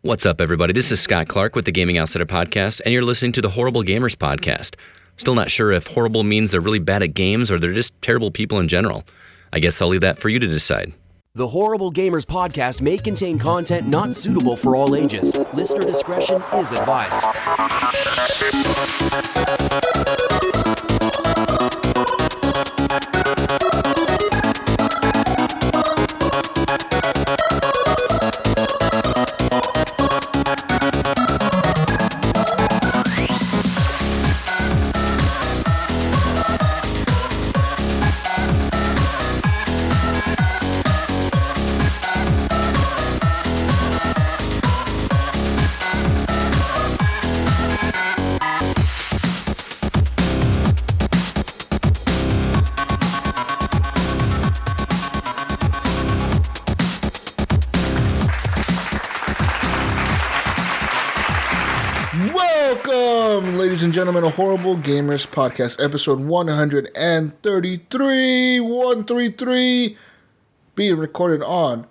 What's up, everybody? This is Scott Clark with the Gaming Outsider Podcast, and you're listening to the Horrible Gamers Podcast. Still not sure if horrible means they're really bad at games or they're just terrible people in general. I guess I'll leave that for you to decide. The Horrible Gamers Podcast may contain content not suitable for all ages. Listener discretion is advised. Welcome, ladies and gentlemen, to Horrible Gamers Podcast, episode 133, being recorded on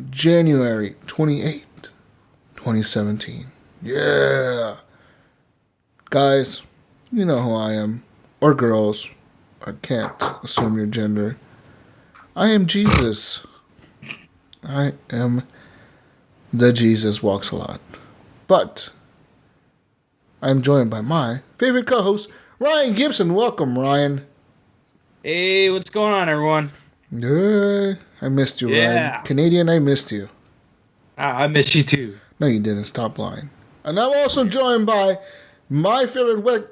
January 28th, 2017. Yeah. Guys, you know who I am. Or girls. I can't assume your gender. I am Jesus. I am the Jesus walks a lot. But I'm joined by my favorite co-host, Ryan Gibson. Welcome, Ryan. Hey, what's going on, everyone? Yeah, I missed you, Ryan. Canadian, I missed you. I miss you too. No, you didn't. Stop lying. And I'm also joined by my favorite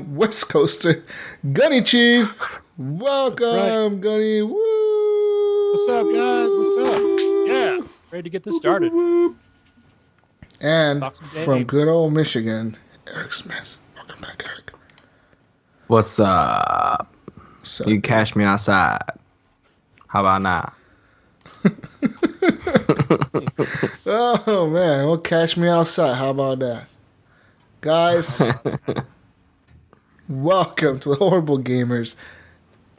West Coaster, Gunny Chief. Welcome, Gunny. Woo! What's up, guys? What's up? Yeah, ready to get this started. And from good old Michigan, Eric Smith. Welcome back, Eric. What's up? So, you catch me outside. How about now? oh, man. Well, catch me outside. How about that? Guys, welcome to the Horrible Gamers.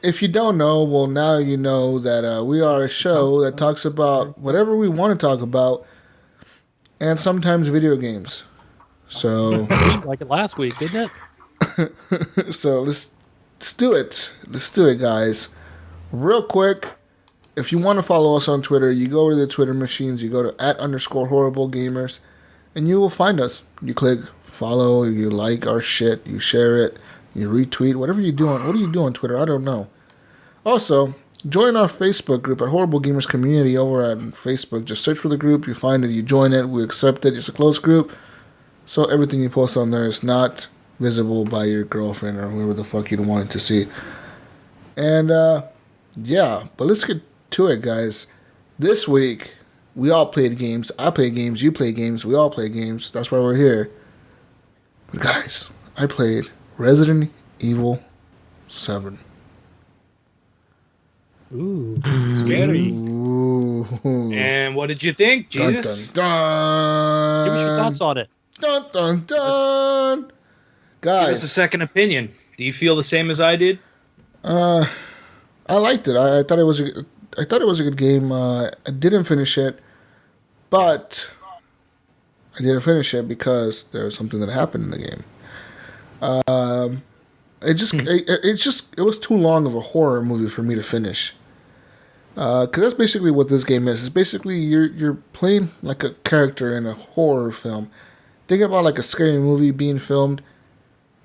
If you don't know, well, now you know that we are a show that talks about whatever we want to talk about, and sometimes video games. So, like it last week, didn't it? so let's do it. Let's do it, guys. Real quick, if you want to follow us on Twitter, you go to the Twitter machines, you go to @_horriblegamers, and you will find us. You click follow, you like our shit, you share it, you retweet, whatever you do on. What do you do on Twitter? I don't know. Also, join our Facebook group at Horrible Gamers Community over at Facebook. Just search for the group, you find it, you join it, we accept it. It's a closed group, so everything you post on there is not visible by your girlfriend or whoever the fuck you'd want it to see. And, yeah, but let's get to it, guys. This week, we all played games. I played games, you play games, we all play games. That's why we're here. But guys, I played Resident Evil 7. Ooh, scary. Ooh. And what did you think, Jesus? Dun, dun, dun. Give us your thoughts on it. Dun, dun, dun. Give Guys, us a second opinion. Do you feel the same as I did? I liked it. I thought it was a good game. I didn't finish it, but I didn't finish it because there was something that happened in the game. It was too long of a horror movie for me to finish. Because that's basically what this game is. It's basically you're playing like a character in a horror film. Think about like a scary movie being filmed.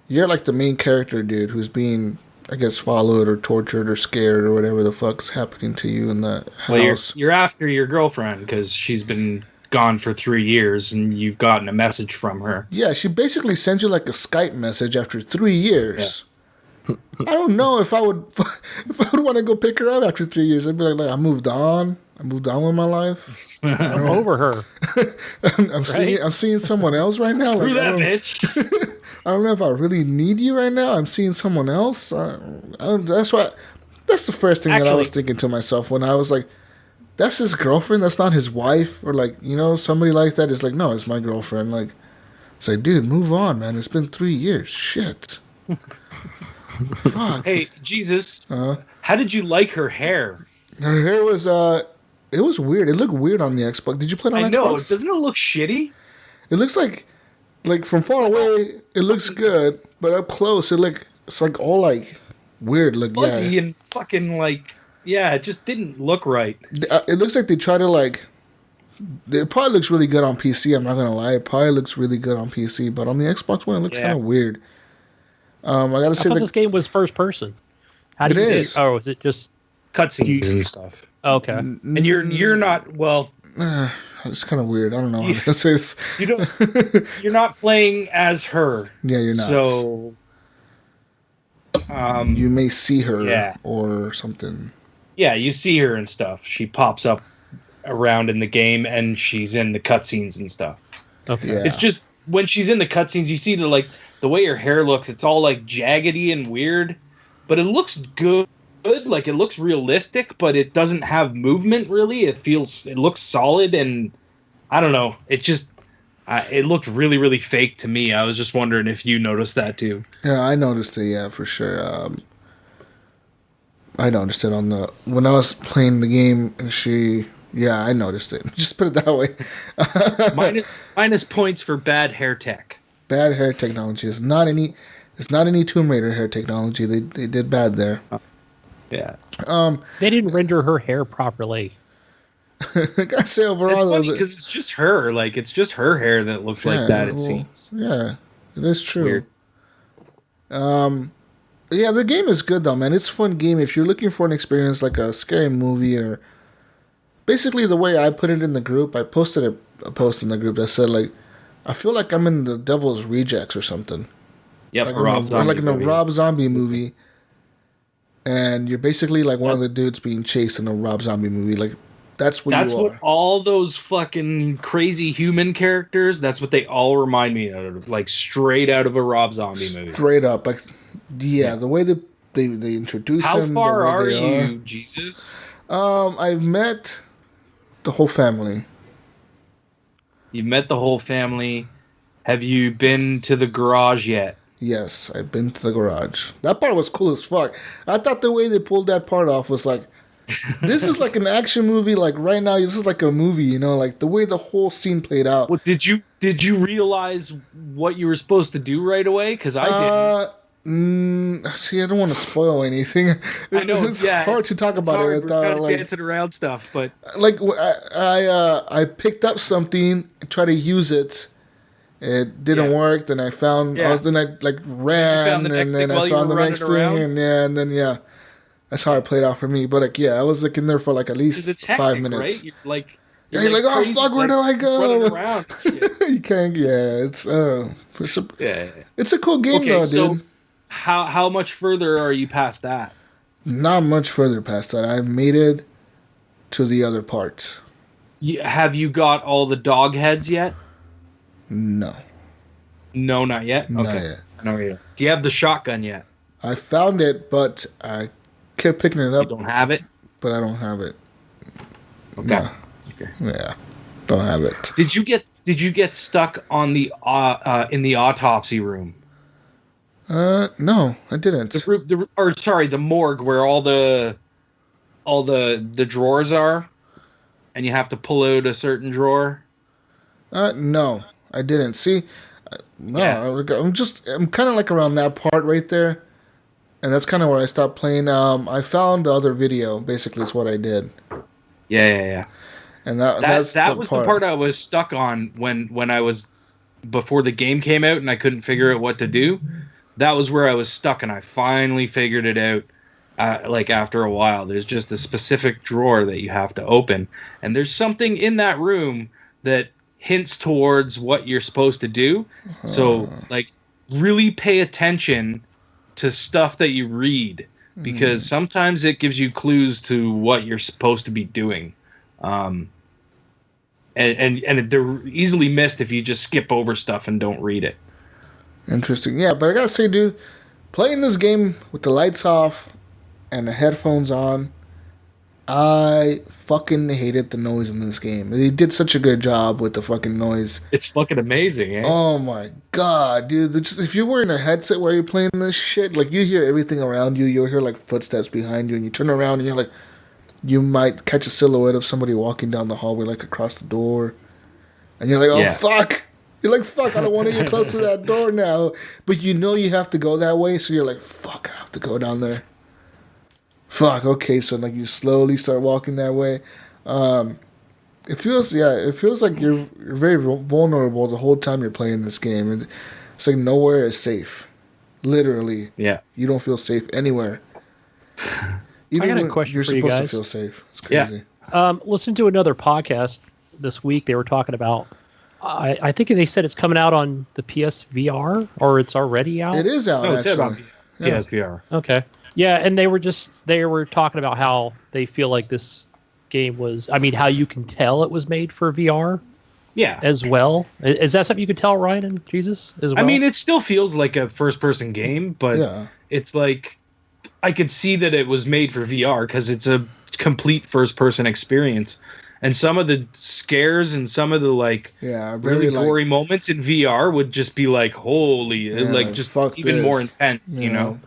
You're like the main character, dude, who's being, I guess, followed or tortured or scared or whatever the fuck's happening to you in the house. Well, you're after your girlfriend because she's been gone for 3 years and you've gotten a message from her. Yeah, she basically sends you like a Skype message after 3 years. Yeah. I don't know if I would want to go pick her up after 3 years. I'd be like, I moved on. I moved on with my life. I'm over her. I'm seeing someone else right now. Screw that bitch. I don't know if I really need you right now. I'm seeing someone else. That's the first thing that I was thinking to myself when I was like, that's his girlfriend. That's not his wife. Or like, somebody like that is like, no, it's my girlfriend. Like, it's like, dude, move on, man. It's been 3 years. Shit. Fuck. Hey, Jesus. How did you like her hair? Her hair was, it was weird. It looked weird on the Xbox. Did you play it on Xbox? I know. Doesn't it look shitty? It looks like from far away, it looks good, but up close, it's like all like weird. Look, Fuzzy yeah. and fucking like, yeah, it just didn't look right. It looks like they try to like. It probably looks really good on PC. I'm not gonna lie. It probably looks really good on PC, but on the Xbox One, it looks kind of weird. I gotta I say thought this game was first person. How do It you is. Oh, is it just Cutscenes and stuff. okay? And you're not, well, it's kind of weird. I don't know how to say this. you don't, you're not playing as her. Yeah, you're not. So, You may see her Yeah. or something. yeah, you see her and stuff. She pops up around in the game, and she's in the cutscenes and stuff. Okay. Yeah. It's just when she's in the cutscenes, you see the way her hair looks. It's all like jaggedy and weird, but it looks good. Like it looks realistic, but it doesn't have movement really. It looks solid, and I don't know. It just it looked really, really fake to me. I was just wondering if you noticed that too. Yeah, I noticed it. Yeah, for sure. I noticed it when I was playing the game, and yeah, I noticed it. Just put it that way. minus points for bad hair tech. Bad hair technology. It's not any Tomb Raider hair technology. They did bad there. Yeah. They didn't render her hair properly. I gotta say It's overall, funny because it's just her. Like it's just her hair that looks like that. It seems. Yeah, it is true. Weird. Yeah, the game is good though, man. It's a fun game if you're looking for an experience like a scary movie or. Basically, the way I put it in the group, I posted a post in the group that said like, I feel like I'm in the Devil's Rejects or something. Yep. Like Rob in a Rob Zombie movie. And you're basically like one of the dudes being chased in a Rob Zombie movie. Like, that's what That's you are. what all those fucking crazy human characters, that's what they all remind me of. Like, straight out of a Rob Zombie movie. Straight up. Like, yeah, the way that they introduce How them. far the are way they you, Jesus? I've met the whole family. You met the whole family. Have you been to the garage yet? Yes, I've been to the garage. That part was cool as fuck. I thought the way they pulled that part off was like, this is like an action movie. Like right now, this is like a movie. You know, like the way the whole scene played out. Well, did you realize what you were supposed to do right away? Because I didn't. See, I don't want to spoil anything. I know It's yeah, hard to talk about hard. it We're without kind of like dancing around stuff, but I picked up something, tried to use it. It didn't work. Then I found. Yeah. Then I like ran, the next and then thing while I you found were the next running around? thing, and then that's how it played out for me. But like, yeah, I was like in there for like at least it's hectic, 5 minutes. right? You're like, oh crazy, fuck, where do I go? Running around. and shit. You can't. Yeah, it's Yeah. it's a cool game Okay, though, so dude. how much further are you past that? Not much further past that. I've made it to the other parts. Have you got all the dog heads yet? No, No, not yet. not Okay. yet. No, yet. Do you have the shotgun yet? I found it, but I kept picking it You up, don't have it. but I don't have it. Okay. No. Okay. Yeah, don't have it. Did you get stuck on the in the autopsy room? No, I didn't. The morgue where all the drawers are, and you have to pull out a certain drawer. No, I didn't. See, no, Yeah. I'm kind of like around that part right there, and that's kind of where I stopped playing. I found the other video. Basically, is what I did, Yeah. and that was the part I was stuck on when I was before the game came out and I couldn't figure out what to do. That was where I was stuck, and I finally figured it out. Like after a while, there's just a specific drawer that you have to open, and there's something in that room that hints towards what you're supposed to do. So, like, really pay attention to stuff that you read, because sometimes it gives you clues to what you're supposed to be doing. And they're easily missed if you just skip over stuff and don't read it. Interesting. Yeah, but I gotta say, dude, playing this game with the lights off and the headphones on, I fucking hated the noise in this game. They did such a good job with the fucking noise. It's fucking amazing, eh? Oh my god, dude. If you're wearing a headset while you're playing this shit, like you hear everything around you. You'll hear like footsteps behind you, and you turn around and you're like, you might catch a silhouette of somebody walking down the hallway like across the door. And you're like, oh Yeah. fuck. You're like, fuck, I don't want to get close to that door now. But you know you have to go that way, so you're like, fuck, I have to go down there. Fuck, okay, so like you slowly start walking that way. It feels like you're very vulnerable the whole time you're playing this game. It's like nowhere is safe. Literally. Yeah. You don't feel safe anywhere. I got a question you're for you supposed guys. to feel safe. It's crazy. Listen to another podcast this week. They were talking about. I think they said it's coming out on the PSVR or it's already out. It is out, No, it's actually. about PSVR. Okay. Yeah, and they were talking about how they feel like this game was. I mean, how you can tell it was made for VR. Yeah. As well. Is that something you could tell, Ryan and Jesus as well? I mean, it still feels like a first-person game, but Yeah. it's like I could see that it was made for VR because it's a complete first-person experience. And some of the scares and some of the Yeah, really very gory moments in VR would just be like, holy, Yeah, just fuck even this. more intense, you Yeah. know?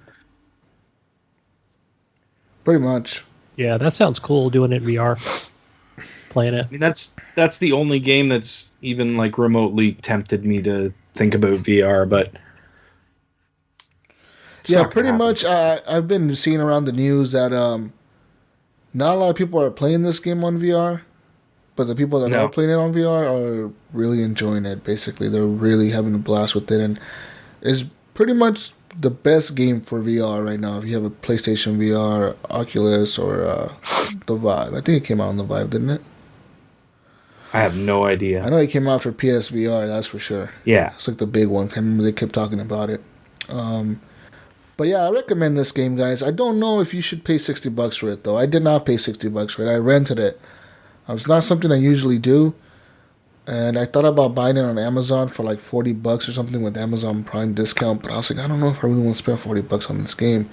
Pretty much. Yeah, that sounds cool doing it in VR. Playing it. I mean, that's the only game that's even like remotely tempted me to think about VR, but it's Yeah, not gonna pretty happen. much. I've been seeing around the news that not a lot of people are playing this game on VR, but the people that No. are playing it on VR are really enjoying it. Basically, they're really having a blast with it, and it's pretty much the best game for VR right now. If you have a PlayStation VR, Oculus, or the Vive, I think it came out on the Vive, didn't it? I have no idea. I know it came out for PSVR. That's for sure. Yeah. It's like the big one. I remember they kept talking about it. But yeah, I recommend this game, guys. I don't know if you should pay $60 for it, though. I did not pay $60 for it. I rented it. It's not something I usually do. And I thought about buying it on Amazon for like $40 or something with Amazon Prime discount. But I was like, I don't know if I really want to spend $40 on this game.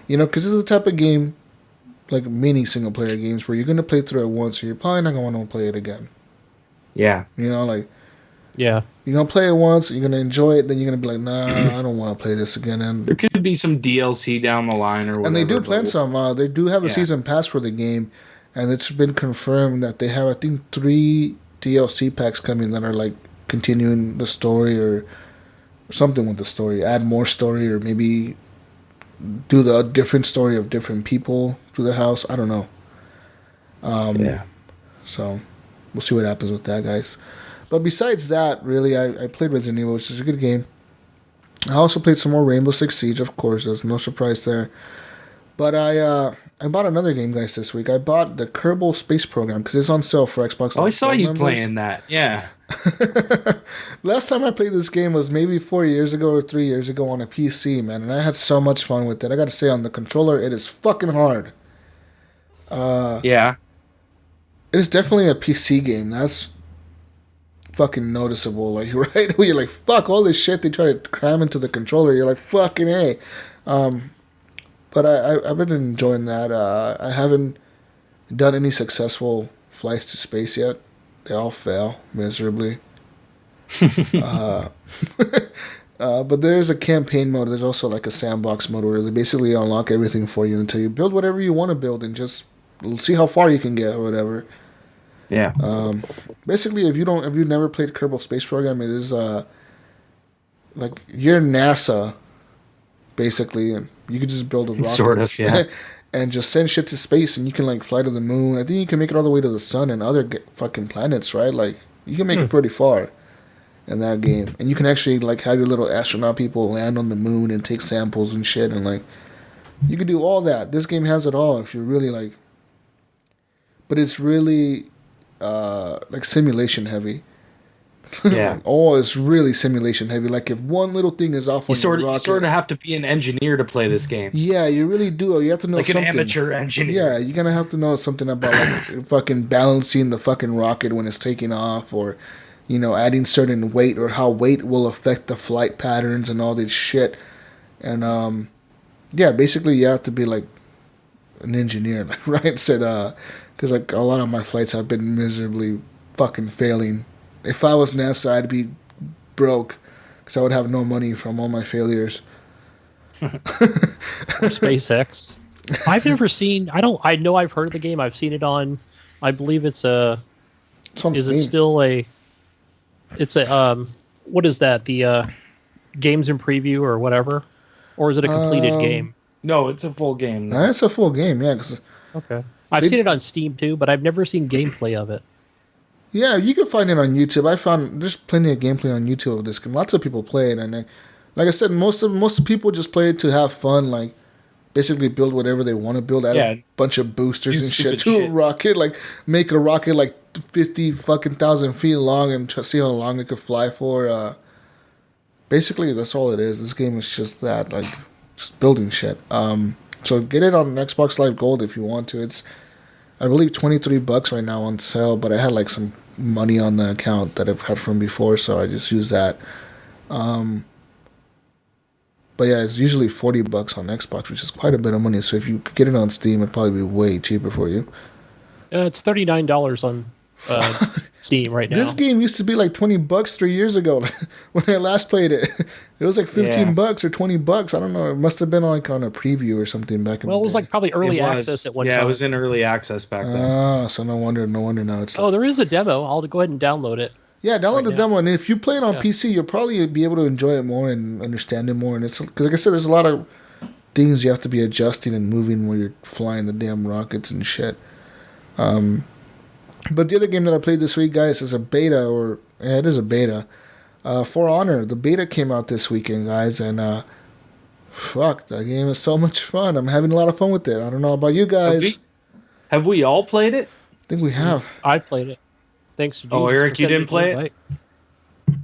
You know, because it's the type of game, like mini single-player games, where you're going to play through it once, and you're probably not going to want to play it again. Yeah. You know, like, Yeah. you're going to play it once, you're going to enjoy it, then you're going to be like, nah, I don't want to play this again. And There could be some DLC down the line or whatever. And they do plan but- some. They do have a Yeah. season pass for the game, and it's been confirmed that they have, I think, 3 DLC packs coming that are like continuing the story or something with the story. Add more story, or maybe do the different story of different people to the house. I don't know. Yeah. So we'll see what happens with that, guys. But besides that, really, I played Resident Evil, which is a good game. I also played some more Rainbow Six Siege, of course. There's no surprise there. But I bought another game, guys, this week. I bought the Kerbal Space Program because it's on sale for Xbox. Oh, I saw Live you members. playing that. Yeah. Last time I played this game was maybe 4 years ago or 3 years ago on a PC, man, and I had so much fun with it. I got to say, on the controller, it is fucking hard. Yeah. It is definitely a PC game. That's fucking noticeable. Like, right? You're like, fuck, all this shit they try to cram into the controller. You're like, fucking A. But I've been enjoying that. I haven't done any successful flights to space yet. They all fail miserably. But there's a campaign mode. There's also like a sandbox mode where they basically unlock everything for you until you build whatever you want to build and just see how far you can get or whatever. Yeah. Basically, if you've never played Kerbal Space Program, it is like you're NASA, basically, and you can just build a rocket, Sort of, yeah. and just send shit to space, and you can like fly to the moon. I think you can make it all the way to the sun and other fucking planets, right? Like you can make it pretty far in that game, and you can actually like have your little astronaut people land on the moon and take samples and shit, and like you can do all that. This game has it all if you're really like, but it's really like simulation heavy. Yeah. Oh, it's really simulation heavy. Like if one little thing is off You on sort your of rocket, have to be an engineer to play this game. yeah, you really do. You have to know Like an something. amateur engineer. Yeah, you're gonna have to know something about like fucking balancing the fucking rocket when it's taking off, or you know, adding certain weight or how weight will affect the flight patterns and all this shit. And yeah, basically you have to be like an engineer, like Ryan said, because like a lot of my flights have been miserably fucking failing. If I was NASA, I'd be broke because I would have no money from all my failures. Or SpaceX. I've never seen. I know I've heard of the game. I've seen it on. I believe it's a. It's on Is Steam. it still a? It's a what is that? The games in preview or whatever, or is it a completed game? No, it's a full game. That's a full game, yeah. 'Cause Okay, I've seen it on Steam too, but I've never seen gameplay of it. yeah, you can find it on YouTube. I found there's plenty of gameplay on YouTube of this game. Lots of people play it, and like I said, most of people just play it to have fun, like basically build whatever they want to build. Add a bunch of boosters and shit to a rocket, like make a rocket like 50,000 feet long and see how long it could fly for. Basically, that's all it is. This game is just that, like just building shit. So get it on Xbox Live Gold if you want to. It's I believe $23 right now on sale, but I had like some money on the account that I've had from before, so I just used that. But yeah, it's usually $40 on Xbox, which is quite a bit of money. So if you could get it on Steam, it'd probably be way cheaper for you. It's $39 on Steam right now. This game used to be like $20 3 years ago when I last played it. It was like $15 or $20. I don't know. It must have been like on a preview or something back in. Well, the it was day. like probably early access at one time. Yeah, it was in early access back then. Ah, so no wonder now it's. Oh, there is a demo. I'll go ahead and download it. Yeah, download the demo, and if you play it on PC, you'll probably be able to enjoy it more and understand it more. And it's because, like I said, there's a lot of things you have to be adjusting and moving when you're flying the damn rockets and shit. But the other game that I played this week, guys, is a beta, it is a beta. For Honor, the beta came out this weekend, guys, and fuck, that game is so much fun. I'm having a lot of fun with it. I don't know about you guys. Have we all played it? I think we have. I played it. Thanks to Jesus. Oh, Eric, for you sending didn't play me it?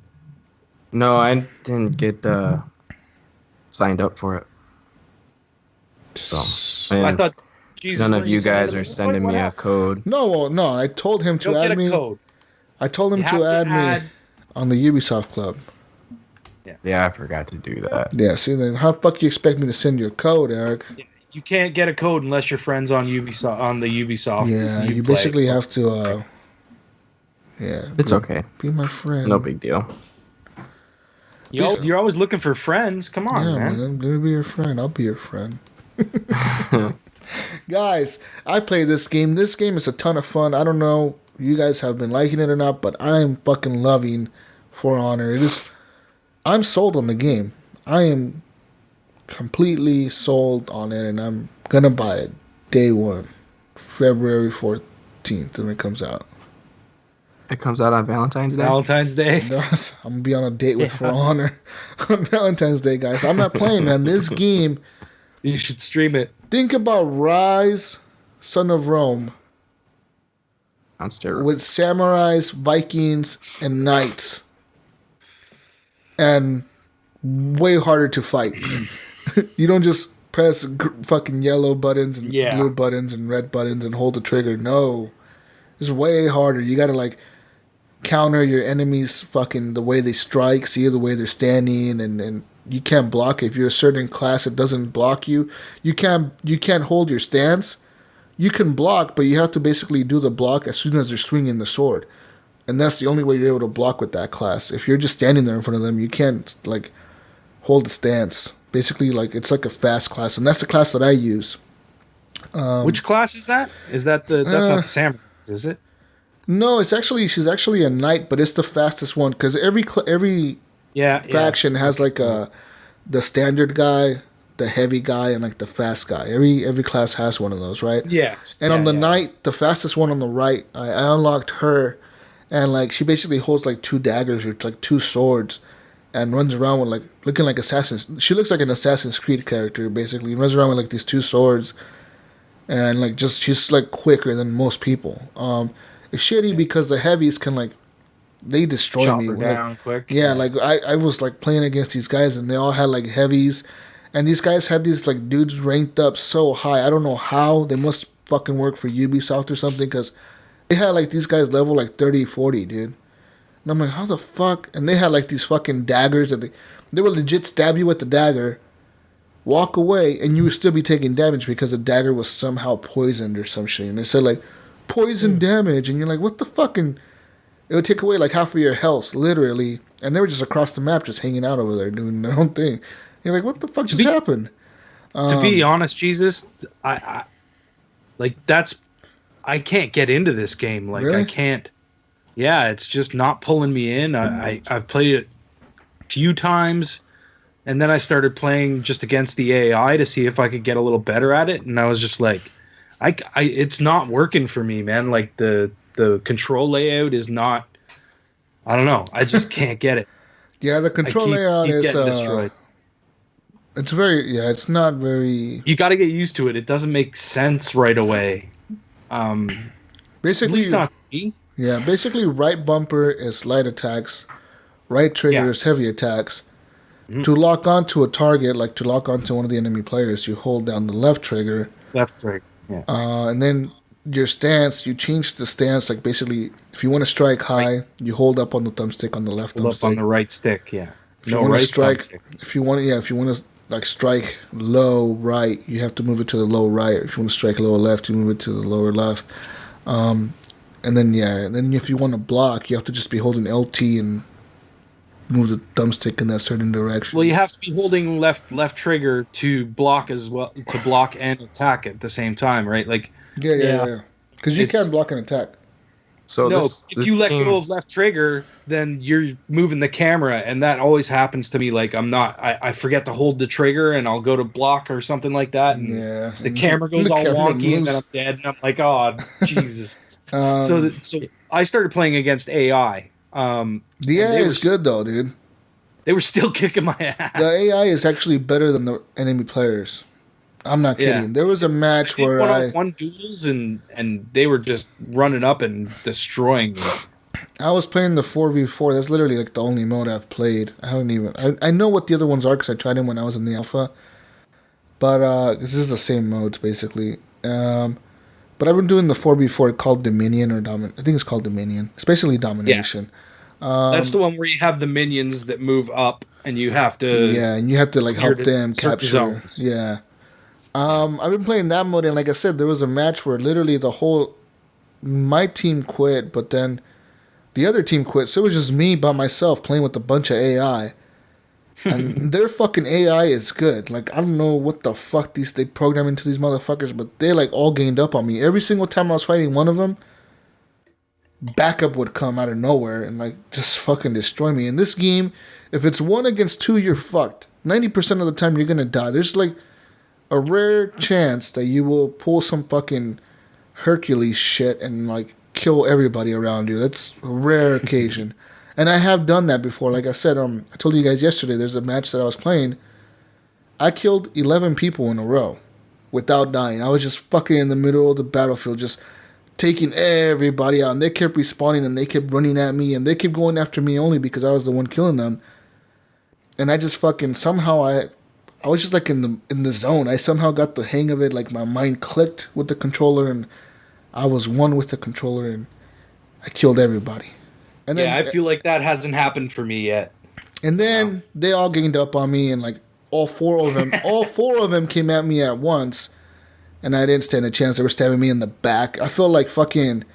No, I didn't get signed up for it. So I thought Jesus. none of you guys are sending me a code. No, I told him to add me. Code. I told him to add me on the Ubisoft Club. Yeah, I forgot to do that. Yeah, see, then how the fuck you expect me to send you a code, Eric? You can't get a code unless you're friends on Ubisoft on the Ubisoft. Yeah, you basically have to. Yeah, It's okay. Be my friend. No big deal. You're always looking for friends. Come on, Yeah, man. I'm gonna be your friend. I'll be your friend. Guys, I play this game. This game is a ton of fun. I don't know if you guys have been liking it or not, but I'm fucking loving For Honor. It is. I'm sold on the game. I am completely sold on it, and I'm gonna buy it day one, February 14th, when it comes out. It comes out on Valentine's Day? Valentine's Day. I'm gonna be on a date with For Honor on Valentine's Day, guys. I'm not playing, man. This game. You should stream it. Think about Rise, Son of Rome, On steroids. with samurais, Vikings, and knights, and way harder to fight. You don't just press fucking yellow buttons and blue buttons and red buttons and hold the trigger. No, it's way harder. You gotta like counter your enemies fucking the way they strike, see the way they're standing, and you can't block it. If you're a certain class, it doesn't block you. You can't hold your stance. You can block, but you have to basically do the block as soon as they're swinging the sword, and that's the only way you're able to block with that class. If you're just standing there in front of them, you can't like hold the stance. Basically, like it's like a fast class, and that's the class that I use. Which class is that? Is that that's not the samurai, is it? No, she's actually a knight, but it's the fastest one because every faction has like the standard guy, the heavy guy, and like the fast guy. Every class has one of those, right? Yeah. And on the knight, the fastest one on the right, I unlocked her, and like she basically holds like two daggers or like two swords, and runs around with like looking like Assassin's. She looks like an Assassin's Creed character basically. Runs around with like these two swords, and like she's like quicker than most people. It's shitty because the heavies can like they destroy Chop me. her down quick. Yeah, like I was like playing against these guys and they all had like heavies, and these guys had these like dudes ranked up so high. I don't know how. They must fucking work for Ubisoft or something because they had like these guys level like 30, 40, dude. And I'm like, how the fuck? And they had like these fucking daggers that they would legit stab you with the dagger, walk away, and you would still be taking damage because the dagger was somehow poisoned or some shit. And they said like poison damage, and you're like, what the fucking? It would take away like half of your health, literally. And they were just across the map, just hanging out over there doing their own thing. You're like, what the fuck just happened? To be honest, Jesus, I can't get into this game. Like Really? I can't. Yeah, it's just not pulling me in. I've played it few times, and then I started playing just against the AI to see if I could get a little better at it, and I was just like, it's not working for me, man. Like the control layout is not. I don't know. I just can't get it. Yeah, the control layout keep is getting destroyed. It's very it's not very. You got to get used to it. It doesn't make sense right away. Basically, at least not me. Yeah, basically, right bumper is light attacks, right trigger is heavy attacks. Mm-hmm. To lock onto a target, like to lock onto one of the enemy players, you hold down the left trigger. Left trigger. Yeah. And then your stance, you change the stance. Like basically, if you want to strike high, you hold up on the thumbstick on the left thumbstick. Up on the right stick, yeah. If you want to strike, if you want to like strike low right, you have to move it to the low right. If you want to strike lower left, you move it to the lower left. And then if you want to block, you have to just be holding LT and move the thumbstick in that certain direction. Well, you have to be holding left trigger to block as well, to block and attack at the same time, right? Like yeah. Because you can't block and attack. So if you let go of left trigger, then you're moving the camera, and that always happens to me. Like I forget to hold the trigger, and I'll go to block or something like that, and the camera goes all wonky, and then I'm dead, and I'm like, oh Jesus. So I started playing against AI. The AI is good though, dude. They were still kicking my ass. The AI is actually better than the enemy players. I'm not kidding. There was a match where one duels and they were just running up and destroying me. I was playing the 4v4. That's literally like the only mode I've played. I know what the other ones are because I tried them when I was in the alpha. But this is the same modes basically. But I've been doing the 4v4 called Dominion or I think it's called Dominion. It's basically domination. That's the one where you have the minions that move up and you have to and you have to like help them capture zones. Yeah. I've been playing that mode, and like I said, there was a match where literally my team quit, but then the other team quit, so it was just me by myself playing with a bunch of AI. And their fucking AI is good. Like, I don't know what the fuck they program into these motherfuckers, but they like all gained up on me. Every single time I was fighting one of them, backup would come out of nowhere and like just fucking destroy me. In this game, if it's 1 against 2, you're fucked. 90% of the time you're gonna die. There's like a rare chance that you will pull some fucking Hercules shit and like kill everybody around you. That's a rare occasion. And I have done that before. Like I said, I told you guys yesterday, there's a match that I was playing. I killed 11 people in a row without dying. I was just fucking in the middle of the battlefield, just taking everybody out. And they kept respawning and they kept running at me and they kept going after me only because I was the one killing them. And I just fucking somehow I was just like in the zone. I somehow got the hang of it. Like my mind clicked with the controller, and I was one with the controller, and I killed everybody. And then, I feel like that hasn't happened for me yet. And then they all ganged up on me, and like all four of them came at me at once, and I didn't stand a chance. They were stabbing me in the back. I felt like fucking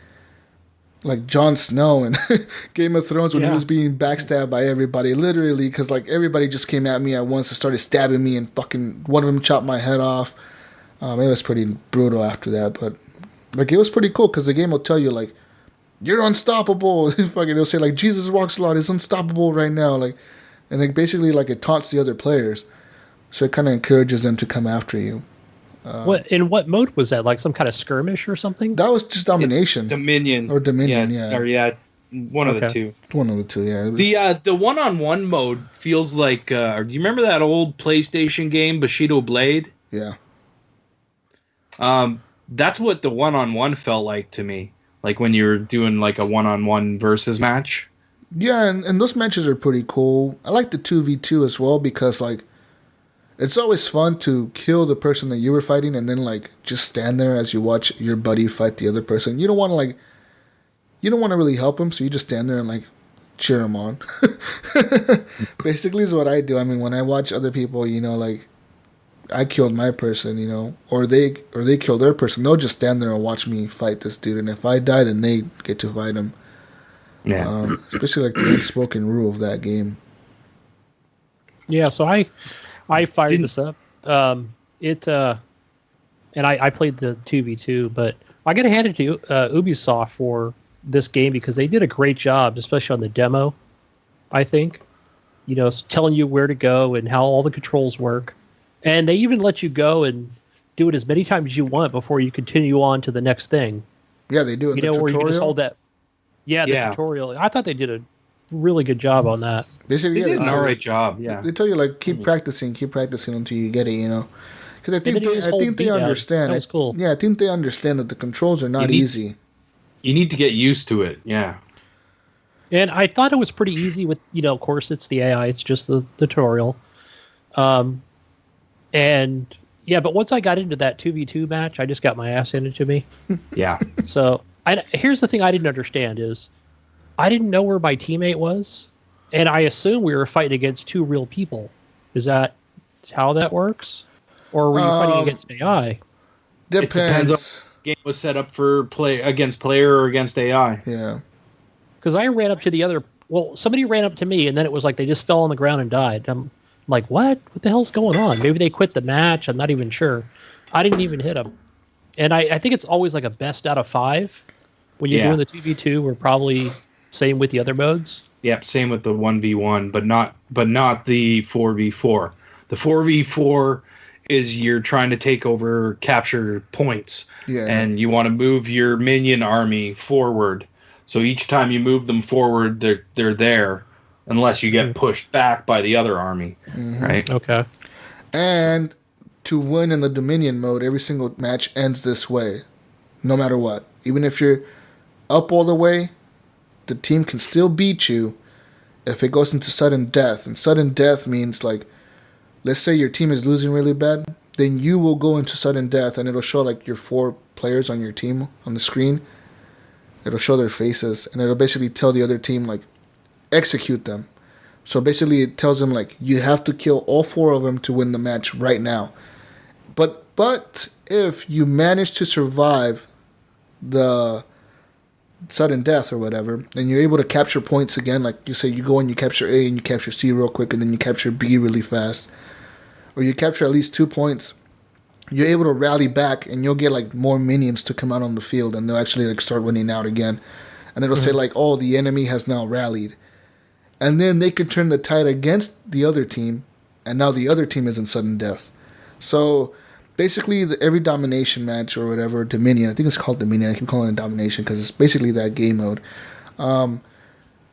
like Jon Snow in Game of Thrones when he was being backstabbed by everybody, literally, because like everybody just came at me at once and started stabbing me, and fucking one of them chopped my head off. It was pretty brutal after that, but like it was pretty cool because the game will tell you like you're unstoppable. Fucking it'll say like Jesus Rockslot is unstoppable right now, like, and like basically like it taunts the other players, so it kind of encourages them to come after you. What mode was that? Like some kind of skirmish or something? That was just domination. It's Dominion. Or Dominion, one of the two. One of the two, yeah. The one-on-one mode feels like. Do you remember that old PlayStation game, Bushido Blade? Yeah. That's what the one-on-one felt like to me. Like when you were doing like a one-on-one versus match. Yeah, and those matches are pretty cool. I like the 2v2 as well because like it's always fun to kill the person that you were fighting and then like just stand there as you watch your buddy fight the other person. You don't want to really help him, so you just stand there and like cheer him on. Basically is what I do. I mean, when I watch other people, like I killed my person, or they killed their person, they'll just stand there and watch me fight this dude, and if I die, then they get to fight him. Yeah. Especially like the unspoken rule of that game. Yeah, so I fired this up. And I played the 2v2, but I got to hand it to Ubisoft for this game because they did a great job, especially on the demo, I think. telling you where to go and how all the controls work. And they even let you go and do it as many times as you want before you continue on to the next thing. Yeah, they do it in the Where you can just tutorial. hold that. Yeah, the tutorial. I thought they did a really good job on that. Basically, They did an tell you- alright job. Yeah. They tell you like keep practicing until you get it. Because I think then you just hold they B down. understand. That was cool. Yeah, I think they understand that the controls are not need- easy. You need to get used to it. Yeah. And I thought it was pretty easy with, of course, it's the AI. It's just the tutorial. And yeah, but once I got into that 2v2 match, I just got my ass handed to me. Yeah. So here's the thing I didn't understand is I didn't know where my teammate was. And I assumed we were fighting against two real people. Is that how that works? Or were you fighting against AI? Depends. It game was set up for play against player or against AI. Yeah. Because I ran up to the other. Well, somebody ran up to me, and then it was like they just fell on the ground and died. I'm like, what? What the hell's going on? Maybe they quit the match. I'm not even sure. I didn't even hit them. And I think it's always like a best out of 5 when you're doing the 2v2. Or probably same with the other modes. Yep, same with the 1v1, but not the 4v4. The 4v4 is you're trying to take over, capture points, and you want to move your minion army forward. So each time you move them forward, they're there, unless you get pushed back by the other army, right? Okay. And to win in the Dominion mode, every single match ends this way, no matter what. Even if you're up all the way, the team can still beat you if it goes into sudden death. And sudden death means, like, let's say your team is losing really bad, then you will go into sudden death, and it'll show, like, your 4 players on your team on the screen. It'll show their faces, and it'll basically tell the other team, like, execute them. So basically it tells them, like, you have to kill all 4 of them to win the match right now. But if you manage to survive the sudden death or whatever, and you're able to capture points again, like you say, you go and you capture A and you capture C real quick, and then you capture B really fast, or you capture at least 2 points, you're able to rally back, and you'll get like more minions to come out on the field, and they'll actually like start winning out again, and it'll say like, oh, the enemy has now rallied, and then they could turn the tide against the other team, and now the other team is in sudden death. So basically, every domination match or whatever, Dominion, I think it's called Dominion, I keep calling it domination because it's basically that game mode.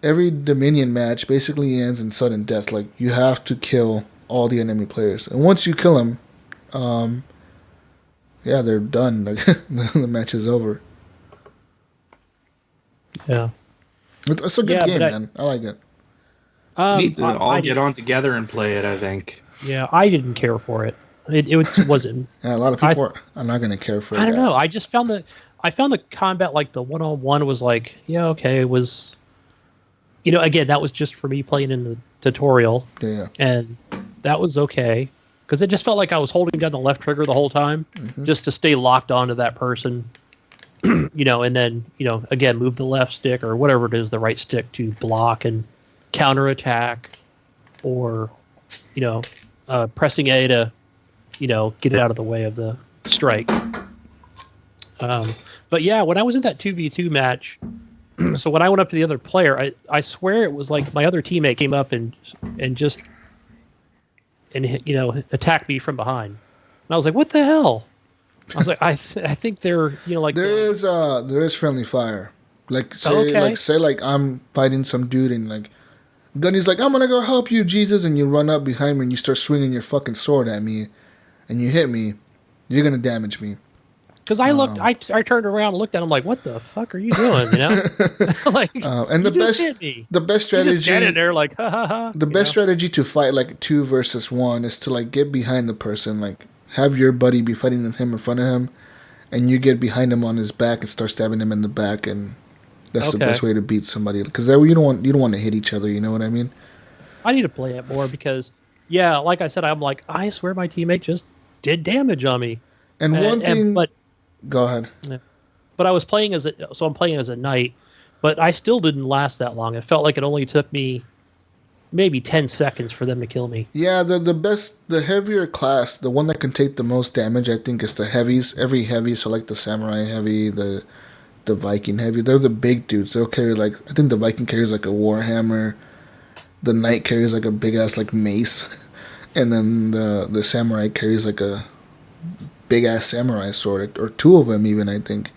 Every Dominion match basically ends in sudden death. Like, you have to kill all the enemy players. And once you kill them, they're done. Like, the match is over. Yeah. It's a good game, man. I like it. Need to all get on together and play it, I think. Yeah, I didn't care for it. It wasn't. Yeah, a lot of people are not going to care for it. I don't know. I just found the combat, like the one-on-one, was like, yeah, okay. It was, again, that was just for me playing in the tutorial. Yeah. And that was okay because it just felt like I was holding down the left trigger the whole time, just to stay locked onto that person. And then again, move the left stick or whatever it is, the right stick to block and counterattack, or pressing A to get it out of the way of the strike. But yeah, when I was in that 2v2 match, so when I went up to the other player, I swear it was like my other teammate came up and attacked me from behind. And I was like, what the hell? I was like, I think they're, like... There is friendly fire. Like, say I'm fighting some dude and, like, Gunny's like, I'm gonna go help you, Jesus, and you run up behind me and you start swinging your fucking sword at me, and you hit me, you're gonna damage me. Because I looked, I turned around and looked at him like, what the fuck are you doing? Like, and the best strategy, just standing there like, ha ha ha. The best strategy to fight like 2 versus 1 is to like get behind the person, like have your buddy be fighting him in front of him, and you get behind him on his back and start stabbing him in the back, and that's the best way to beat somebody, because you don't want to hit each other. You know what I mean? I need to play it more because, yeah, like I said, I'm like, I swear my teammate just did damage on me. But go ahead. Yeah. But I was playing I'm playing as a knight, but I still didn't last that long. It felt like it only took me maybe 10 seconds for them to kill me. Yeah, the heavier class, the one that can take the most damage, I think, is the heavies. Every heavy, so like the samurai heavy, the Viking heavy, they're the big dudes. They'll carry, like, I think the Viking carries like a warhammer. the knight carries like a big ass like mace, and then the samurai carries like a big ass samurai sword, or two of them even, I think.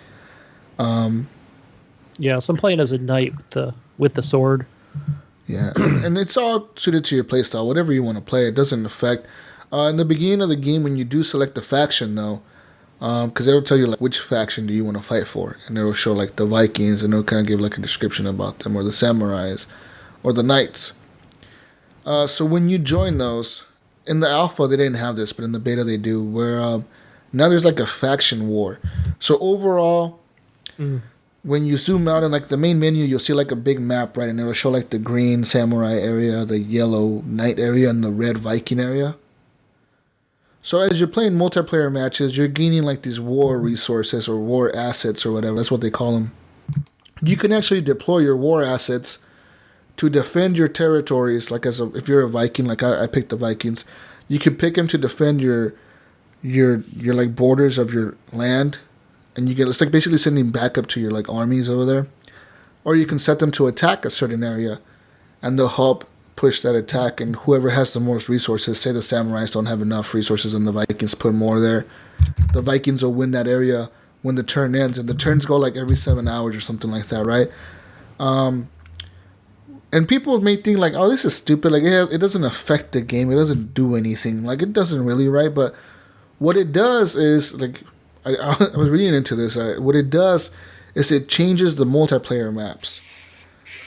Yeah, so I'm playing as a knight with the sword. Yeah, and it's all suited to your playstyle, whatever you want to play. It doesn't affect. In the beginning of the game, when you do select the faction, though, because it'll tell you like which faction do you want to fight for, and it'll show like the Vikings, and it'll kind of give like a description about them, or the samurais, or the knights. So when you join those, in the alpha they didn't have this, but in the beta they do. Where now there's like a faction war. So overall. When you zoom out in like the main menu, you'll see like a big map, right? And it'll show like the green samurai area, the yellow knight area, and the red Viking area. So as you're playing multiplayer matches, you're gaining like these war resources or war assets or whatever. That's what they call them. You can actually deploy your war assets to defend your territories. Like if you're a Viking, like I picked the Vikings, you can pick them to defend your like borders of your land. And you get, it's like basically sending backup to your like armies over there. Or you can set them to attack a certain area, and they'll help push that attack. And whoever has the most resources, say the samurais don't have enough resources and the Vikings put more there, the Vikings will win that area when the turn ends. And the turns go like every 7 hours or something like that, right? And people may think like, oh, this is stupid. Like it doesn't affect the game. It doesn't do anything. Like it doesn't really, right? But what it does is like... I was reading into this. What it does is it changes the multiplayer maps.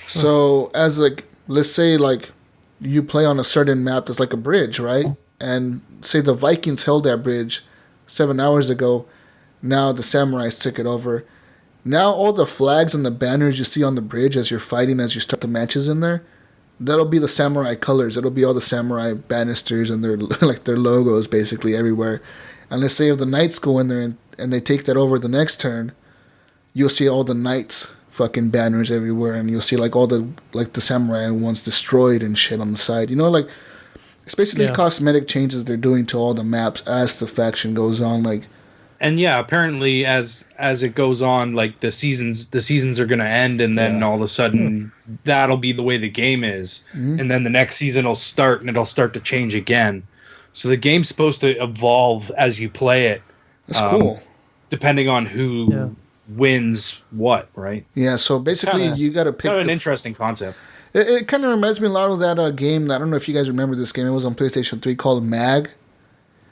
So as like, let's say like you play on a certain map that's like a bridge, right? And say the Vikings held that bridge 7 hours ago. Now the samurais took it over. Now all the flags and the banners you see on the bridge as you're fighting, as you start the matches in there, that'll be the samurai colors. It'll be all the samurai banisters and their like their logos basically everywhere. And let's say if the knights go in there and they take that over the next turn, you'll see all the knights fucking banners everywhere, and you'll see like all the like the samurai ones destroyed and shit on the side. You know, like it's basically cosmetic changes that they're doing to all the maps as the faction goes on. Like, and yeah, apparently as it goes on, like the seasons are gonna end, and then all of a sudden that'll be the way the game is, and then the next season will start, and it'll start to change again. So the game's supposed to evolve as you play it. That's cool. Depending on who wins what, right? Yeah, so basically you got to pick... Kind of an interesting concept. It kind of reminds me a lot of that game. I don't know if you guys remember this game. It was on PlayStation 3 called Mag.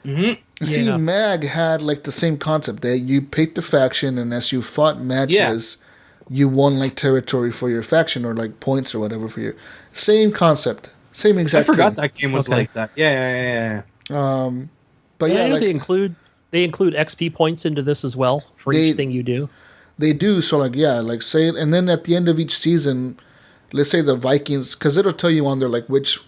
Mm-hmm. See, Mag had like the same concept. That you picked the faction, and as you fought matches, you won like territory for your faction or like points or whatever for your... Same concept. Same exact I forgot thing. that game was like that. Yeah. But yeah, like, they include XP points into this as well for each thing you do. They do. So like say, and then at the end of each season, let's say the Vikings, because it'll tell you on there like which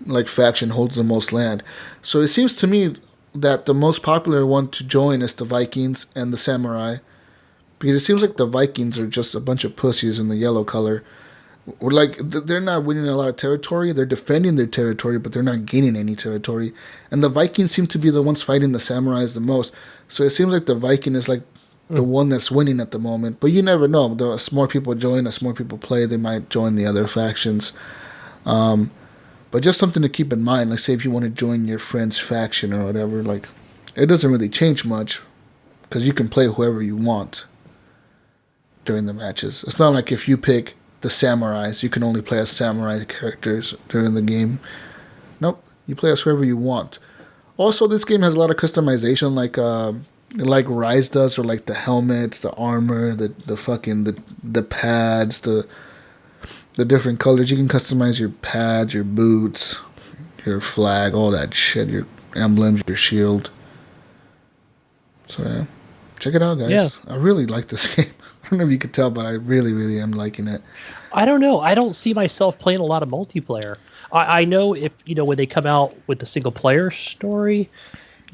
like faction holds the most land. So it seems to me that the most popular one to join is the Vikings and the samurai, because it seems like the Vikings are just a bunch of pussies in the yellow color. Or like they're not winning a lot of territory. They're defending their territory, but they're not gaining any territory. And the Vikings seem to be the ones fighting the samurais the most. So it seems like the Viking is like the one that's winning at the moment. But you never know. As more people join, as more people play, they might join the other factions. But just something to keep in mind. Like say if you want to join your friend's faction or whatever, like it doesn't really change much because you can play whoever you want during the matches. It's not like if you pick the samurais, you can only play as samurai characters during the game. Nope, you play as whoever you want. Also, this game has a lot of customization, like Rise does, or like the helmets, the armor, the fucking the pads, the different colors. You can customize your pads, your boots, your flag, all that shit, your emblems, your shield. So yeah, check it out, guys. Yeah. I really like this game. I don't know if you could tell, but I really, really am liking it. I don't know. I don't see myself playing a lot of multiplayer. I know if when they come out with the single player story,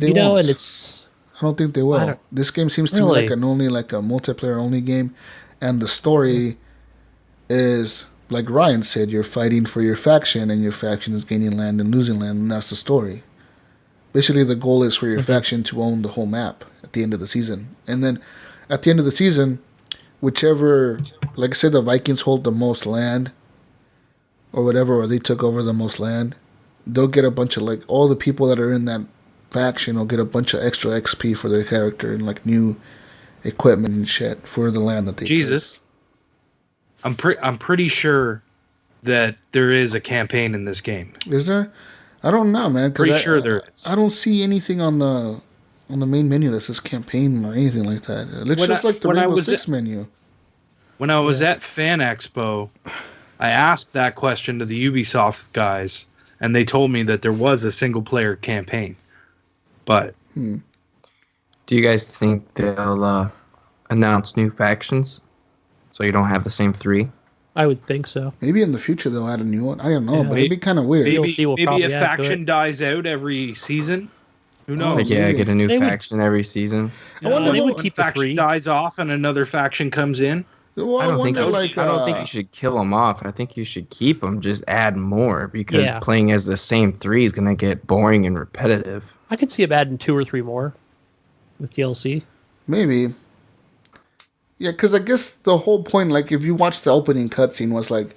They won't. and it's... I don't think they will. This game seems to me like a multiplayer only game, and the story is like Ryan said, you're fighting for your faction, and your faction is gaining land and losing land, and that's the story. Basically, the goal is for your faction to own the whole map at the end of the season, and then at the end of the season, whichever, like I said, the Vikings hold the most land, or whatever, or they took over the most land, they'll get a bunch of, like, all the people that are in that faction will get a bunch of extra XP for their character and, like, new equipment and shit for the land that they Jesus. I'm pretty sure that there is a campaign in this game. Is there? I don't know, man. Pretty sure there is. I don't see anything on the main menu that says campaign or anything like that. It's just like the Rainbow Six menu. When I was at Fan Expo, I asked that question to the Ubisoft guys, and they told me that there was a single-player campaign. But do you guys think they'll announce new factions so you don't have the same 3? I would think so. Maybe in the future they'll add a new one. I don't know, Yeah. but it'd be kind of weird. maybe a faction dies out every season. Who knows? Yeah, get a new faction every season. I wonder they would One keep the faction 3. dies off and another faction comes in. Well, I don't think wonder, you should kill them off. I think you should keep them. Just add more because Yeah. playing as the same 3 is gonna get boring and repetitive. I could see them adding 2 or 3 more with DLC. maybe. Yeah, because I guess the whole point, like, if you watch the opening cutscene, was like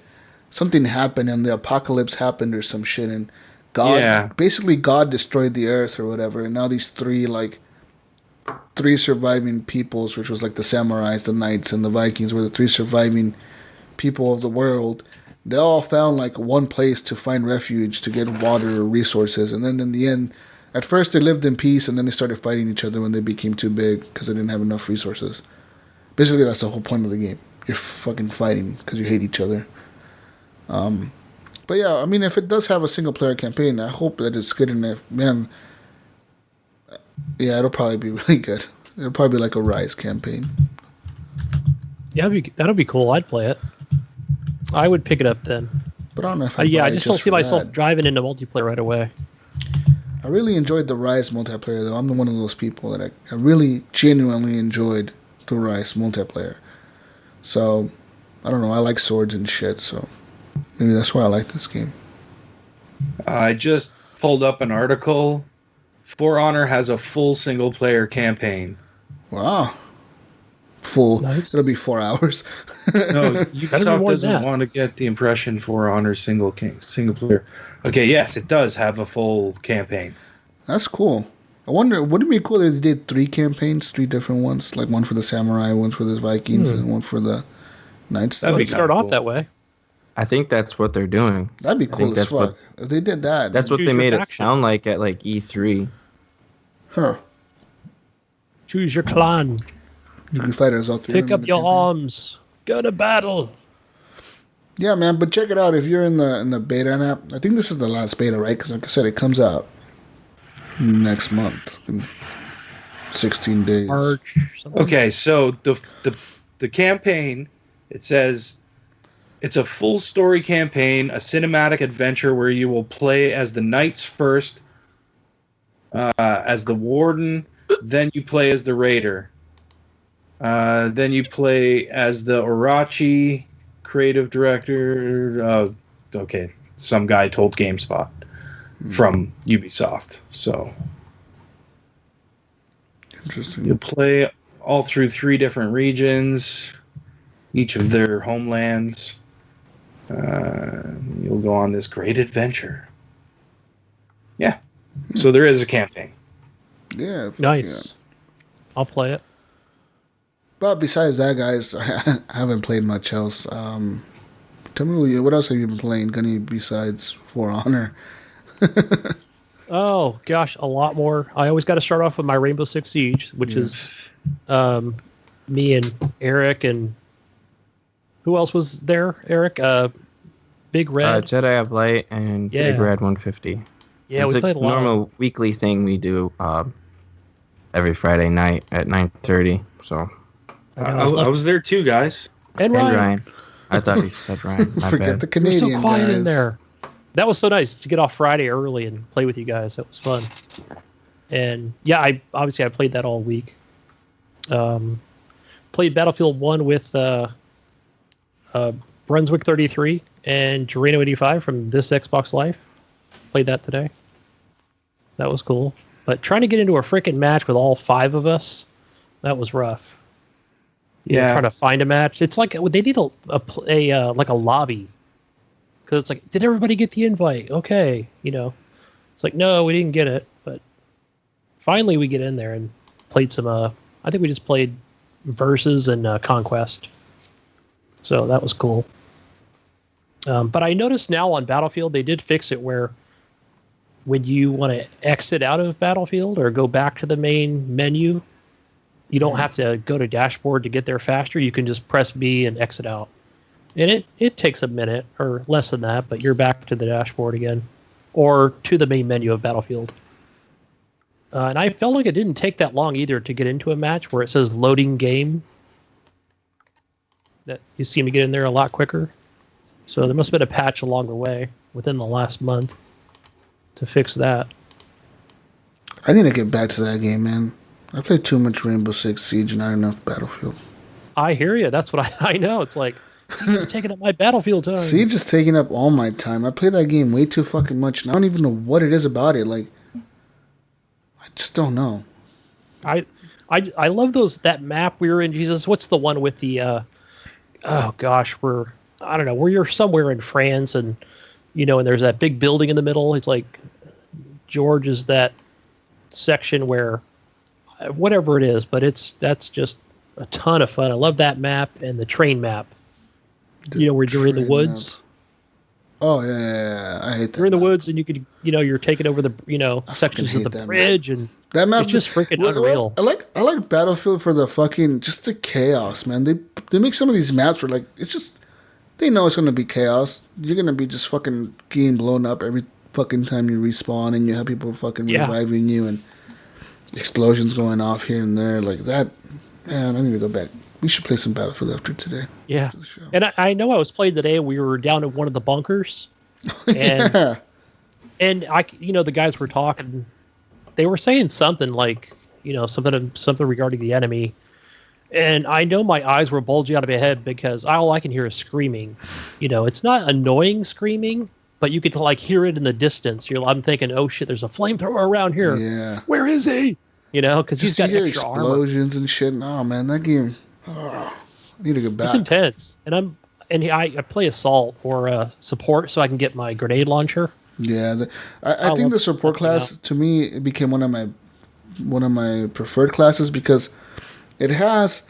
something happened and the apocalypse happened or some shit, and basically God destroyed the earth or whatever, and now these 3 surviving peoples, which was like the samurais, the knights, and the Vikings, were the 3 surviving people of the world. They all found like one place to find refuge to get water or resources, and then in the end, at first they lived in peace, and then they started fighting each other when they became too big because they didn't have enough resources. Basically, that's the whole point of the game. You're fucking fighting because you hate each other. But yeah, I mean, if it does have a single player campaign, I hope that it's good enough. Man, yeah, it'll probably be really good. It'll probably be like a Rise campaign. Yeah, that'll be cool. I'd play it. I would pick it up then. But I don't know if I just don't see myself driving into multiplayer right away. I really enjoyed the Rise multiplayer, though. I'm one of those people that I really genuinely enjoyed the Rise multiplayer. So, I don't know. I like swords and shit, so maybe that's why I like this game. I just pulled up an article. For Honor has a full single-player campaign. Wow. Full. Nice. It'll be 4 hours. No, be Ubisoft more than doesn't that. want to get the impression For Honor single player. Okay, yes, it does have a full campaign. That's cool. I wonder, would it be cool if they did 3 campaigns, 3 different ones? Like one for the samurai, one for the Vikings, and one for the knights? That'd be Start kinda off cool. that way. I think that's what they're doing. That'd be I cool think as that's fuck. If they did that. That's what Choose they your made it faction. sound like at like E3. Huh. Choose your clan. You can fight as all 3 Pick of them up in the your campaign. arms. Go to battle. Yeah, man, but check it out if you're in the beta app. I think this is the last beta, right? Because like I said, it comes out next month, in 16 days. March. Something. Okay, so the campaign, it says it's a full story campaign, a cinematic adventure where you will play as the knights first, as the warden, then you play as the raider, then you play as the Orochi, creative director. Okay, some guy told GameSpot from Ubisoft. So Interesting. you'll play all through 3 different regions, each of their homelands. You'll go on this great adventure. Yeah. So there is a campaign. Yeah. fuck Nice. yeah. I'll play it. But besides that, guys, I haven't played much else. Tell me, what else have you been playing, Gunny, besides For Honor? Oh gosh, a lot more. I always got to start off with my Rainbow Six Siege, which is me and Eric and who else was there? Eric, Big Red. Jedi of Light and Big Yeah. Red 150. Yeah, It's we a played a lot. normal weekly thing we do every Friday night at 9:30. So I was there too, guys. And and Ryan, Ryan, I thought you said Ryan. My Forget bad. the you were Canadian so quiet guys. in there. That was so nice to get off Friday early and play with you guys. That was fun. And yeah, I played that all week. Played Battlefield 1 with Brunswick 33 and Gereno 85 from this Xbox Live. Played that today. That was cool. But trying to get into a freaking match with all 5 of us, that was rough. Yeah. Trying to find a match. It's like they need a like a lobby because it's like, did everybody get the invite? Okay, it's like, no, we didn't get it, but finally we get in there and played some. I think we just played Versus and Conquest, so that was cool. But I noticed now on Battlefield they did fix it where when you want to exit out of Battlefield or go back to the main menu, you don't have to go to dashboard to get there faster. You can just press B and exit out. And it takes a minute or less than that, but you're back to the dashboard again or to the main menu of Battlefield. And I felt like it didn't take that long either to get into a match where it says loading game. That you see me get in there a lot quicker. So there must have been a patch along the way within the last month to fix that. I need to get back to that game, man. I played too much Rainbow Six Siege and not enough Battlefield. I hear you. That's what I know. It's like, Siege is taking up my Battlefield time. Siege is taking up all my time. I play that game way too fucking much, and I don't even know what it is about it. Like, I just don't know. I love that map we were in. Jesus, what's the one with the? Oh gosh, I don't know. Where you're somewhere in France, and and there's that big building in the middle. It's like George is that section where whatever it is, but that's just a ton of fun. I love that map and the train map. Where you're in the woods. Map. Oh yeah, I hate that. You're in the woods and you could, you're taking over the, sections of the bridge map. And that map it's just freaking unreal. I like Battlefield for the fucking just the chaos, man. They make some of these maps where like it's just they know it's gonna be chaos. You're gonna be just fucking getting blown up every fucking time you respawn, and you have people fucking reviving you and explosions going off here and there like that. Man, I need to go back. We should play some Battlefield after today. Yeah. And I know I was playing today. We were down in one of the bunkers. And, and the guys were talking. They were saying something like, something regarding the enemy. And I know my eyes were bulging out of my head because all I can hear is screaming. It's not annoying screaming, but you get to hear it in the distance. I'm thinking, oh shit, there's a flamethrower around here. Yeah. Where is he? Because he's got extra explosions armor. And shit. Oh man, that game. I need to go back. It's intense, and I play assault or support so I can get my grenade launcher. Yeah, I think the support class to me it became one of my preferred classes because it has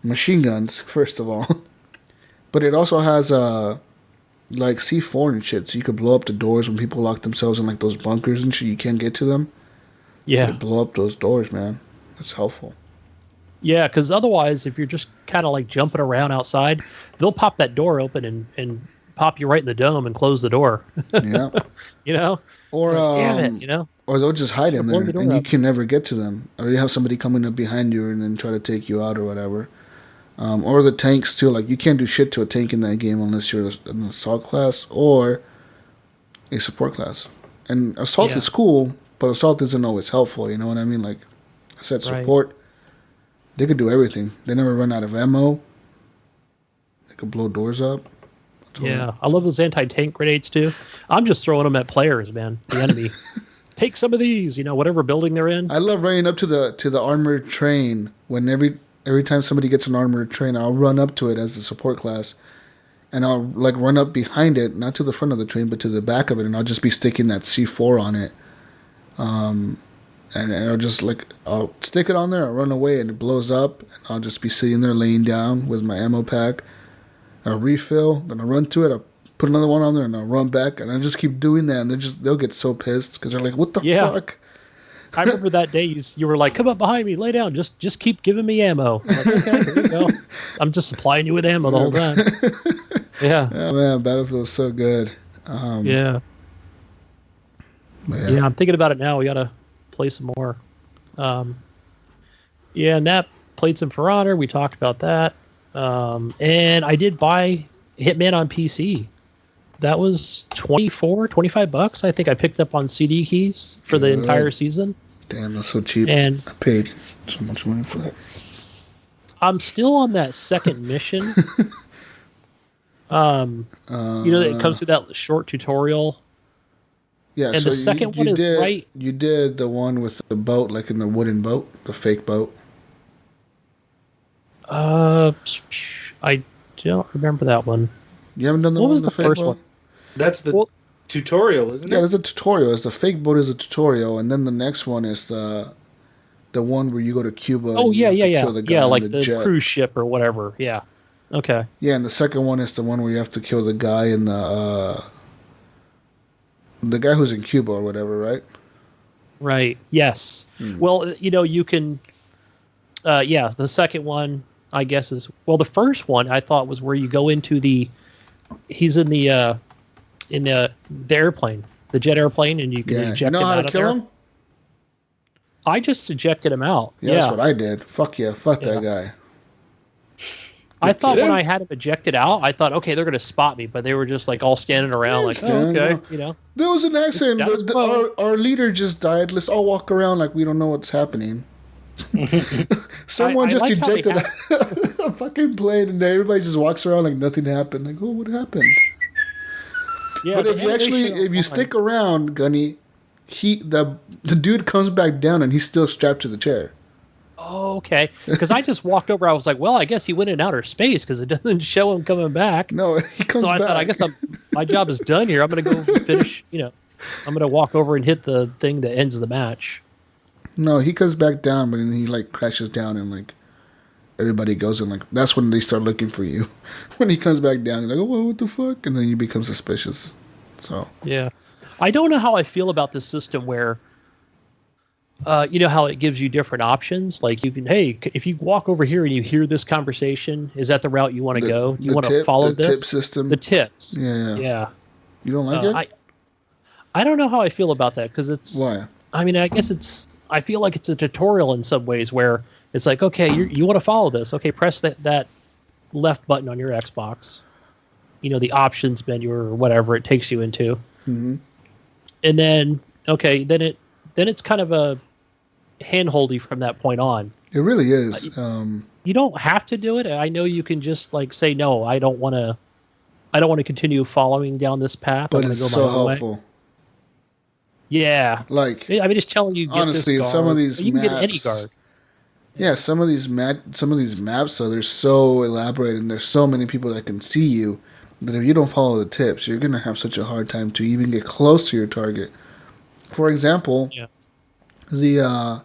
machine guns first of all, but it also has like C4 and shit, so you could blow up the doors when people lock themselves in like those bunkers and shit. You can't get to them. Yeah, blow up those doors, man. That's helpful. Yeah, because otherwise, if you're just kind of jumping around outside, they'll pop that door open and pop you right in the dome and close the door. Yeah. Or damn it, Or they'll just hide in there and you can never get to them. Or you have somebody coming up behind you and then try to take you out or whatever. Or the tanks too. Like you can't do shit to a tank in that game unless you're an assault class or a support class. And assault is cool, but assault isn't always helpful. You know what I mean? Like I said, support. They could do everything. They never run out of ammo. They could blow doors up. Yeah, I love those anti-tank grenades too. I'm just throwing them at players, man. The enemy. Take some of these, whatever building they're in. I love running up to the armored train. When every time somebody gets an armored train, I'll run up to it as a support class, and I'll run up behind it, not to the front of the train, but to the back of it, and I'll just be sticking that C4 on it. And I'll just I'll stick it on there, I'll run away, and it blows up, and I'll just be sitting there laying down with my ammo pack. I'll refill, then I'll run to it, I'll put another one on there, and I'll run back, and I just keep doing that, and they'll get so pissed, because they're like, what the fuck? I remember that day you were like, come up behind me, lay down, just keep giving me ammo. I'm like, okay, here you go. I'm just supplying you with ammo the whole time. Yeah. Oh, man, Battlefield is so good. Yeah, I'm thinking about it now. We got to play some more. And that played some For Honor. We talked about that. And I did buy Hitman on PC. That was $25. I think I picked up on CD keys for the entire season. Damn, that's so cheap. And I paid so much money for that. I'm still on that second mission. It comes through that short tutorial. Yeah, and so the second one is right. You did the one with the boat, like in the wooden boat, the fake boat. I don't remember that one. You haven't done the what one was with the first boat? one? That's the tutorial, isn't it? Yeah, there's a tutorial. It's the fake boat is a tutorial, and then the next one is the one where you go to Cuba. Oh, and you yeah, have to yeah. kill the guy Yeah, on like the jet. cruise ship or whatever. Yeah. Okay. Yeah, and the second one is the one where you have to kill the guy in the guy who's in Cuba or whatever, right? Right. Yes. Well, you can. The second one, I guess, is the first one I thought was where you go into he's in the airplane, the jet airplane, and you can eject you know him how out to of kill there. him? I just ejected him out. Yeah, that's what I did. Fuck yeah, fuck that guy. I thought kidding? when I had him ejected out, I thought, okay, they're going to spot me, but they were just like all standing around, like, standing oh, okay, around. There was an accident. Status quo. Our leader just died. Let's all walk around like we don't know what's happening. Someone I just like how they ejected a fucking plane, and everybody just walks around like nothing happened. Like, oh, what happened? Yeah, But the if you stick around, Gunny, the dude comes back down and he's still strapped to the chair. Oh, okay. Because I just walked over. I was like, well, I guess he went in outer space because it doesn't show him coming back. No, he comes back. So I thought, I guess my job is done here. I'm going to go finish, I'm going to walk over and hit the thing that ends the match. No, he comes back down, but then he like crashes down and like everybody goes and like that's when they start looking for you. When he comes back down, you're like, oh, what the fuck? And then you become suspicious. So yeah, I don't know how I feel about this system where, you know how it gives you different options. Like you can, hey, if you walk over here and you hear this conversation, is that the route you want to go? Do you want to follow the this? tip system? The tips. Yeah. You don't like it? I don't know how I feel about that because it's. Why? I mean, I guess I feel like it's a tutorial in some ways where it's like, okay, you want to follow this. Okay, press that left button on your Xbox. The options menu or whatever it takes you into. Mm-hmm. And then, okay, then it's kind of a hand-holdy from that point on. It really is. You don't have to do it. I know you can just like say, no, I don't want to continue following down this path. But I'm it's go so my own way. helpful. Yeah. Like, I mean, just telling you, get honestly, this guard. some of these you can maps, get any guard. Yeah, some of these maps, though, they're so elaborate and there's so many people that can see you that if you don't follow the tips, you're going to have such a hard time to even get close to your target. For example, I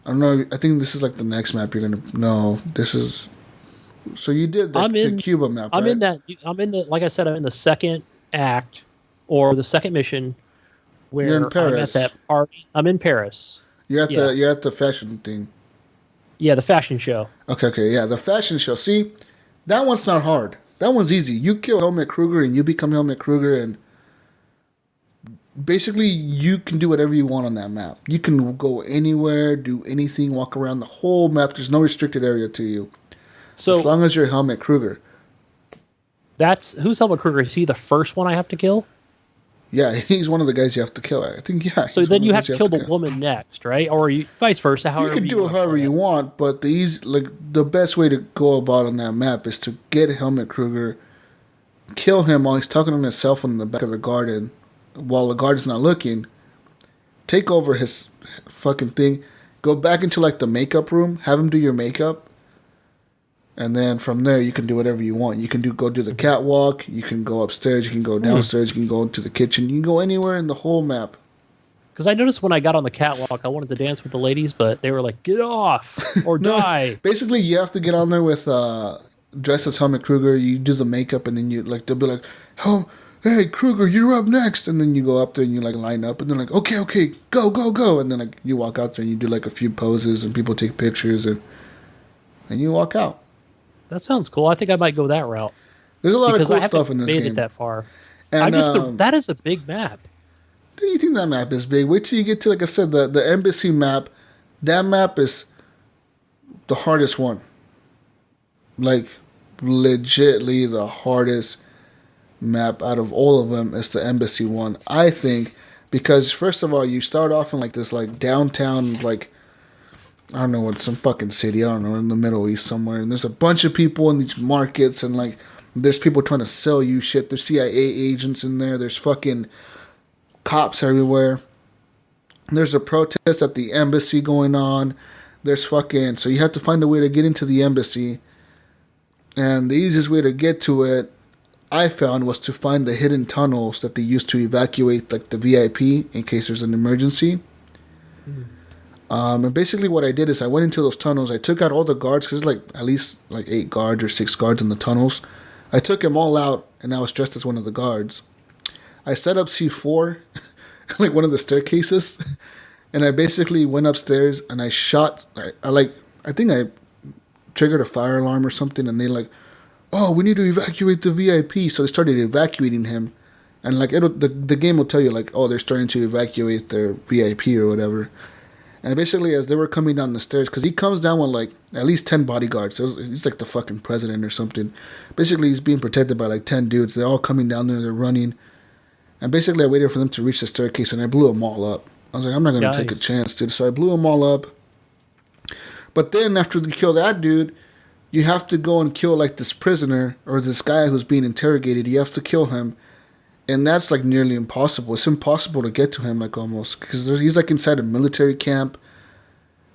don't know, I think this is like the next map you're going to, no, this is, so you did the Cuba map, I'm right? like I said, I'm in the second act or the second mission where You're in Paris. I'm at that party. I'm in Paris. You're at the fashion thing. Yeah, the fashion show. Okay, yeah, the fashion show. See, that one's not hard. That one's easy. You kill Helmut Kruger and you become Helmut Kruger, and basically you can do whatever you want on that map. You can go anywhere, do anything, walk around the whole map. There's no restricted area to you. So as long as you're Helmut Kruger. Who's Helmut Kruger? Is he the first one I have to kill? Yeah, he's one of the guys you have to kill. I think, yeah. So then you have to kill the woman next, right? Or vice versa. You can do it however you want, but the best way to go about on that map is to get Helmut Kruger, kill him while he's talking on his cell phone in the back of the garden, while the guard's not looking. Take over his fucking thing, go back into like the makeup room, have him do your makeup, and then from there you can do whatever you want. You can go do the catwalk, you can go upstairs, you can go downstairs, you can go into the kitchen, you can go anywhere in the whole map. Because I noticed when I got on the catwalk, I wanted to dance with the ladies, but they were like, "Get off or die." Basically, you have to get on there with dressed as Helmut Kruger. You do the makeup, and then they'll be like, "Oh, hey Kruger, you're up next." And then you go up there and you like line up, and they're like, "Okay, go," and then like you walk out there and you do like a few poses, and people take pictures, and you walk out. That sounds cool. I think I might go that route. There's a lot of cool stuff in this game. I haven't made it that far. And that is a big map. Do you think that map is big? Wait till you get to, like I said, the embassy map. That map is the hardest one. Like, legitly the hardest map out of all of them is the embassy one, I think, because first of all, you start off in like this like downtown, like, I don't know what, some fucking city, I don't know, in the Middle East somewhere, and there's a bunch of people in these markets, and like there's people trying to sell you shit. There's CIA agents in there. There's fucking cops everywhere. There's a protest at the embassy going on. There's fucking, so you have to find a way to get into the embassy, and the easiest way to get to it, I found was to find the hidden tunnels that they used to evacuate like the VIP in case there's an emergency. And basically what I did is I went into those tunnels. I took out all the guards because there's like at least like 8 guards or 6 guards in the tunnels. I took them all out and I was dressed as one of the guards. I set up C4, like one of the staircases, and I basically went upstairs and I shot. I think I triggered a fire alarm or something, and they like, oh, we need to evacuate the VIP. So they started evacuating him, and like the game will tell you like, oh, they're starting to evacuate their VIP or whatever. And basically, as they were coming down the stairs, because he comes down with like at least 10 bodyguards. So he's like the fucking president or something. Basically, he's being protected by like 10 dudes. They're all coming down there. They're running. And basically, I waited for them to reach the staircase, and I blew them all up. I was like, I'm not going to take a chance, dude. So I blew them all up. But then after you kill that dude, you have to go and kill like this prisoner or this guy who's being interrogated. You have to kill him. And that's like nearly impossible. It's impossible to get to him, like almost, because he's like inside a military camp.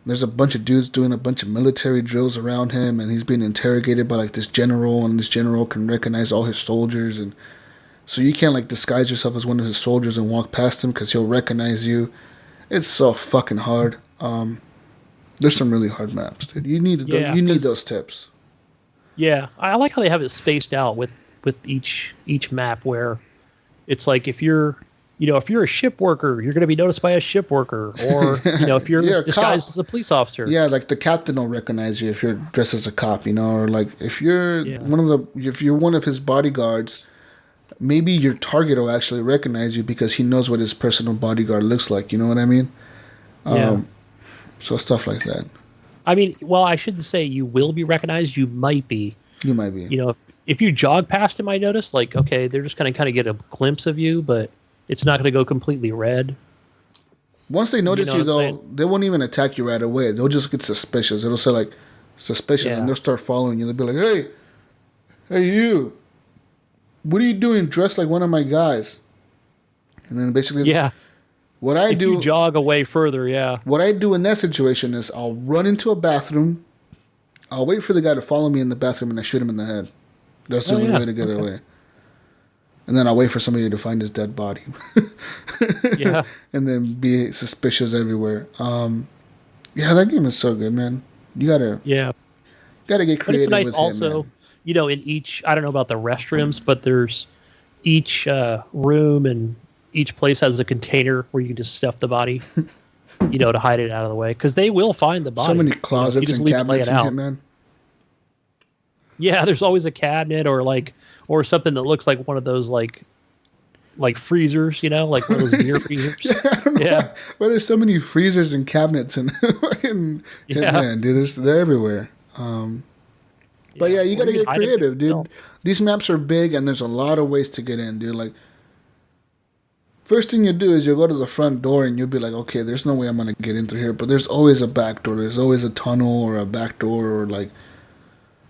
There's a bunch of dudes doing a bunch of military drills around him, and he's being interrogated by like this general, and this general can recognize all his soldiers, and so you can't like disguise yourself as one of his soldiers and walk past him because he'll recognize you. It's so fucking hard. There's some really hard maps, dude. You need those tips. Yeah, I like how they have it spaced out with each map where. It's like if you're a ship worker, you're going to be noticed by a ship worker, or if you're disguised as a police officer. Yeah, like the captain will recognize you if you're dressed as a cop, or like if you're one of his bodyguards, maybe your target will actually recognize you because he knows what his personal bodyguard looks like. You know what I mean? Yeah. So stuff like that. I mean, well, I shouldn't say you will be recognized. You might be. You might be. If you jog past him, I notice, like, okay, they're just going to kind of get a glimpse of you, but it's not going to go completely red. Once they notice you, though, they won't even attack you right away. They'll just get suspicious. It'll say, like, suspicious, and they'll start following you. They'll be like, hey, you, what are you doing dressed like one of my guys? And then basically, if you jog away further, what I do in that situation is I'll run into a bathroom, I'll wait for the guy to follow me in the bathroom, and I shoot him in the head. That's the only way to get away. And then I'll wait for somebody to find his dead body. And then be suspicious everywhere. That game is so good, man. You gotta get creative. But it's nice with also, in each, I don't know about the restrooms, but there's each room and each place has a container where you can just stuff the body, to hide it out of the way. Because they will find the body. So many closets and cabinets in Hitman. Yeah, there's always a cabinet or something that looks like one of those like freezers, like one of those beer freezers. Well, there's so many freezers and cabinets and fucking Hitman, dude. They're everywhere. But you gotta get creative, dude. These maps are big and there's a lot of ways to get in, dude. Like, first thing you do is you'll go to the front door and you'll be like, okay, there's no way I'm gonna get in through here, but there's always a back door. There's always a tunnel or a back door or like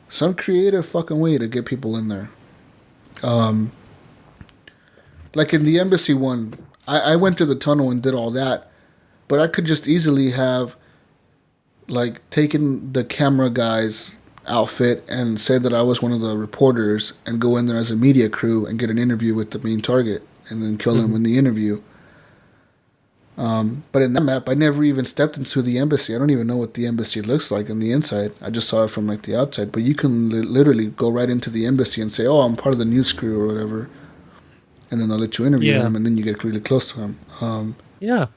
some creative fucking way to get people in there. Like in the embassy one, I went to the tunnel and did all that, but I could just easily have like taken the camera guy's outfit and say that I was one of the reporters and go in there as a media crew and get an interview with the main target and then kill him in the interview. But in that map, I never even stepped into the embassy. I don't even know what the embassy looks like on the inside. I just saw it from like the outside. But you can literally go right into the embassy and say, "Oh, I'm part of the news crew or whatever," and then they'll let you interview him, and then you get really close to him.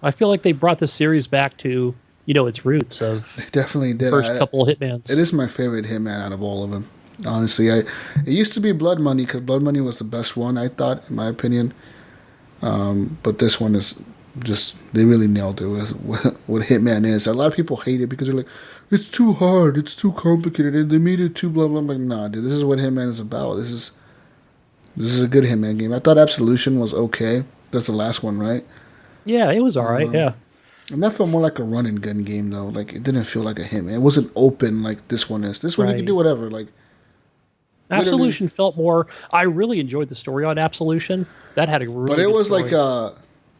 I feel like they brought the series back to its roots of. They definitely did. First couple Hitmans. It is my favorite Hitman out of all of them. Honestly, it used to be Blood Money because Blood Money was the best one, I thought, in my opinion. But this one is. Just they really nailed it with what Hitman is. A lot of people hate it because they're like, it's too hard, it's too complicated, and they made it too blah blah. I'm like, nah, dude, this is what Hitman is about. This is a good Hitman game. I thought Absolution was okay. That's the last one, right? Yeah, it was alright. And that felt more like a run and gun game though. Like it didn't feel like a Hitman. It wasn't open like this one is. This one you can do whatever. Like Absolution felt more. I really enjoyed the story on Absolution. That had a really. But it was story. like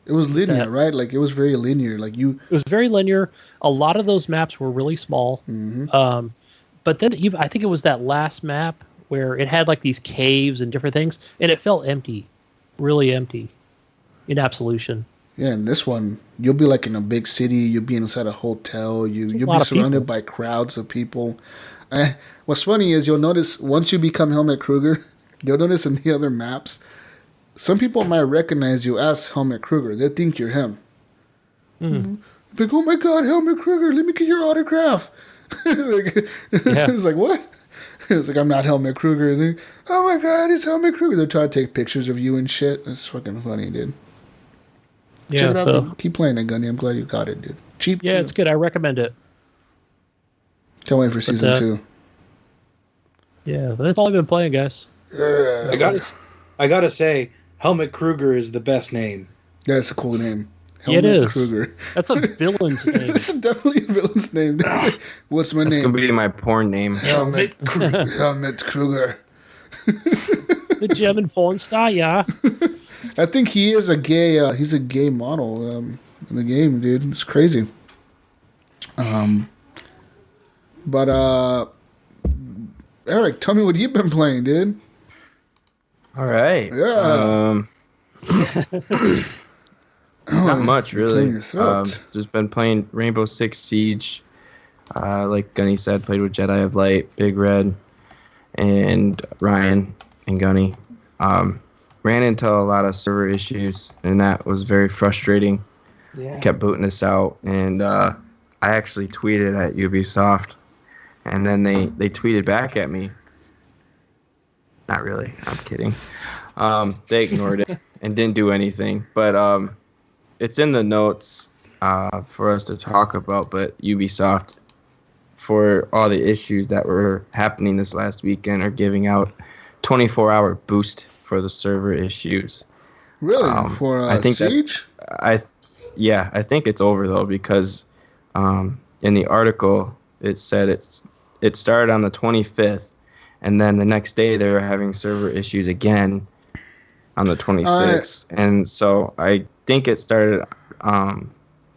it was linear, right? Like it was very linear. Like It was very linear. A lot of those maps were really small. Mm-hmm. But then I think it was that last map where it had like these caves and different things, and it felt empty, really empty, in Absolution. Yeah, and this one, you'll be like in a big city. You'll be inside a hotel. You'll be surrounded by crowds of people. What's funny is you'll notice once you become Helmut Kruger, you'll notice in the other maps, some people might recognize you as Helmut Kruger. They think you're him. Mm-hmm. Like, oh my God, Helmut Kruger, let me get your autograph. It's like, what? It's like, I'm not Helmut Kruger. And oh my God, it's Helmut Kruger. They're trying to take pictures of you and shit. It's fucking funny, dude. Yeah, check it out. so Keep playing it, Gunny. I'm glad you got it, dude. Cheap. Yeah, too. it's good. I recommend it. Can't wait for season 2. Yeah, that's all I've been playing, guys. Yeah. I gotta say, Helmut Kruger is the best name. Yeah, it's a cool name. Helmut Helmut it is. Kruger. That's a villain's name. This is definitely a villain's name. What's my That's name? gonna be my porn name. Helmut Kruger. Helmut Kruger. The German porn star, yeah. I think he is a gay. He's a gay model in the game, dude. It's crazy. But Eric, tell me what you've been playing, dude. All right. Yeah. Not much, really. Clear your throat. Just been playing Rainbow Six Siege. Like Gunny said, played with Jedi of Light, Big Red, and Ryan and Gunny. Ran into a lot of server issues, and that was very frustrating. Yeah. Kept booting us out, and I actually tweeted at Ubisoft, and then they tweeted back at me. Not really. I'm kidding. They ignored it and didn't do anything. But it's in the notes for us to talk about. But Ubisoft, for all the issues that were happening this last weekend, are giving out 24-hour boost for the server issues. Really? For I think Siege? I think it's over though, because in the article it said it started on the 25th, and then the next day they were having server issues again on the 26th, and so I think it started on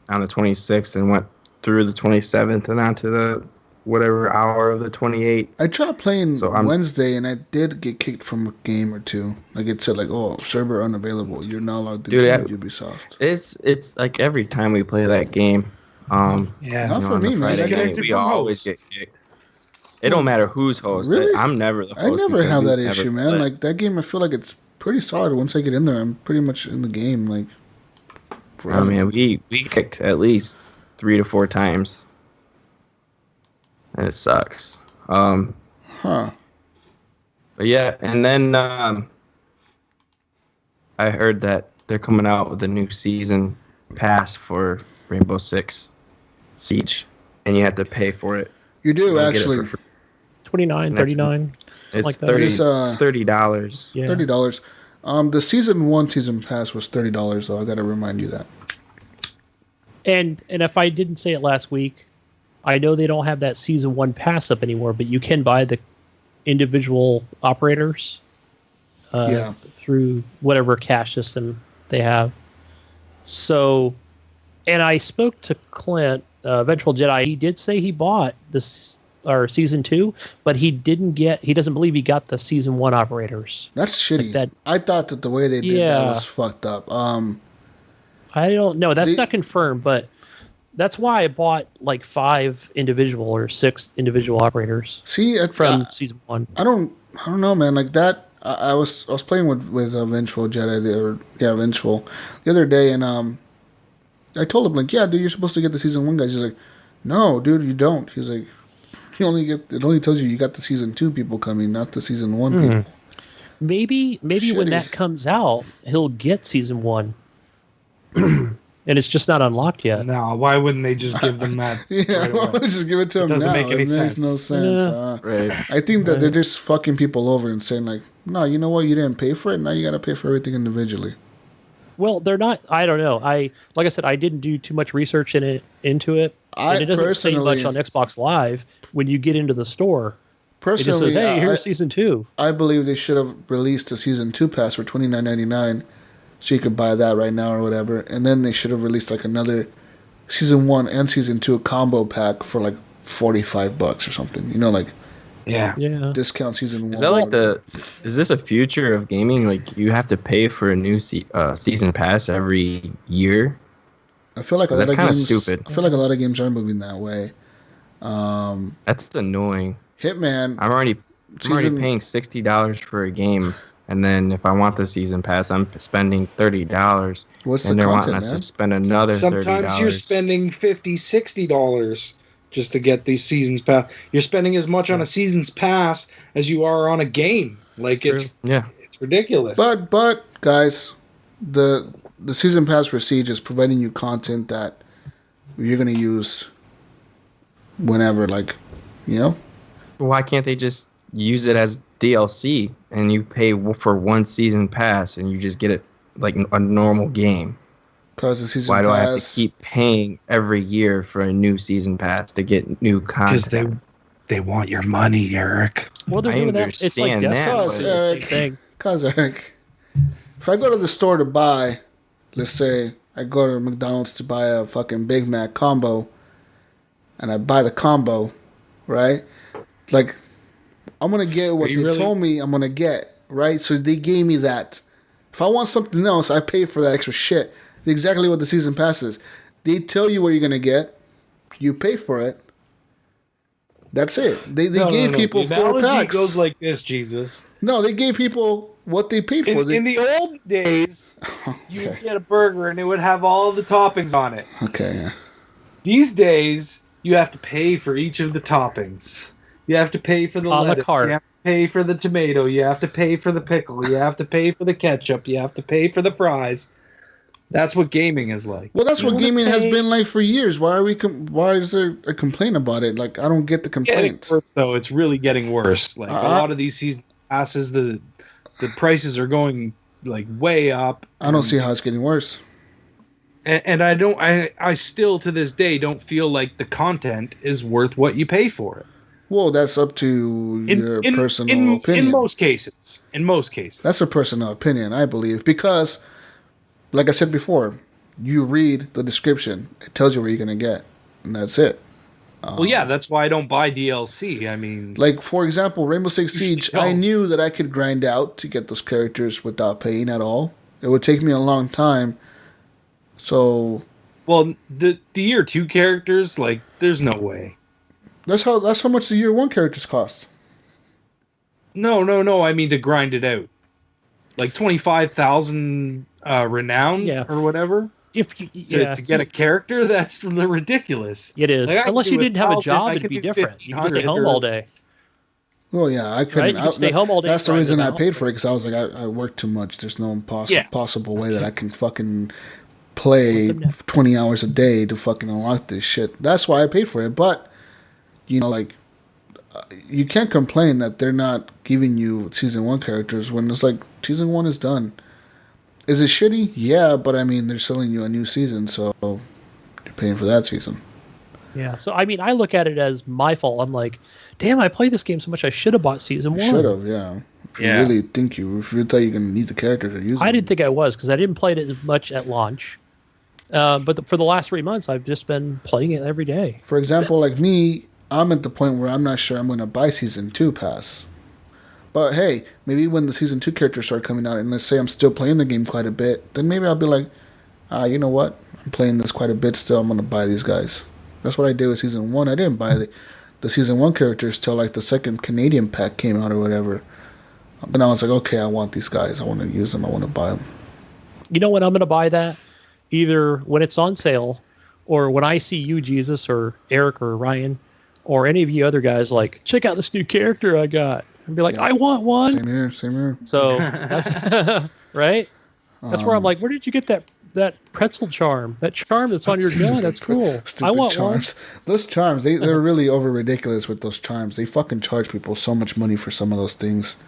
the 26th and went through the 27th and onto the whatever hour of the 28th. I tried playing Wednesday, and I did get kicked from a game or two. Like it said, like, "Oh, server unavailable. You're not allowed to do Ubisoft." It's like every time we play that game. Yeah, not for me, man. We always get kicked. It don't matter who's host. Really? I'm never the host. I never have that issue, man. Play. Like that game, I feel like it's pretty solid. Once I get in there, I'm pretty much in the game. Like, forever. I mean, we kicked at least 3 to 4 times. And it sucks. Huh. But yeah, and then I heard that they're coming out with a new season pass for Rainbow Six Siege, and you have to pay for it. You do, actually. $29, $39. It's like that. $30. It's, It's $30. Yeah. $30. The season 1 season pass was $30 though. I got to remind you that. And if I didn't say it last week, I know they don't have that season 1 pass up anymore, but you can buy the individual operators through whatever cash system they have. So, and I spoke to Clint, Vengeful Jedi. He did say he bought this season 2, but he doesn't believe he got the season 1 operators. That's shitty. Like I thought that the way they did that was fucked up. I don't know. That's not confirmed, but that's why I bought like 5 individual or 6 individual operators. See, from season 1. I don't know, man. Like that, I was playing with Vengeful Jedi, Vengeful, the other day, and I told him like, yeah, dude, you're supposed to get the season 1 guys. He's like, no, dude, you don't. He's like, it only tells you got the season 2 people coming, not the season 1 people. Maybe when that comes out, he'll get season 1. And it's just not unlocked yet. No, why wouldn't they just give them that? Right away? Just give it to them now. Doesn't make any sense. Makes no sense. Yeah. Right. I think that they're just fucking people over and saying like, no, you know what? You didn't pay for it. Now you got to pay for everything individually. Well, they're not. I don't know. Like I said, I didn't do too much research into it. And it doesn't say much on Xbox Live when you get into the store. Personally, it just says, hey, here's season 2. I believe they should have released a season 2 pass for $29.99. So you could buy that right now or whatever. And then they should have released like another season 1 and season 2 combo pack for like $45 or something. You know, like Yeah. Yeah. discount season 1. Is that like is this a future of gaming? Like you have to pay for a new season pass every year? I feel like a lot That's of kind of games. stupid. I feel like a lot of games are moving that way. That's annoying. Hitman. I'm already paying $60 for a game, and then if I want the season pass, I'm spending $30. What's and the they're content, wanting us man? to spend another $30. Sometimes you're spending $50, $60 just to get these seasons pass. You're spending as much on a season's pass as you are on a game. Like it's ridiculous. But guys, the season pass for Siege is providing you content that you're gonna use whenever, like, you know. Why can't they just use it as DLC and you pay for one season pass and you just get it like a normal game? Because the season Why do pass. I have to keep paying every year for a new season pass to get new content? Because they want your money, Eric. Well, they're I doing that. It's like understand that, Death Cause Note, it's the same Eric, thing. cause Eric, if I go to the store to buy, let's say I go to McDonald's to buy a fucking Big Mac combo, and I buy the combo, right? Like, I'm gonna get what they told me I'm gonna get, right? So they gave me that. If I want something else, I pay for that extra shit. Exactly what the season pass is. They tell you what you're gonna get. You pay for it. That's it. They gave people the 4 analogy packs. goes like this, Jesus. No, they gave people what they paid for. In the old days, you would get a burger and it would have all the toppings on it. Okay, yeah. These days, you have to pay for each of the toppings. You have to pay for the A la lettuce. carte. You have to pay for the tomato. You have to pay for the pickle. You have to pay for the ketchup. You have to pay for the fries. That's what gaming is like. Well, that's You what wanna gaming has pay- been like for years. Why are we? Why is there a complaint about it? Like, I don't get the Getting complaint. worse, though. It's really getting worse. Like a lot of these season passes, the prices are going like way up. I don't see how it's getting worse. And I still to this day don't feel like the content is worth what you pay for it. Well, that's up to your personal opinion. In most cases. That's a personal opinion, I believe, because, like I said before, you read the description. It tells you what you're gonna get, and that's it. Well, yeah, that's why I don't buy DLC. I mean, Like, for example, Rainbow Six Siege, tell. I knew that I could grind out to get those characters without paying at all. It would take me a long time. So well, the year 2 characters, like, there's no way. that's how much the year 1 characters cost. No. I mean to grind it out, like 25,000 renown or whatever. If you, To get a character, that's ridiculous. it is. Like, I Unless can you do didn't have a 1,000, job, I it'd can be do different. You could stay 1,500 home all day. Well, yeah, I couldn't. Right? You could stay home all day That's the and reason grind I it out. paid for it, because I was like, I work too much. There's no Yeah. possible way that I can fucking play 20 hours a day to fucking unlock this shit. That's why I paid for it. But, you know, like, you can't complain that they're not giving you season 1 characters when it's like season 1 is done. Is it shitty? Yeah, but I mean, they're selling you a new season, so you're paying for that season. Yeah. So I mean, I look at it as my fault. I'm like, damn, I played this game so much. I should have bought season 1. Should have, yeah. If you really if you thought you're gonna need the characters or use them. I didn't think I was because I didn't play it as much at launch. But for the last 3 months, I've just been playing it every day. For example, like me, I'm at the point where I'm not sure I'm gonna buy season 2 pass. But hey, maybe when the season 2 characters start coming out, and let's say I'm still playing the game quite a bit, then maybe I'll be like, you know what? I'm playing this quite a bit still. I'm gonna buy these guys. That's what I did with season 1. I didn't buy the season 1 characters till like the second Canadian pack came out or whatever. Then I was like, okay, I want these guys. I want to use them. I want to buy them. You know when I'm going to buy that? Either when it's on sale, or when I see you, Jesus, or Eric, or Ryan, or any of you other guys like, check out this new character I got, and be like, I want one. Same here. So that's right. That's where I'm like, where did you get that pretzel charm? That charm that's on your gun? That's cool. I want charms. Those charms, they're really over ridiculous with those charms. They fucking charge people so much money for some of those things. one.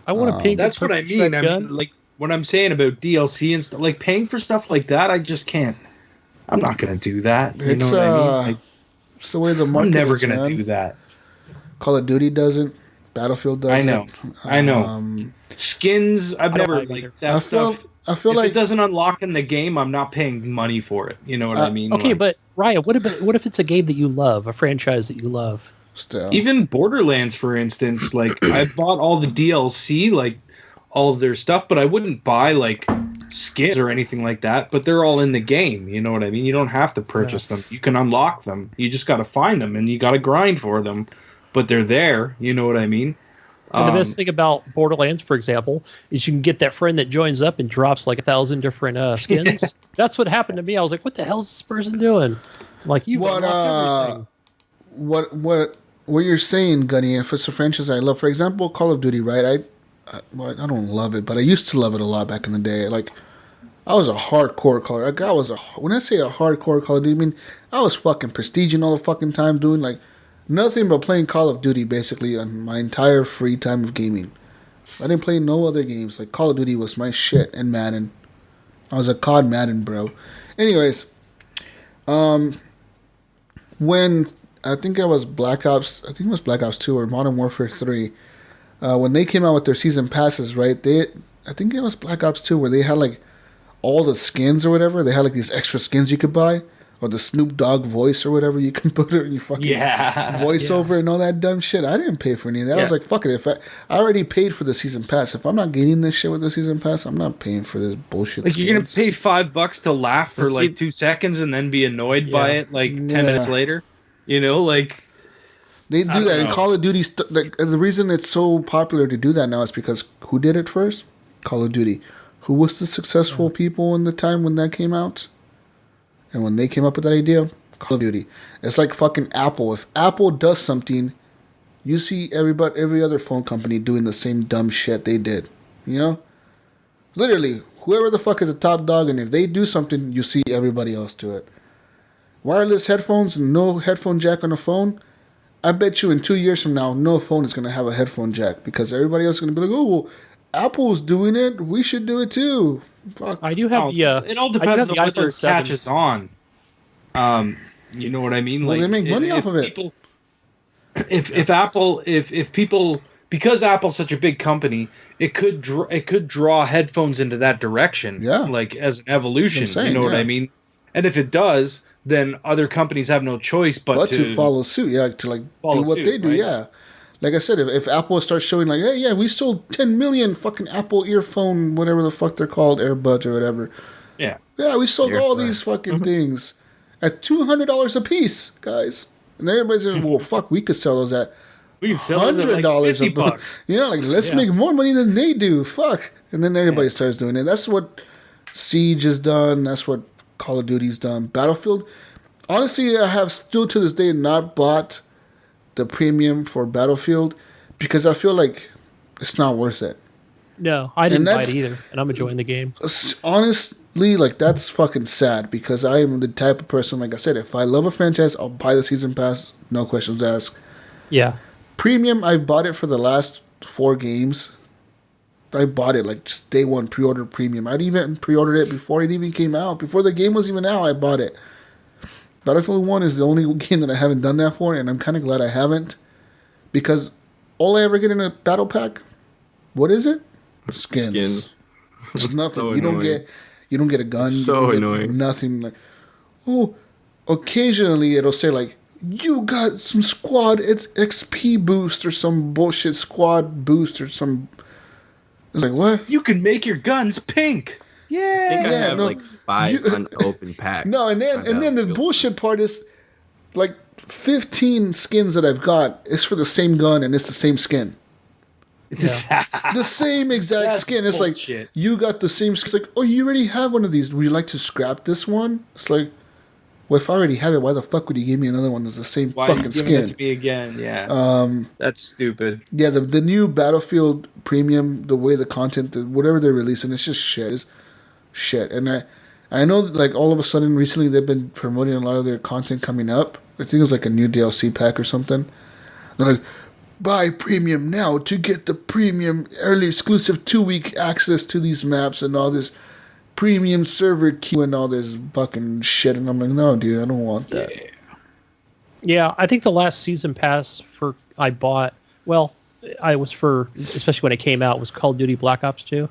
I want a pink. That's what I mean. I mean, like, what I'm saying about DLC and stuff, like paying for stuff like that, I just can't. I'm not gonna do that. You know what I mean? Like, it's the way the market I'm never is, gonna man. do that. Call of Duty doesn't. Battlefield doesn't. I know. Skins, I've don't never like like either. that stuff. I feel if like it doesn't unlock in the game, I'm not paying money for it. You know what I mean? Okay, Like, but Ryan, what if it's a game that you love, a franchise that you love? Still. Even Borderlands, for instance, like I bought all the DLC, like all of their stuff, but I wouldn't buy like skins or anything like that. But they're all in the game. You know what I mean? You don't have to purchase them. You can unlock them. You just got to find them and you got to grind for them. But they're there. You know what I mean? And the best thing about Borderlands, for example, is you can get that friend that joins up and drops like 1,000 different skins. Yeah. That's what happened to me. I was like, "What the hell is this person doing?" Like you unlocked everything. What you're saying, Gunny? If it's a franchise I love, for example, Call of Duty, right? I don't love it, but I used to love it a lot back in the day. Like, I was a hardcore Call. Like, when I say a hardcore Call of Duty, I mean I was fucking prestiging all the fucking time, doing like nothing but playing Call of Duty basically on my entire free time of gaming. I didn't play no other games. Like Call of Duty was my shit, and Madden. I was a COD Madden bro. Anyways, when I think it was Black Ops 2 or Modern Warfare 3, when they came out with their season passes, right? I think it was Black Ops 2 where they had like all the skins or whatever. They had like these extra skins you could buy. Or the Snoop Dogg voice or whatever you can put it in your fucking voiceover and all that dumb shit. I didn't pay for any of that. I was like, fuck it. If I already paid for the season pass. If I'm not getting this shit with the season pass, I'm not paying for this bullshit. Like, you're going to pay $5 to laugh for like 2 seconds and then be annoyed by it like 10 minutes later? You know, like... They do that. And Call of Duty... the reason it's so popular to do that now is because who did it first? Call of Duty. Who was the successful people in the time when that came out? And when they came up with that idea, Call of Duty. It's like fucking Apple. If Apple does something, you see every other phone company doing the same dumb shit they did. You know? Literally, whoever the fuck is the top dog, and if they do something, you see everybody else do it. Wireless headphones and no headphone jack on the phone. I bet you in 2 years from now, no phone is going to have a headphone jack because everybody else is going to be like, oh, well, Apple's doing it. We should do it too. Fuck. I do have it all depends on whether it catches on. You know what I mean? Well, like, they make money off of it. If people, because Apple's such a big company, it could draw headphones into that direction. Yeah. Like as an evolution. You know what I mean? And if it does, then other companies have no choice but to follow suit. Yeah, to like do what they do. Right? Yeah. Like I said, if Apple starts showing like, hey, yeah, we sold 10 million fucking Apple earphone, whatever the fuck they're called, AirBuds or whatever. Yeah. Yeah, we sold all these fucking things at $200 a piece, guys. And everybody's like, well, fuck, we could sell those at $100 like $50. You know, like, let's make more money than they do. Fuck. And then everybody starts doing it. That's what Siege has done. That's what Call of Duty's done. Battlefield. Honestly, I have still to this day not bought the premium for Battlefield because I feel like it's not worth it. No, I didn't buy it either, and I'm enjoying the game. Honestly, like, that's fucking sad because I am the type of person, like I said, if I love a franchise, I'll buy the season pass, no questions asked. Yeah. Premium, I've bought it for the last 4 games. I bought it like just day one, pre-order premium. I'd even pre-ordered it before it even came out. Before the game was even out, I bought it. Battlefield 1 is the only game that I haven't done that for, and I'm kind of glad I haven't. Because all I ever get in a battle pack, what is it? Skins. It's nothing. So you don't get a gun. So annoying. Nothing. Like, oh, occasionally it'll say like, you got some squad XP boost or some bullshit squad boost or some. It's like, what? You can make your guns pink. Yeah. I think I have like 5 unopened packs. No, and then the bullshit part is like 15 skins that I've got is for the same gun and it's the same skin. Yeah. The same exact skin. It's bullshit. Like, you got the same skin. It's like, oh, you already have one of these. Would you like to scrap this one? It's like, well, if I already have it, why the fuck would you give me another one that's the same fucking skin? Why are you giving it to me again? Yeah. That's stupid. Yeah, the new Battlefield Premium, the way the content, whatever they're releasing, it's just shit. It's shit. And I know that, like, all of a sudden recently they've been promoting a lot of their content coming up. I think it was like a new DLC pack or something. They're like, buy premium now to get the premium early exclusive 2-week access to these maps and all this premium server queue and all this fucking shit. And I'm like, no, dude, I don't want that. Yeah, I think the last season pass I bought, well, I was for, especially when it came out, was Call of Duty Black Ops 2.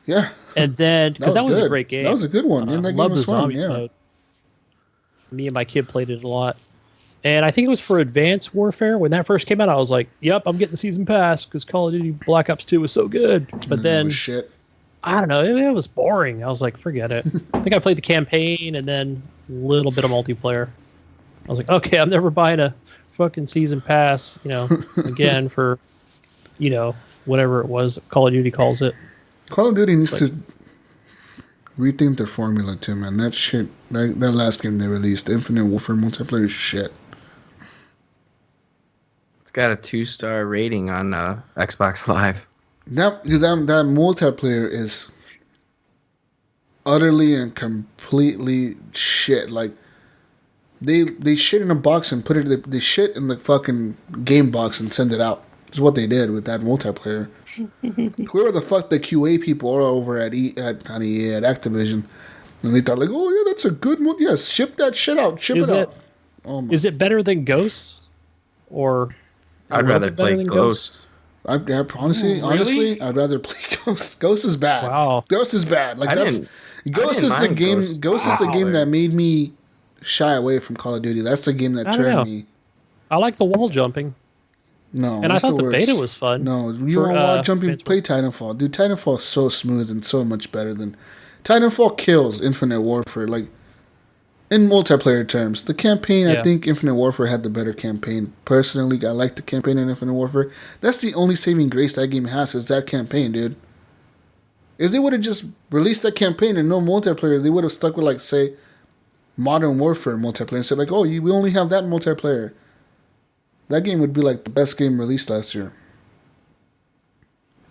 Yeah. And then, because that was a great game. That was a good one. That game was fun, yeah. Mode. Me and my kid played it a lot. And I think it was for Advanced Warfare. When that first came out, I was like, yep, I'm getting the season pass because Call of Duty Black Ops 2 was so good. But then, shit. I don't know, it was boring. I was like, forget it. I think I played the campaign and then a little bit of multiplayer. I was like, okay, I'm never buying a fucking season pass, again for, whatever it was Call of Duty calls it. Call of Duty needs to rethink their formula too, man. That shit, that last game they released, the Infinite Warfare multiplayer is shit. It's got a 2-star rating on Xbox Live. That multiplayer is utterly and completely shit. Like they shit in a box and put it. They shit in the fucking game box and send it out. That's what they did with that multiplayer. Whoever the fuck the QA people are over at Activision, and they thought like, oh yeah, that's a good one. Yeah, ship that shit out. Ship it out. Is it better than Ghosts? Or I'd rather play Ghosts. Honestly, I'd rather play Ghost. Ghost is bad. Wow. Ghost is bad. Like Ghost is the game. Ghost is the game that made me shy away from Call of Duty. That's the game that turned me. I like the wall jumping. No, and I thought the beta was fun. No, you want wall jumping? Play Titanfall, dude. Titanfall is so smooth and so much better than Titanfall kills Infinite Warfare. Like in multiplayer terms, the campaign. I think Infinite Warfare had the better campaign. Personally, I like the campaign in Infinite Warfare. That's the only saving grace that game has is that campaign, dude. If they would have just released that campaign and no multiplayer, they would have stuck with, like, say, Modern Warfare multiplayer and said, like, oh, we only have that multiplayer. That game would be, like, the best game released last year.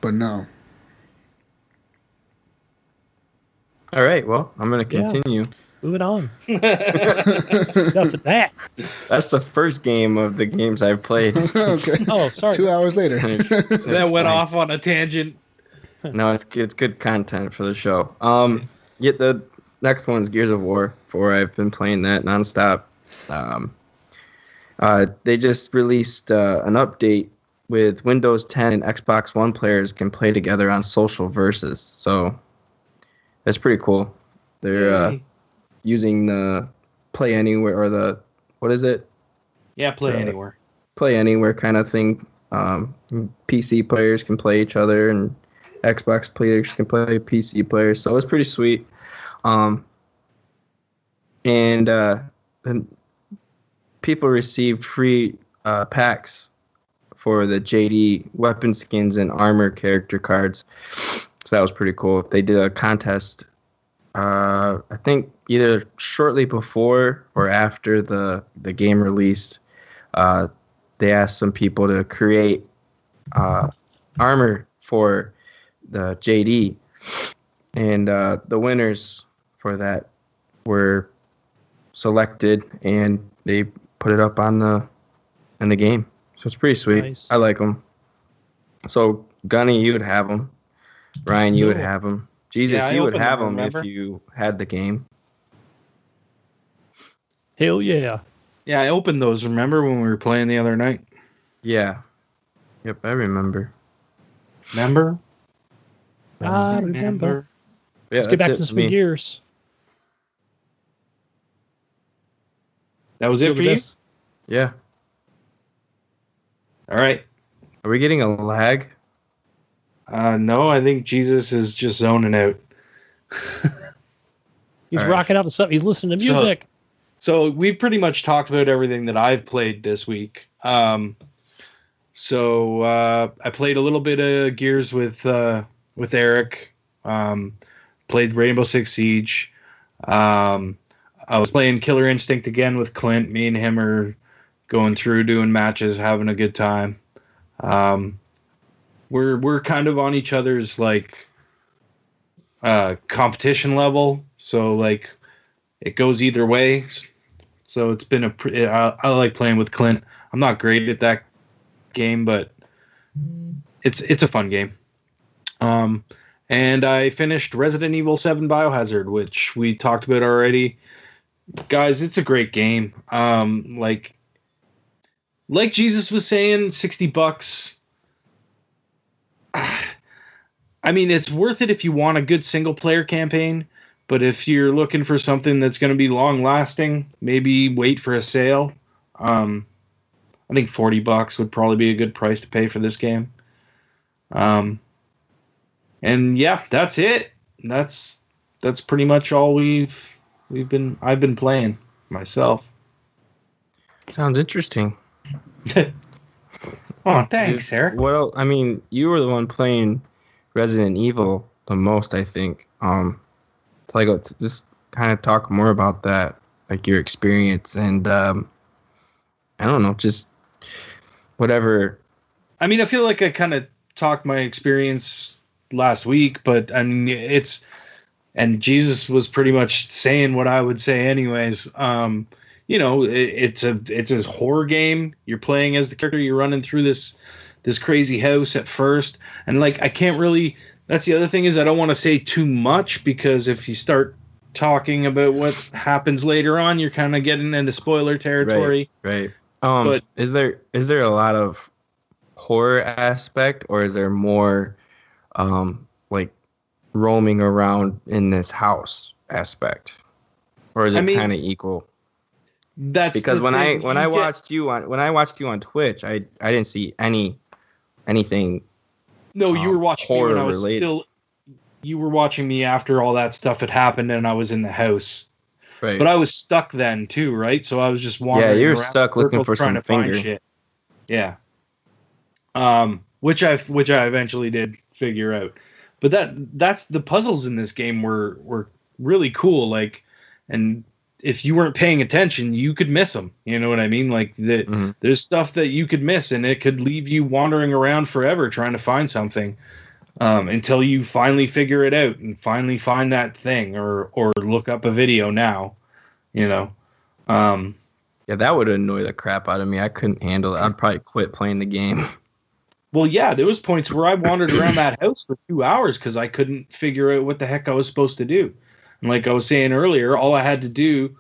But no. All right, well, I'm going to continue. Moving on. Enough of that. That's the first game of the games I've played. Okay. Oh, sorry. 2 hours later. That went off on a tangent. No, it's good content for the show. The next one's Gears of War 4. I've been playing that nonstop. They just released an update with Windows 10 and Xbox One players can play together on social versus. So that's pretty cool. They're using the Play Anywhere or the, what is it? Yeah, Play Anywhere. Play Anywhere kind of thing. PC players can play each other and Xbox players can play PC players. So it's pretty sweet. And people received free packs for the JD weapon skins and armor character cards. So that was pretty cool. They did a contest, I think either shortly before or after the game released. They asked some people to create armor for the JD. And the winners for that were selected, and they put it up in the game. So it's pretty sweet. Nice. I like them. So Gunny, you would have them. Ryan, you would have them. Jesus, you would have them if you had the game. Hell yeah. Yeah, I opened those. Remember when we were playing the other night? Yeah. Yep, I remember. Remember? I remember. Yeah, Let's get back to that's some me. Gears. That was it for you? Yeah. All right. Are we getting a lag? No, I think Jesus is just zoning out. He's All right. rocking out to something. He's listening to music. So we've pretty much talked about everything that I've played this week. So I played a little bit of Gears with Eric. Played Rainbow Six Siege. I was playing Killer Instinct again with Clint. Me and him are going through doing matches, having a good time. We're kind of on each other's like competition level, so like it goes either way. So it's been I like playing with Clint. I'm not great at that game, but it's a fun game. And I finished Resident Evil 7 Biohazard, which we talked about already. Guys, it's a great game. Like Jesus was saying, $60. I mean, it's worth it if you want a good single player campaign, but if you're looking for something that's going to be long lasting, maybe wait for a sale I think $40 would probably be a good price to pay for this game. And yeah, that's it. That's pretty much all I've been playing myself. Sounds interesting. Oh, thanks, Eric. What else? I mean, you were the one playing Resident Evil the most, I think. Just kind of talk more about that, like your experience, and I don't know, just whatever. I mean, I feel like I kind of talked my experience last week, but I mean, and Jesus was pretty much saying what I would say anyways. It's a horror game. You're playing as the character. You're running through this crazy house at first, and like I can't really. That's the other thing is I don't want to say too much because if you start talking about what happens later on, you're kind of getting into spoiler territory. Right. But is there a lot of horror aspect, or is there more like roaming around in this house aspect, or is it kind of equal? That's because when I watched you on Twitch, I didn't see anything. No, you were watching me when I was related. still. You were watching me after all that stuff had happened, and I was in the house. Right. But I was stuck then too, right? So I was just wandering. Yeah, you were around stuck looking for trying some to find finger. shit. Yeah. Which I eventually did figure out. But that's the puzzles in this game were really cool. Like, and if you weren't paying attention, you could miss them. You know what I mean? Like there's stuff that you could miss, and it could leave you wandering around forever trying to find something until you finally figure it out and finally find that thing, or look up a video now. You know. Yeah, that would annoy the crap out of me. I couldn't handle it. I'd probably quit playing the game. Well, yeah, there was points where I wandered around that house for 2 hours because I couldn't figure out what the heck I was supposed to do. And like I was saying earlier, all I had to do,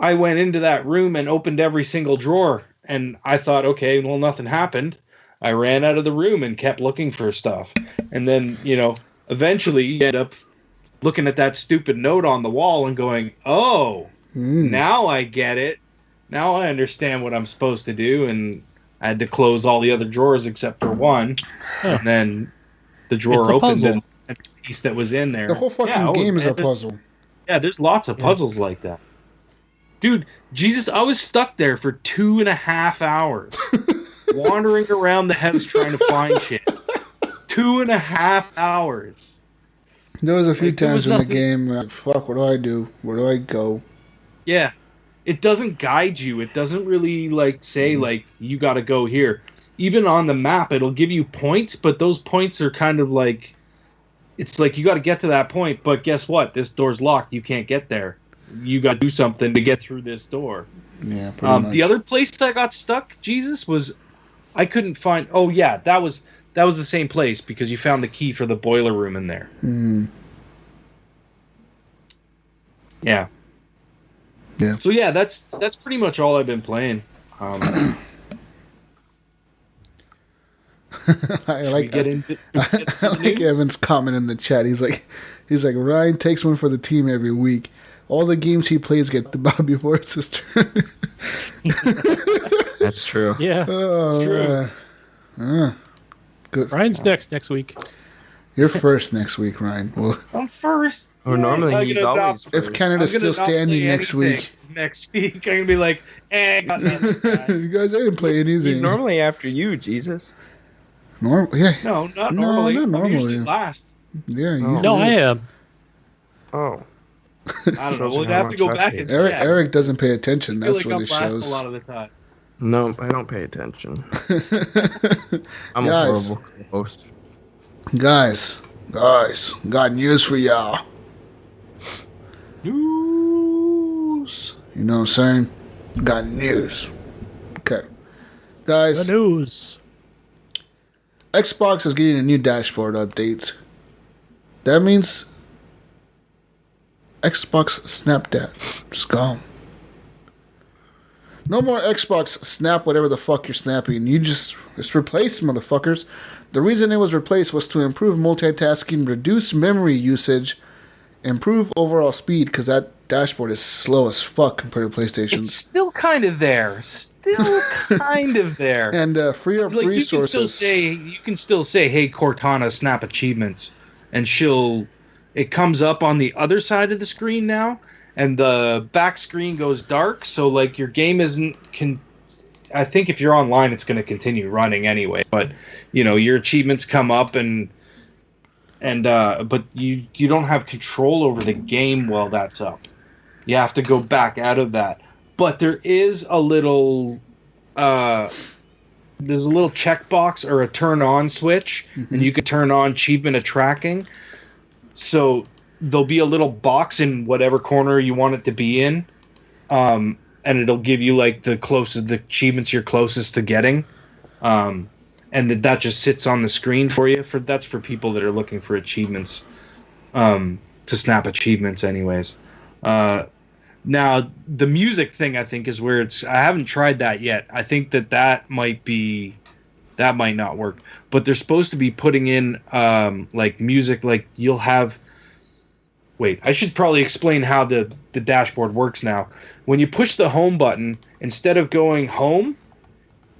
I went into that room and opened every single drawer. And I thought, okay, well, nothing happened. I ran out of the room and kept looking for stuff. And then, eventually you end up looking at that stupid note on the wall and going, oh, now I get it. Now I understand what I'm supposed to do. And I had to close all the other drawers except for one. And then the drawer opened and the piece that was in there. The whole fucking game is a puzzle. Yeah, there's lots of puzzles like that. Dude, Jesus, I was stuck there for 2.5 hours. Wandering around the house trying to find shit. 2.5 hours. There was a few times in the game, like, fuck, what do I do? Where do I go? Yeah. It doesn't guide you. It doesn't really say you got to go here. Even on the map, it'll give you points, but those points are kind of like, it's like you got to get to that point. But guess what? This door's locked. You can't get there. You got to do something to get through this door. Yeah, pretty much. The other place I got stuck, Jesus, was I couldn't find. Oh yeah, that was the same place because you found the key for the boiler room in there. Yeah. Yeah. So yeah, that's pretty much all I've been playing. I like Evan's comment in the chat. He's like Ryan takes one for the team every week. All the games he plays get the Bob before it's his turn. That's true. Yeah, that's true. Good. Ryan's next week. You're first next week, Ryan. Well, I'm first. Or normally he's always first. If Canada's still standing next week. Next week, I'm going to be like, got nothing, guys. You guys, I didn't play anything. He's normally after you, Jesus. Yeah. No, not normally. Not normally. I'm usually last. Yeah. No, I am. Oh. I don't know. We'll have to go back and check. Eric doesn't pay attention. I feel That's like what I'm it last shows. a lot of the time. No, I don't pay attention. I'm Guys. a horrible host. Guys, got news for y'all. News. You know what I'm saying? Got news. Okay. Guys, The news. Xbox is getting a new dashboard update. That means Xbox Snapchat is gone. No more Xbox Snap whatever the fuck you're snapping. You just replace, motherfuckers. The reason it was replaced was to improve multitasking, reduce memory usage, improve overall speed, because that dashboard is slow as fuck compared to PlayStation. It's still kind of there. And free up resources. You can still say, "Hey Cortana, snap achievements," and it comes up on the other side of the screen now, and the back screen goes dark. So like your game I think if you're online, it's going to continue running anyway. But your achievements come up but you don't have control over the game while that's up. You have to go back out of that. But there is a little checkbox or a turn on switch, and you could turn on achievement tracking. So there'll be a little box in whatever corner you want it to be in, and it'll give you like the achievements you're closest to getting, and that just sits on the screen for you. That's for people that are looking for achievements, to snap achievements, anyways. Now, the music thing, I think, is where I haven't tried that yet. I think that might not work. But they're supposed to be putting in, like, music, like, you'll have... Wait, I should probably explain how the dashboard works now. When you push the home button, instead of going home,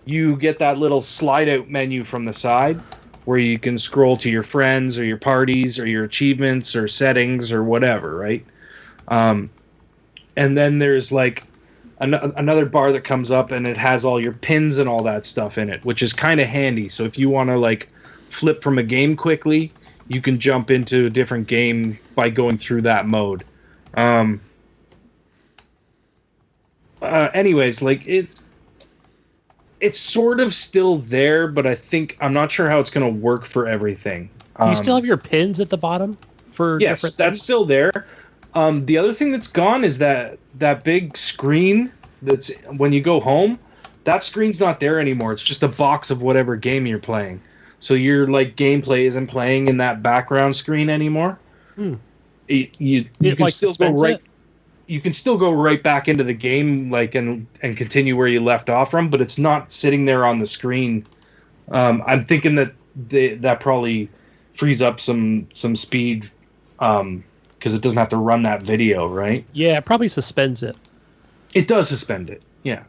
you get that little slide-out menu from the side, where you can scroll to your friends, or your parties, or your achievements, or settings, or whatever, right? And then there's like another bar that comes up, and it has all your pins and all that stuff in it, which is kind of handy. So if you want to like flip from a game quickly, you can jump into a different game by going through that mode. Anyways, like it's sort of still there, but I'm not sure how it's going to work for everything. You still have your pins at the bottom for yes, different that's things? still there. The other thing that's gone is that big screen that's when you go home, that screen's not there anymore. It's just a box of whatever game you're playing. So your like gameplay isn't playing in that background screen anymore. You can like still go dispense right. it? You can still go right back into the game, like and continue where you left off from, but it's not sitting there on the screen. I'm thinking that that probably frees up some speed. Because it doesn't have to run that video, right? Yeah, it probably suspends it. It does suspend it, yeah.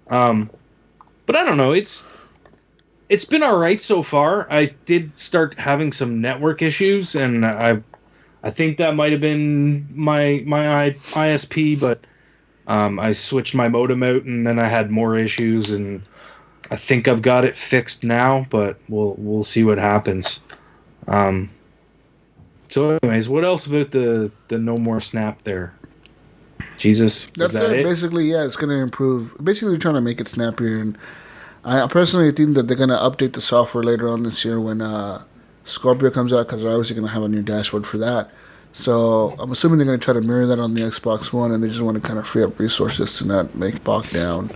But I don't know. It's been all right so far. I did start having some network issues, and I think that might have been my ISP, but I switched my modem out, and then I had more issues, and I think I've got it fixed now. But we'll see what happens. So anyways, what else about the no more snap there? Jesus, That's it. Basically, yeah, it's going to improve. Basically, they're trying to make it snappier. And I personally think that they're going to update the software later on this year when Scorpio comes out, because they're obviously going to have a new dashboard for that. So I'm assuming they're going to try to mirror that on the Xbox One, and they just want to kind of free up resources to not make bogged down.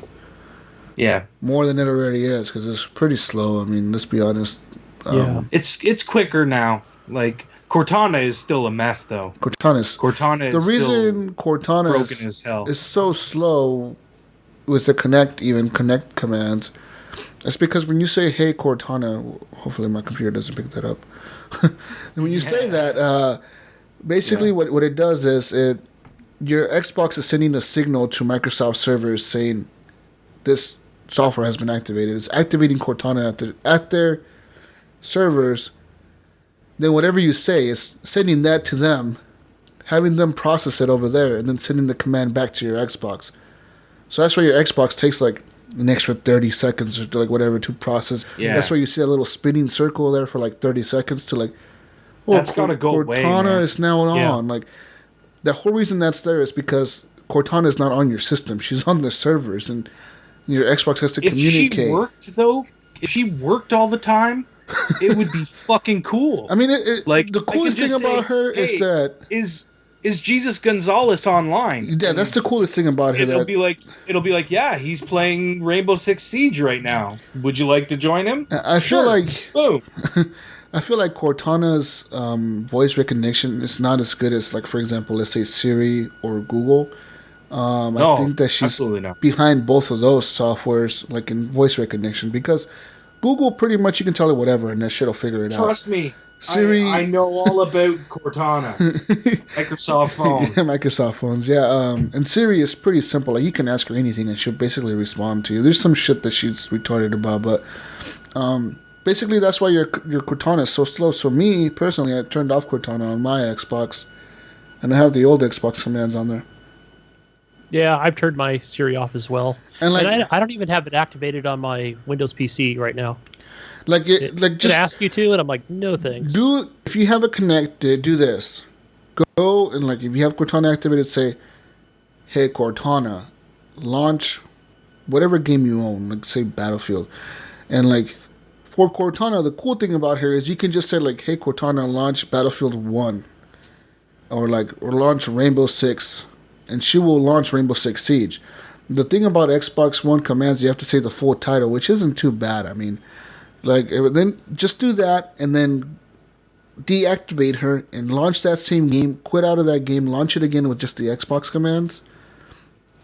Yeah. More than it already is, because it's pretty slow. I mean, let's be honest. Yeah. It's quicker now. Like... Cortana is still a mess, though. Cortana is the reason Cortana broken as hell. Is so slow with the connect commands. It's because when you say "Hey Cortana," hopefully my computer doesn't pick that up. When you say that, basically what it does is your Xbox is sending a signal to Microsoft servers saying this software has been activated. It's activating Cortana at their servers. Then whatever you say is sending that to them, having them process it over there, and then sending the command back to your Xbox. So that's why your Xbox takes like an extra 30 seconds or like whatever to process. Yeah. That's why you see a little spinning circle there for like 30 seconds to like, oh, that's gotta go away, Cortana is now on. Like the whole reason that's there is because Cortana is not on your system. She's on the servers, and your Xbox has to communicate. If she worked all the time, it would be fucking cool. I mean, like the coolest thing about her is that is Jesus Gonzalez online. Yeah, that's the coolest thing about her. It'll be like, yeah, he's playing Rainbow Six Siege right now. Would you like to join him? I feel like boom. I feel like Cortana's voice recognition is not as good as, like, for example, let's say Siri or Google. I think that she's behind both of those softwares, like in voice recognition, because Google pretty much you can tell it whatever and that shit'll figure it out. Trust me, Siri. I know all about Cortana. Microsoft phone. Yeah, Microsoft phones. Yeah, and Siri is pretty simple. Like you can ask her anything, and she'll basically respond to you. There's some shit that she's retarded about, but basically that's why your Cortana is so slow. So me personally, I turned off Cortana on my Xbox, and I have the old Xbox commands on there. Yeah, I've turned my Siri off as well, And I don't even have it activated on my Windows PC right now. Like just ask you to, and I'm like, no thanks. do if you have it connected, do this. Go and like if you have Cortana activated, say, "Hey Cortana, launch whatever game you own, like say Battlefield," and like for Cortana, the cool thing about her is you can just say like, "Hey Cortana, launch Battlefield 1," or launch Rainbow Six, and she will launch Rainbow Six Siege. The thing about Xbox One commands, you have to say the full title, which isn't too bad. I mean. Like, then just do that and then deactivate her and launch that same game, quit out of that game, launch it again with just the Xbox commands.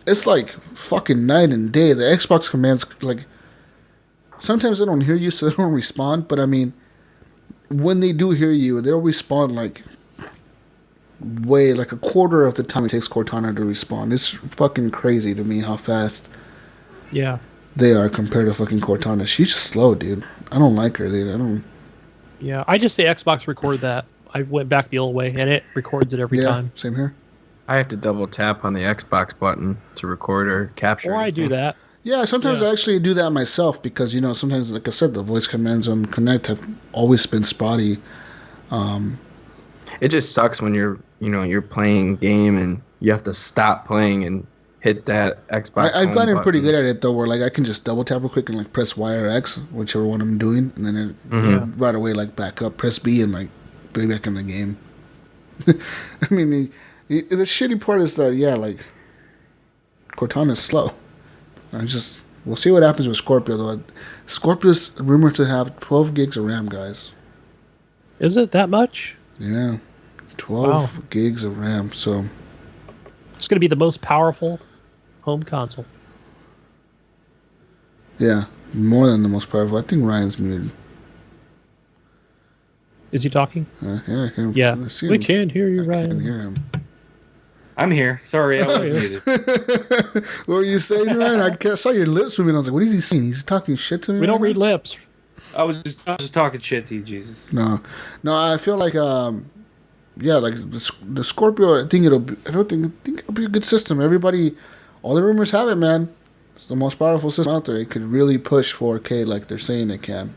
It's like fucking night and day. The Xbox commands, like, sometimes they don't hear you, so they don't respond. But I mean, when they do hear you, they'll respond like a quarter of the time it takes Cortana to respond. It's fucking crazy to me how fast. Yeah. They are compared to fucking Cortana. She's just slow, dude. I don't like her, dude. I don't. Yeah, I just say Xbox record that. I went back the old way, and it records it every time. Same here. I have to double tap on the Xbox button to record or capture. Or I do that. Yeah, sometimes I actually do that myself because, you know, sometimes, like I said, the voice commands on Connect have always been spotty. It just sucks when you're playing a game and you have to stop playing and hit that Xbox. I've gotten button. pretty good at it though, where like I can just double tap real quick and like press Y or X, whichever one I'm doing, and then it right away like back up, press B, and like be back in the game. I mean, the shitty part is that like Cortana's slow. We'll see what happens with Scorpio though. Scorpio's rumored to have 12 gigs of RAM, guys. Is it that much? Yeah, 12 gigs of RAM. So it's going to be the most powerful home console. Yeah, more than the most powerful. I think Ryan's muted. Is he talking? Yeah, I hear him. Yeah, I see we him. can't hear you, I Ryan. can hear him. I'm here. Sorry, I was muted. What were you saying, Ryan? I saw your lips moving. I was like, what is he saying? He's talking shit to me? We don't right read now? lips. I was just talking shit to you, Jesus. No, I feel like like the Scorpio. I think I think it'll be a good system. Everybody, all the rumors have it, man. It's the most powerful system out there. It could really push 4K like they're saying it can.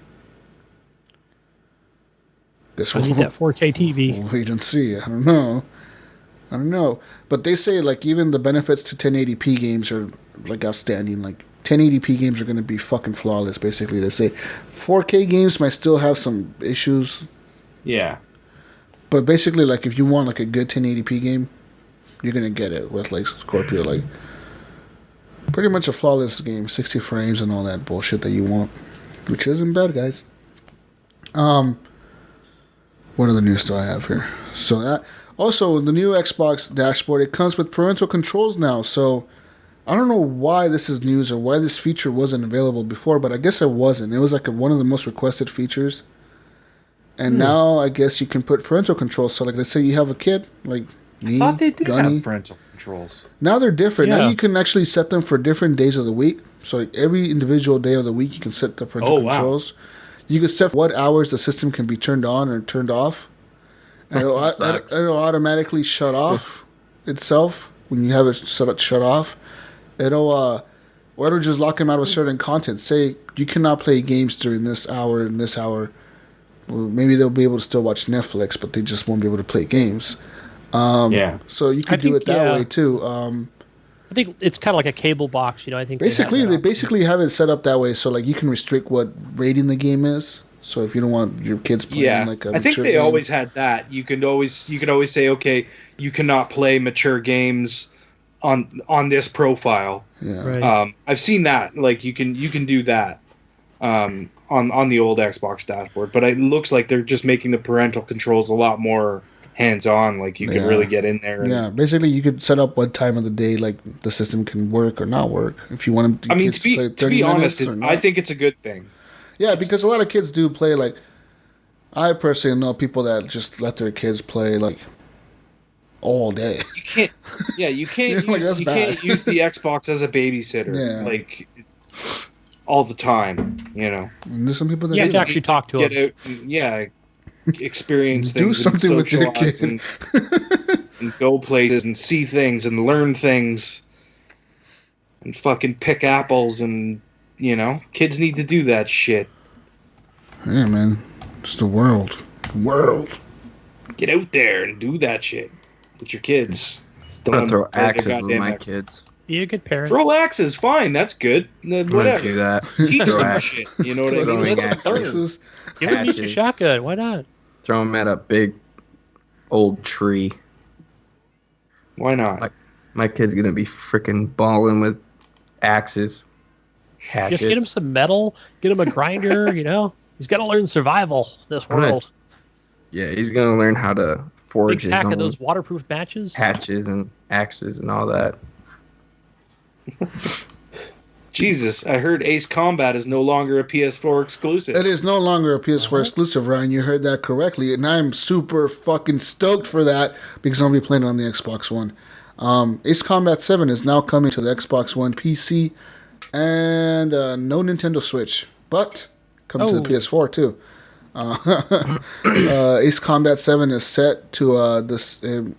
I need that 4K TV. We'll wait and see. I don't know. But they say like even the benefits to 1080p games are like outstanding. Like 1080p games are going to be fucking flawless. Basically, they say 4K games might still have some issues. Yeah. But basically, like if you want like a good 1080p game, you're gonna get it with like Scorpio, like pretty much a flawless game, 60 frames and all that bullshit that you want, which isn't bad, guys. What other news do I have here? So that also the new Xbox dashboard, it comes with parental controls now. So I don't know why this is news or why this feature wasn't available before, but I guess it wasn't. It was like one of the most requested features. And now I guess you can put parental controls. So like let's say you have a kid, like me, I thought they did Gunny. have parental controls. Now they're different. Now Yeah. you can actually set them for different days of the week. So like every individual day of the week you can set the parental controls. You can set what hours the system can be turned on or turned off. And it'll automatically shut off itself when you have it set up shut off. It'll just lock them out of certain content. Say you cannot play games during this hour and this hour. Well, maybe they'll be able to still watch Netflix, but they just won't be able to play games. Yeah. So you can do it that way too. I think it's kind of like a cable box, I think They basically have it set up that way, so like you can restrict what rating the game is. So if you don't want your kids playing like a I think mature they game, always had that. You could always say, okay, you cannot play mature games on this profile. Yeah. Right. I've seen that. Like you can do that on the old Xbox dashboard, but it looks like they're just making the parental controls a lot more hands-on. Like you can really get in there. Yeah, basically you could set up what time of the day like the system can work or not work. If you want them to, play 30 to be honest, minutes or not. I think it's a good thing. Yeah, because a lot of kids do play like I personally know people that just let their kids play like all day. You can't. Yeah, you can't. Like, use, that's you bad. can't use the Xbox as a babysitter. Yeah. Like all the time. And there's some people that You have do. to actually talk to Get them. out. And, experience Do things. something and with your socialize kid. and go places and see things and learn things. And fucking pick apples and kids need to do that shit. Yeah, man. It's the world. World. Get out there and do that shit with your kids. I'm gonna throw play their axes with goddamn my Xbox. kids. Be a good parent. Throw axes, fine, that's good. I'm gonna do Whatever. that. Teach Throw them axe- shit. You know what I mean? Throwing Let them axes. learn. Texas. Give them each a hatches. shotgun. Why not? Throw them at a big old tree. Why not? Like- My kid's gonna be freaking balling with axes. Hatchets. Just get him some metal. Get him a grinder. He's got to learn survival in this I'm gonna world. Yeah, he's gonna learn how to forge Big his pack own of those waterproof matches. hatches and axes and all that. Jesus, I heard Ace Combat is no longer a PS4 exclusive. It is no longer a PS4 exclusive, Ryan. You heard that correctly. And I'm super fucking stoked for that because I'm going to be playing it on the Xbox One. Ace Combat 7 is now coming to the Xbox One PC and no Nintendo Switch. But coming to the PS4 too. Ace Combat 7 is set to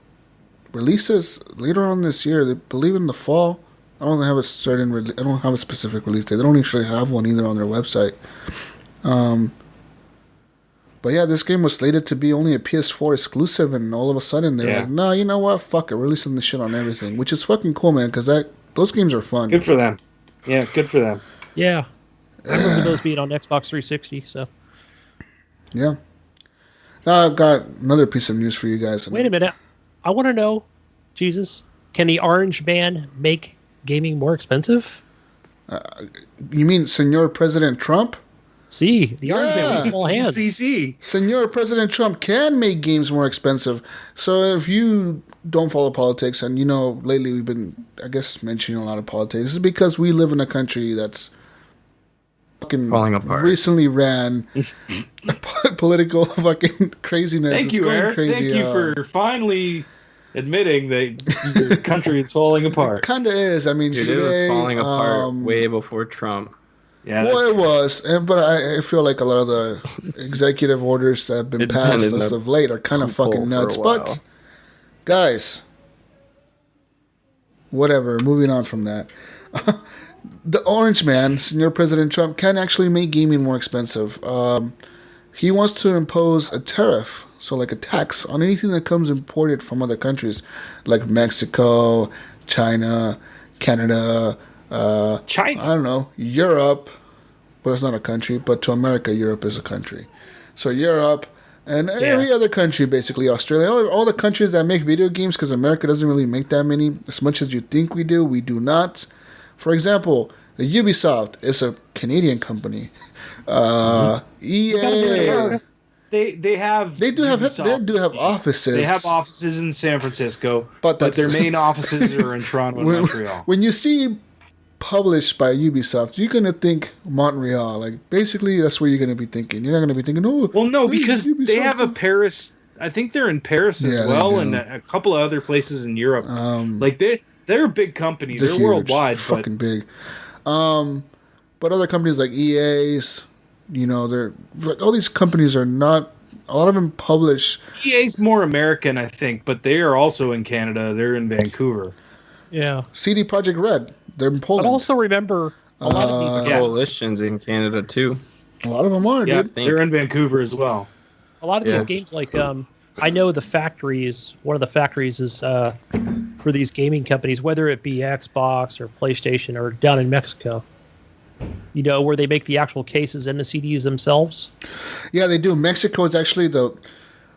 releases later on this year. They believe in the fall. I don't have a I don't have a specific release date. They don't actually have one either on their website. But yeah, this game was slated to be only a PS4 exclusive, and all of a sudden they're like, "No, you know what? Fuck it, we're releasing this shit on everything," which is fucking cool, man. Because those games are fun. Good for them. Yeah, good for them. Yeah. I remember those being on Xbox 360. So Yeah. Now I've got another piece of news for you guys. wait a minute. I want to know, Jesus, can the Orange Man make gaming more expensive? You mean Senor President Trump? See, the Orange Man Yeah. with small hands. CC. Senor President Trump can make games more expensive. So if you don't follow politics, and lately we've been, I guess, mentioning a lot of politics, it's because we live in a country that's fucking Falling apart. recently ran political fucking craziness. Thank It's you, going Eric. crazy. Thank you for finally admitting that your country is falling apart. Kind of is. I mean, Dude, today, it was falling apart way before Trump. Yeah, Well, it was, but I feel like a lot of the executive orders that have been It's passed been in as the of late are kind of loophole fucking for a nuts. while. But, guys, whatever. Moving on from that. The Orange Man, Senor President Trump, can actually make gaming more expensive. He wants to impose a tariff, so like a tax, on anything that comes imported from other countries, like Mexico, China, Canada, China. I don't know, Europe, but it's not a country, but to America, Europe is a country. So Europe and every other country, basically Australia, all the countries that make video games, because America doesn't really make that many. As much as you think we do not. For example, the Ubisoft is a Canadian company. EA, They have they do have Ubisoft. offices. They have offices in San Francisco, But but their that's- main offices are in Toronto and Montreal. When you see published by Ubisoft, you're gonna think Montreal. Like basically, that's where you're gonna be thinking. You're not gonna be thinking, oh, Well, no, hey, because Ubisoft. they have a Paris. I think they're in Paris as Yeah, they well, do. and a couple of other places in Europe. Like they're a big company. They're huge, worldwide, but fucking big. But other companies like EA's, they're all these companies are not. A lot of them publish. EA's more American, I think, but they are also in Canada. They're in Vancouver. Yeah. CD Projekt Red, they're in But Poland. also remember, a lot of these Yeah. Coalitions in Canada too. A lot of them are, Yeah, dude. they're in Vancouver as well. A lot of Yeah. these games, like I know the factories. One of the factories is for these gaming companies, whether it be Xbox or PlayStation or down in Mexico. Where they make the actual cases and the CDs themselves. Yeah, they do. Mexico is actually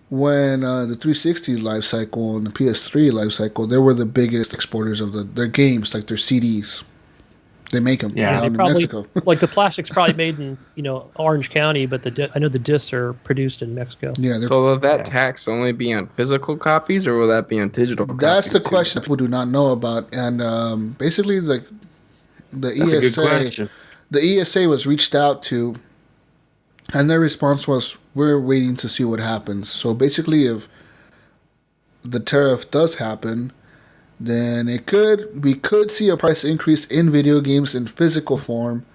when the 360 life cycle and the PS3 life cycle, they were the biggest exporters of their games, like their CDs. They make them Yeah. down They in probably Mexico. like the plastic's probably made in Orange County, but I know the discs are produced in Mexico. Yeah, So will that tax only be on physical copies, or will that be on digital copies? that's the too? question people do not know about. And basically, the That's a good ESA, question. the ESA was reached out to And their response was, we're waiting to see what happens. So basically, if the tariff does happen, then we could see a price increase in video games in physical form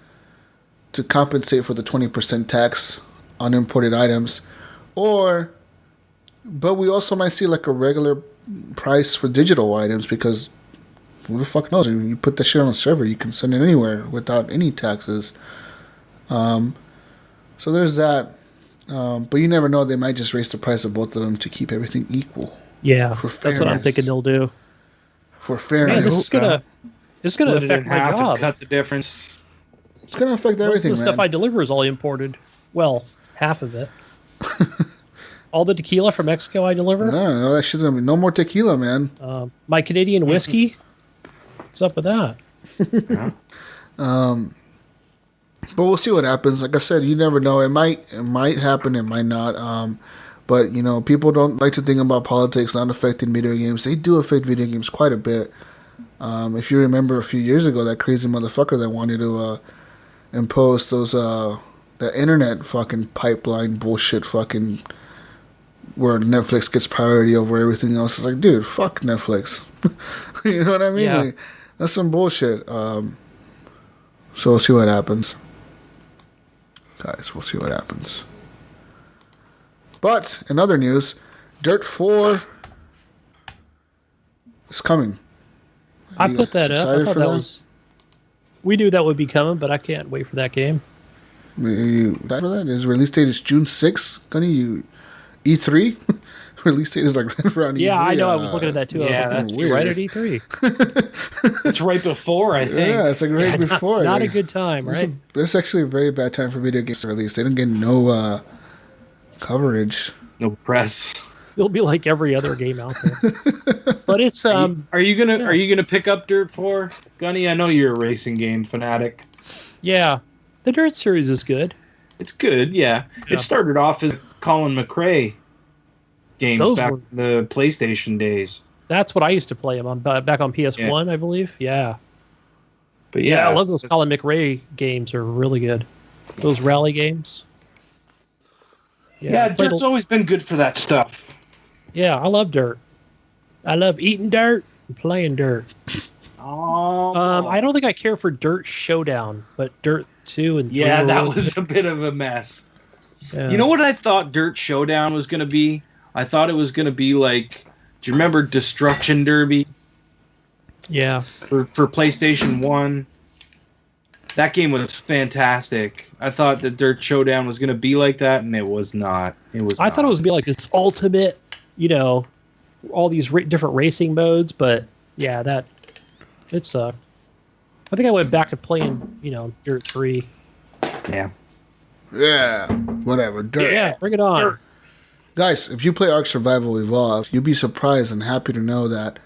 to compensate for the 20% tax on imported items. But we also might see like a regular price for digital items, because who the fuck knows? You put that shit on a server, you can send it anywhere without any taxes. So there's that. But you never know. They might just raise the price of both of them to keep everything equal. Yeah, for that's what I'm thinking they'll do. For fairness. Man, this is gonna Split it affect in my half and job. cut the difference. It's gonna affect Most everything, of the man. stuff I deliver is all imported. Well, half of it. All the tequila from Mexico I deliver. No, that shit's gonna be no more tequila, man. My Canadian whiskey. What's up with that? But we'll see what happens. Like I said, you never know. It might happen. It might not. But people don't like to think about politics not affecting video games. They do affect video games quite a bit. If you remember a few years ago, that crazy motherfucker that wanted to impose those the internet fucking pipeline bullshit fucking where Netflix gets priority over everything else. It's like, dude, fuck Netflix. You know what I mean? Yeah. Like, that's some bullshit. So we'll see what happens. Guys, we'll see what happens. But in other news, Dirt 4 is coming. I put that up. I excited thought for that that? was. We knew that would be coming, but I can't wait for that game. You got for that? His release date is June 6th. Gunny, you E3? Release date is like right around E3. Yeah, I know. I was looking at that too. Yeah, I was that's like, right at E3. It's right before, I think. Yeah, it's like right before. Not a Like, good time, right? It's actually a very bad time for video games to release. They don't get no coverage. No press. It'll be like every other game out there. But it's Are you gonna pick up Dirt 4, Gunny? I know you're a racing game fanatic. yeah, the Dirt series is good. It's good, yeah. Yeah. It started off as Colin McRae games Those back were- in the PlayStation days. That's what I used to play them on back on PS1, I believe. Yeah. But Yeah, yeah, I love those Colin McRae games. Are really good. Those rally games. Yeah, I played Dirt's always been good for that stuff. yeah, I love Dirt. I love eating dirt and playing dirt. Oh, I don't think I care for Dirt Showdown, but Dirt 2 and 3 yeah, were that really was a bit of a mess. good. You know what I thought Dirt Showdown was going to be? I thought it was going to be like, do you remember Destruction Derby Yeah. for PlayStation 1? That game was fantastic. I thought that Dirt Showdown was going to be like that, and it was not. I thought it was going to be like this ultimate, all these different racing modes, but yeah, it sucked. I think I went back to playing, Dirt 3. Yeah. Yeah, whatever. Dirt. Yeah, bring it on. Dirt. Guys, if you play Ark Survival Evolved, you'll be surprised and happy to know that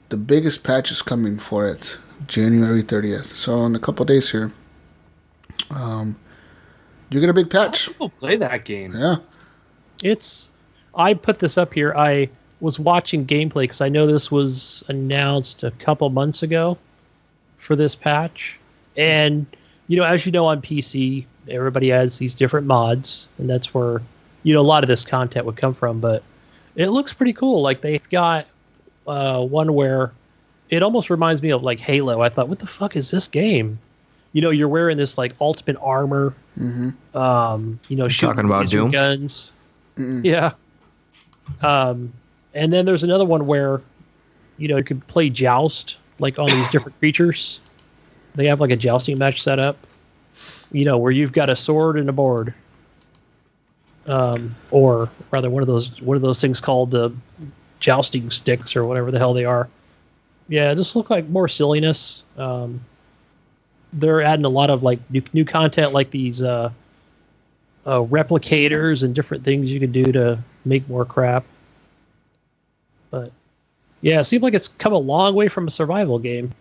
the biggest patch is coming for it, January 30th. So in a couple days here, you get a big patch. People play that game. Yeah. I put this up here. I was watching gameplay because I know this was announced a couple months ago for this patch. And, as you know, on PC, everybody has these different mods, and that's where, a lot of this content would come from. But it looks pretty cool. Like, they've got one where it almost reminds me of, like, Halo. I thought, what the fuck is this game? You're wearing this, like, ultimate armor. Mm-hmm. Shooting Talking about laser Doom? guns. Mm-mm. Yeah. And then there's another one where, you could play joust, like on these different creatures. They have like a jousting match set up, where you've got a sword and a board. Or rather one of those things called the jousting sticks or whatever the hell they are. Yeah, just look like more silliness. They're adding a lot of like new content, like these replicators and different things you can do to make more crap. But yeah, it seems like it's come a long way from a survival game.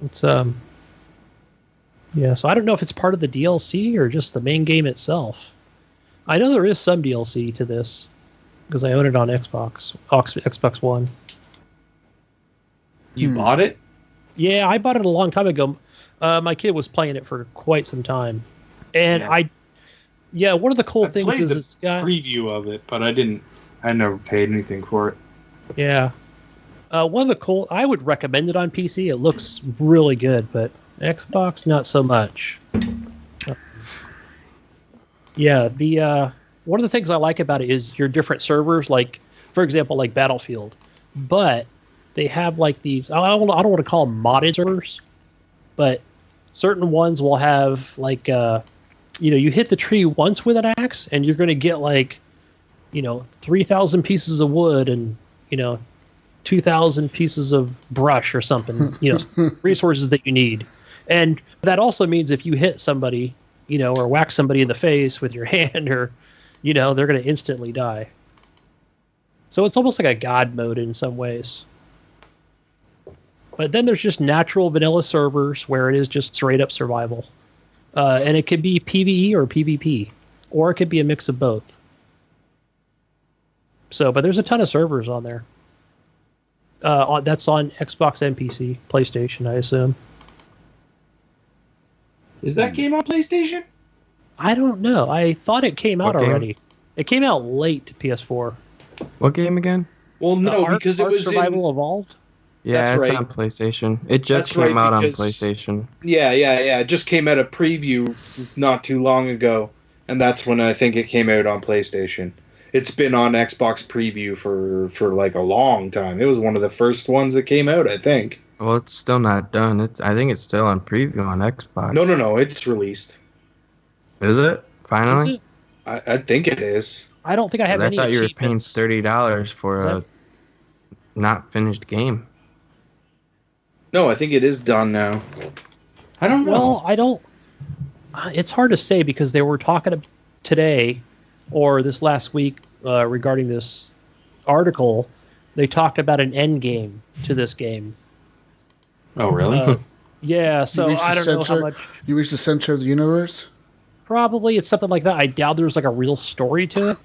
It's yeah, so I don't know if it's part of the DLC or just the main game itself. I know there is some DLC to this because I own it on Xbox One. You bought it? Yeah, I bought it a long time ago. My kid was playing it for quite some time. And one of the cool I things played is the it's got preview of it, but I never paid anything for it. yeah. One of the cool, I would recommend it on PC. It looks really good, but Xbox not so much. Yeah, the one of the things I like about it is your different servers, like for example, like Battlefield, but they have like these. I don't want to call them modded servers, but certain ones will have like you hit the tree once with an axe, and you're going to get like 3,000 pieces of wood and 2,000 pieces of brush or something. Resources that you need, and that also means if you hit somebody, or whack somebody in the face with your hand, or they're going to instantly die. So it's almost like a god mode in some ways. But then there's just natural vanilla servers where it is just straight up survival. And it could be PvE or PvP, or it could be a mix of both. But there's a ton of servers on there. That's on Xbox and PC, PlayStation, I assume. Is that game on PlayStation? I don't know. I thought it came out What game? already. It came out late to PS4. What game again? Well, no, because it Ark was Survival Evolved. Yeah, That's it's right. on PlayStation. It just That's came right, out on because- PlayStation. Yeah. It just came out a preview not too long ago, and that's when I think it came out on PlayStation. It's been on Xbox preview for like a long time. It was one of the first ones that came out, I think. Well, it's still not done. I think it's still on preview on Xbox. No, it's released. Is it? Finally? Is it? I think it is. I don't think I have I any thought you were paying achievements. $30 for Is a that- not finished game. No, I think it is done now. I don't know. Well, I don't. It's hard to say because they were talking today or this last week regarding this article. They talked about an end game to this game. Oh, really? Yeah, so reached I the don't know how center- much. You reach the center of the universe. Probably it's something like that. I doubt there's like a real story to it,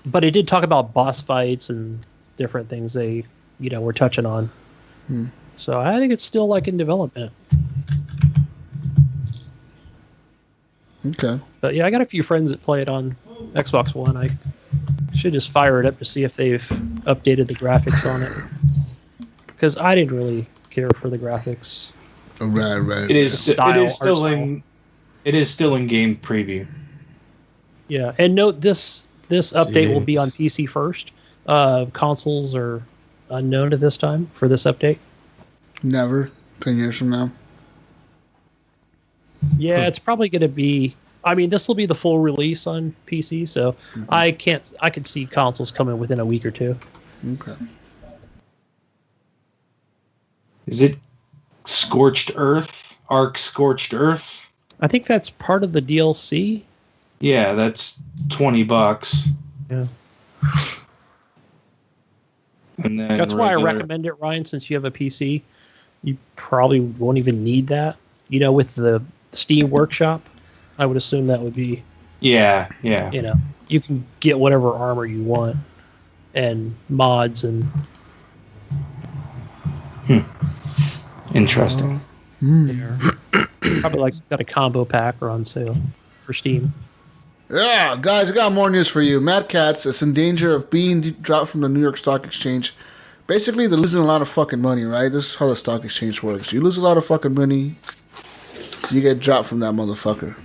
but it did talk about boss fights and different things they, were touching on. So I think it's still like in development. Okay. But yeah, I got a few friends that play it on Xbox One. I should just fire it up to see if they've updated the graphics on it, because I didn't really care for the graphics. Right. It is. Style, It is still art in. It is still in game preview. Yeah, and note this update will be on Jeez. PC first. Consoles are unknown at this time for this update. Never. 10 years from now. Yeah, it's probably going to be. I mean, this will be the full release on PC, so I could see consoles coming within a week or two. Okay. Is it Scorched Earth? Ark Scorched Earth? I think that's part of the DLC. Yeah, that's $20. Yeah. And then That's why I regular- recommend it, Ryan. Since you have a PC, you probably won't even need that. With the Steam Workshop, I would assume that would be. Yeah. You can get whatever armor you want, and mods and. Interesting. There. Probably like got a combo pack or on sale for Steam. Yeah, guys, I got more news for you. Mad Catz is in danger of being dropped from the New York Stock Exchange. Basically, they're losing a lot of fucking money, right? This is how the stock exchange works. You lose a lot of fucking money, you get dropped from that motherfucker.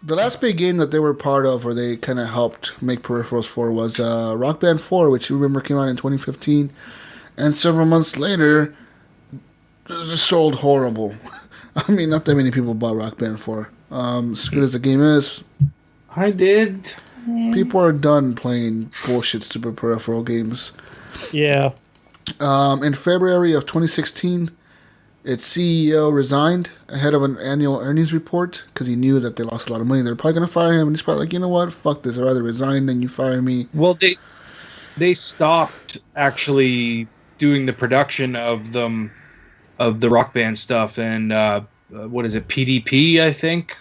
The last big game that they were part of, or they kind of helped make peripherals for, was Rock Band 4, which you remember came out in 2015. And several months later, it sold horrible. I mean, not that many people bought Rock Band 4. As good as the game is, I did. people are done playing bullshit, stupid peripheral games. Yeah. In February of 2016, its CEO resigned ahead of an annual earnings report because he knew that they lost a lot of money. They're probably going to fire him, and he's probably like, you know what? Fuck this. I'd rather resign than you fire me. Well, they stopped actually doing the production of them, of the Rock Band stuff, and what is it, PDP, I think,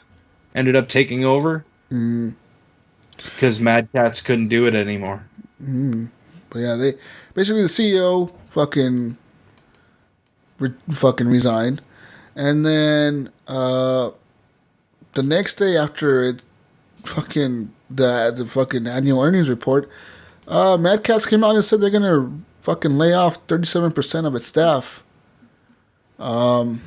ended up taking over because Mad Catz couldn't do it anymore. But yeah, they basically the CEO fucking resigned, and then the next day after it fucking the fucking annual earnings report, Mad Catz came out and said they're gonna fucking lay off 37% of its staff. And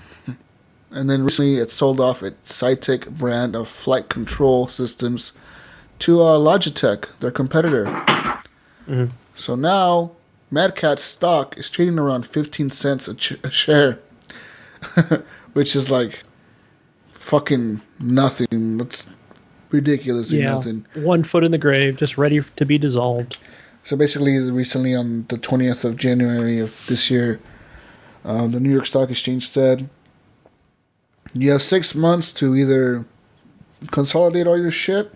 then recently it sold off its Cytec brand of flight control systems to Logitech, their competitor. Mm-hmm. So now Mad Catz stock is trading around 15 cents a share, which is like fucking nothing. That's ridiculously nothing. 1 foot in the grave, just ready to be dissolved. So basically, recently on the 20th of January of this year, the New York Stock Exchange said, you have 6 months to either consolidate all your shit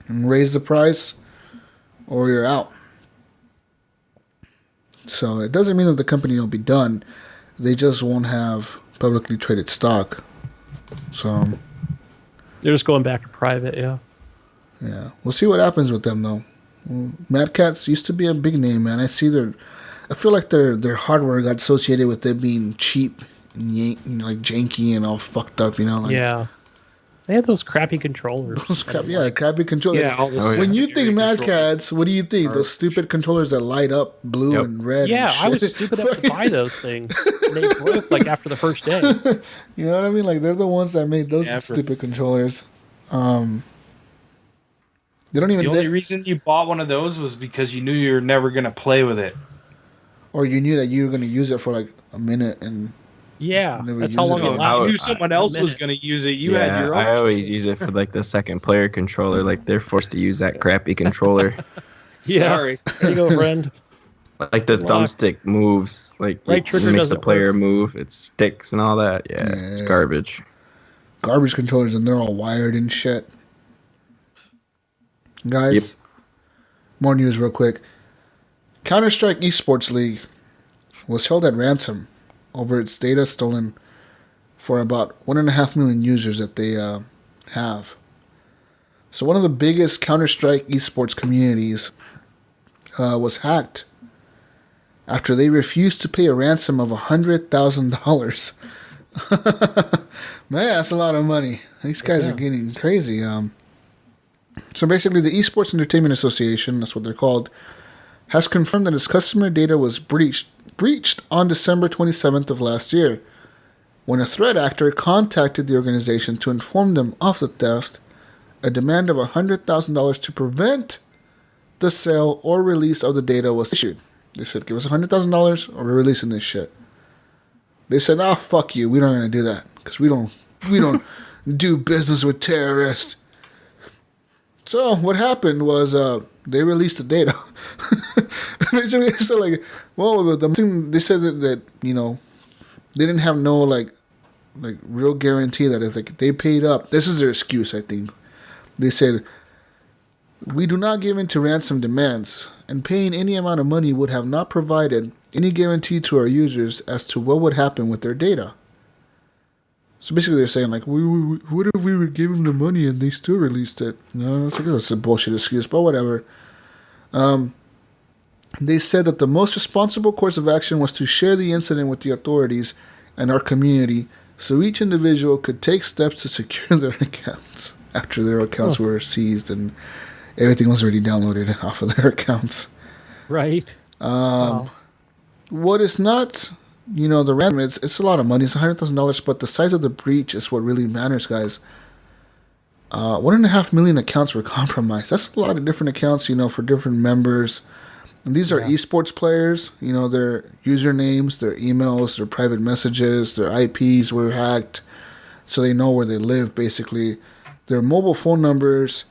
and raise the price, or you're out. So it doesn't mean that the company will be done. They just won't have publicly traded stock. So they're just going back to private, yeah. Yeah, we'll see what happens with them though. Mad Catz used to be a big name, man. I feel like their hardware got associated with it being cheap and like janky and all fucked up, you know. Like, yeah, they had those crappy controllers. Crappy controllers. Yeah, when you think Mad Catz, what do you think? Those stupid controllers that light up blue and red. Yeah, and shit. I was stupid enough to buy those things. And they broke like after the first day. You know what I mean? Like they're the ones that made those stupid controllers. They don't even. The only reason you bought one of those was because you knew you were never gonna play with it, or you knew that you were gonna use it for like a minute and. Yeah, that's how long it lasted. You knew someone else was going to use it. You had your own. I always use it for like the second player controller. Like they're forced to use that crappy controller. Sorry. There you go, friend. Like the thumbstick moves. Like right trigger it makes the player work. move. It sticks and all that. Yeah, it's garbage. Garbage controllers, and they're all wired and shit. Guys, more news real quick. Counter-Strike Esports League was held at ransom over its data stolen for about 1.5 million users that they have. So one of the biggest Counter-Strike esports communities was hacked after they refused to pay a ransom of $100,000. Man, that's a lot of money. These guys are getting crazy. So basically, the Esports Entertainment Association, that's what they're called, has confirmed that its customer data was breached on December 27th of last year, when a threat actor contacted the organization to inform them of the theft. A demand of $100,000 to prevent the sale or release of the data was issued. They said, give us $100,000 or we're releasing this shit. They said, fuck you, we're not going to do that, because we don't do business with terrorists. So what happened was they released the data. Basically, so like, well, they said that you know, they didn't have no like real guarantee that it's like they paid up. This is their excuse, I think. They said, we do not give in to ransom demands, and paying any amount of money would have not provided any guarantee to our users as to what would happen with their data. So basically, they're saying like, what if we would give them the money and they still released it? You know, it's like that's a bullshit excuse, but whatever. They said that the most responsible course of action was to share the incident with the authorities and our community, so each individual could take steps to secure their accounts after their accounts were seized and everything was already downloaded off of their accounts. Right. What is not, you know, the ransom, it's a lot of money. It's $100,000, but the size of the breach is what really matters, guys. 1.5 million accounts were compromised. That's a lot of different accounts, you know, for different members. And these are esports players. You know, their usernames, their emails, their private messages, their IPs were hacked, so they know where they live, basically. Their mobile phone numbers,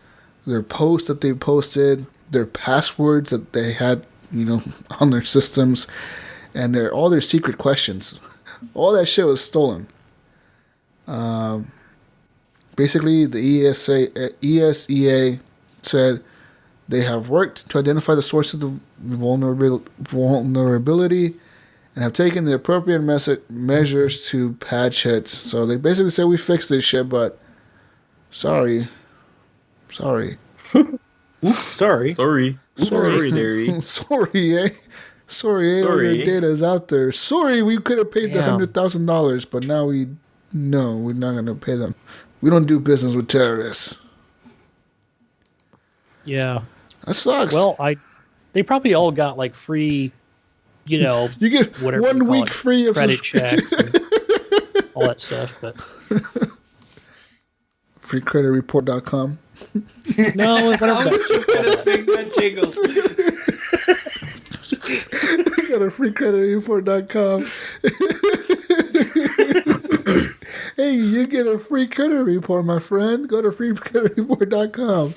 their posts that they posted, their passwords that they had, you know, on their systems, and all their secret questions. All that shit was stolen. Basically, the ESEA said they have worked to identify the source of the vulnerability and have taken the appropriate measures to patch it. So they basically said, we fixed this shit, but sorry. Oops, sorry. Sorry, Derry. Sorry, eh? Sorry, all your data is out there. Sorry, we could have paid the $100,000, but now we're not going to pay them. We don't do business with terrorists. Yeah. That sucks. Well, they probably all got like free, you get whatever 1 week free of credit checks and all that stuff. But freecreditreport.com. no, whatever. I was just gonna sing that jingle. Go to freecreditreport.com. Hey, you get a free credit report, my friend. Go to freecreditreport.com.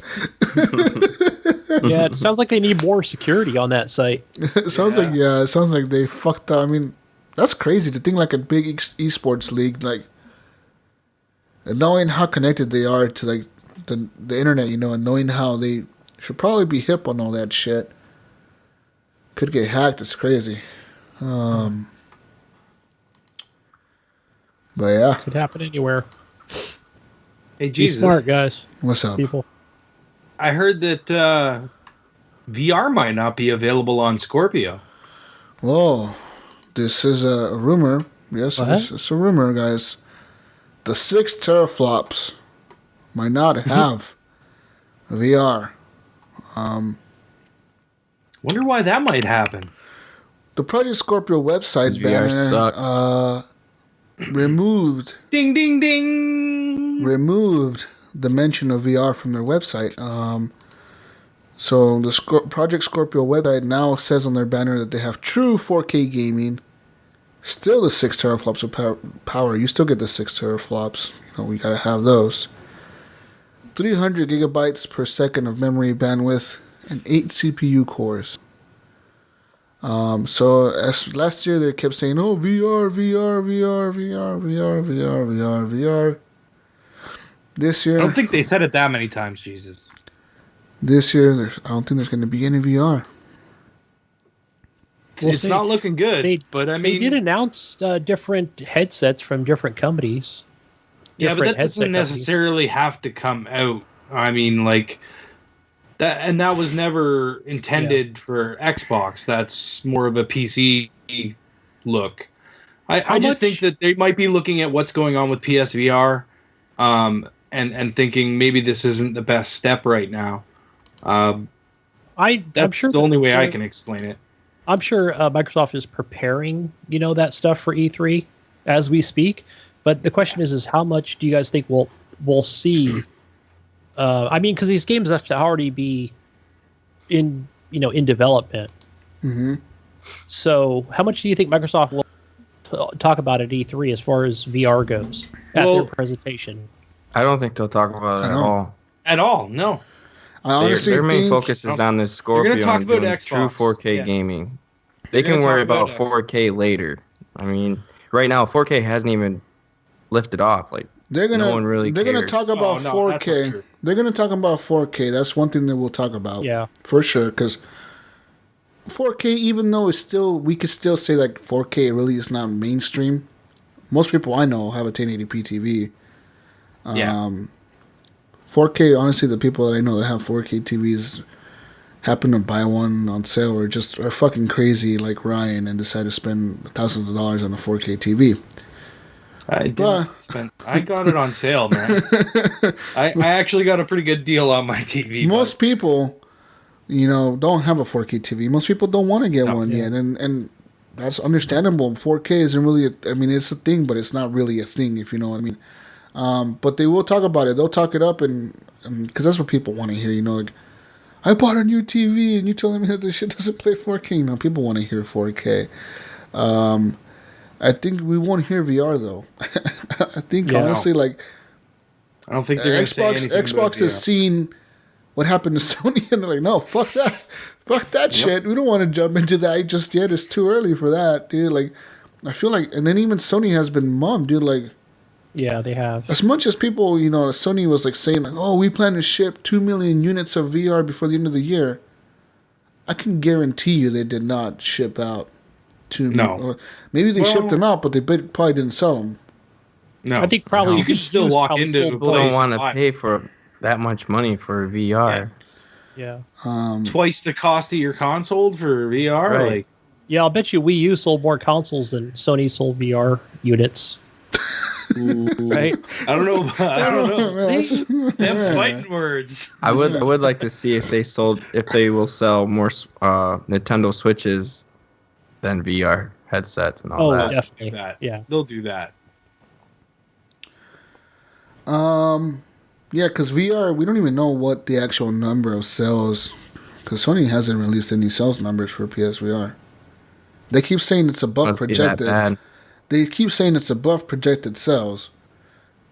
Yeah, it sounds like they need more security on that site. It sounds like they fucked up. I mean, that's crazy to think like a big esports league, like knowing how connected they are to like the internet, and knowing how they should probably be hip on all that shit. Could get hacked. It's crazy. But yeah, Could happen anywhere. Hey, Be Jesus. smart, guys. what's up? People. I heard that VR might not be available on Scorpio. Whoa, this is a rumor. Yes, What? it's a rumor, guys. The 6 teraflops might not have VR. Wonder why that might happen. The Project Scorpio website 'Cause VR banner sucks. removed Ding, ding, ding. the mention of VR from their website. So the Project Scorpio website now says on their banner that they have true 4K gaming. Still the 6 teraflops of power. You still get the 6 teraflops. We gotta have those. 300 gigabytes per second of memory bandwidth and 8 CPU cores. So as last year they kept saying, "Oh, VR, VR, VR, VR, VR, VR, VR, VR." This year, I don't think they said it that many times, Jesus. I don't think there's going to be any VR. We'll It's see. not looking good, but I They mean, did announce different headsets from different companies. yeah, but Different that doesn't headset companies. necessarily have to come out. I mean, like that, and that was never intended for Xbox. That's more of a PC look. I just think that they might be looking at what's going on with PSVR, and thinking maybe this isn't the best step right now. I'm That's sure the only way I they're- can explain it. I'm sure Microsoft is preparing, that stuff for E3 as we speak. But the question is how much do you guys think we'll see? I mean, because these games have to already be in development. Mm-hmm. So how much do you think Microsoft will talk about at E3 as far as VR goes at their presentation? I don't think they'll talk about it at know. all. At all, no. I honestly Their main think focus is on this You're Scorpio gonna talk and about doing Xbox. true 4K Yeah. gaming. They They're can gonna worry talk about about 4K later. I mean, right now 4K hasn't even lifted off. Like they're gonna no one really they're gonna cares. talk about Oh, no, that's not 4K. true. They're gonna talk about 4K. That's one thing that we'll talk about. Yeah. For sure, because 4K, even though we could still say like 4K really is not mainstream. Most people I know have a 1080p TV. Yeah. 4K, honestly, the people that I know that have 4K TVs happen to buy one on sale or just are fucking crazy like Ryan and decide to spend thousands of dollars on a 4K TV. I got it on sale, man. I actually got a pretty good deal on my TV. Most people, don't have a 4K TV. Most people don't want to get one yet, and that's understandable. 4K isn't really, it's a thing, but it's not really a thing, if you know what I mean. But they will talk about it. They'll talk it up, and because that's what people want to hear, like, I bought a new TV, and you telling me that this shit doesn't play 4K. People want to hear 4K. I think we won't hear VR though. I think honestly, like, I don't think they're going to say anything about Xbox has VR. seen what happened to Sony, and they're like, no, fuck that shit. We don't want to jump into that just yet. It's too early for that, dude. Like, I feel like, and then even Sony has been mummed, dude. Like, Yeah, they have. as much as people, Sony was like saying, like, oh, we plan to ship 2 million units of VR before the end of the year. I can guarantee you they did not ship out 2 million. No. Maybe they Well- shipped them out, but they probably didn't sell them. No, I think probably you can still used walk probably into sold a People place don't want and buy to pay for that much money for VR. Yeah. twice the cost of your console for VR. Right. Like, Yeah, I'll bet you Wii U sold more consoles than Sony sold VR units. Right? I don't know. I don't know. See? Them's Yeah. fighting words. I would like to see if they will sell more Nintendo Switches than VR headsets and all Oh, that. definitely. Do that. Yeah. They'll do that. Yeah, because VR, we don't even know what the actual number of sales, because Sony hasn't released any sales numbers for PSVR. They keep saying it's above Must be that projected. bad. They keep saying it's above projected sales,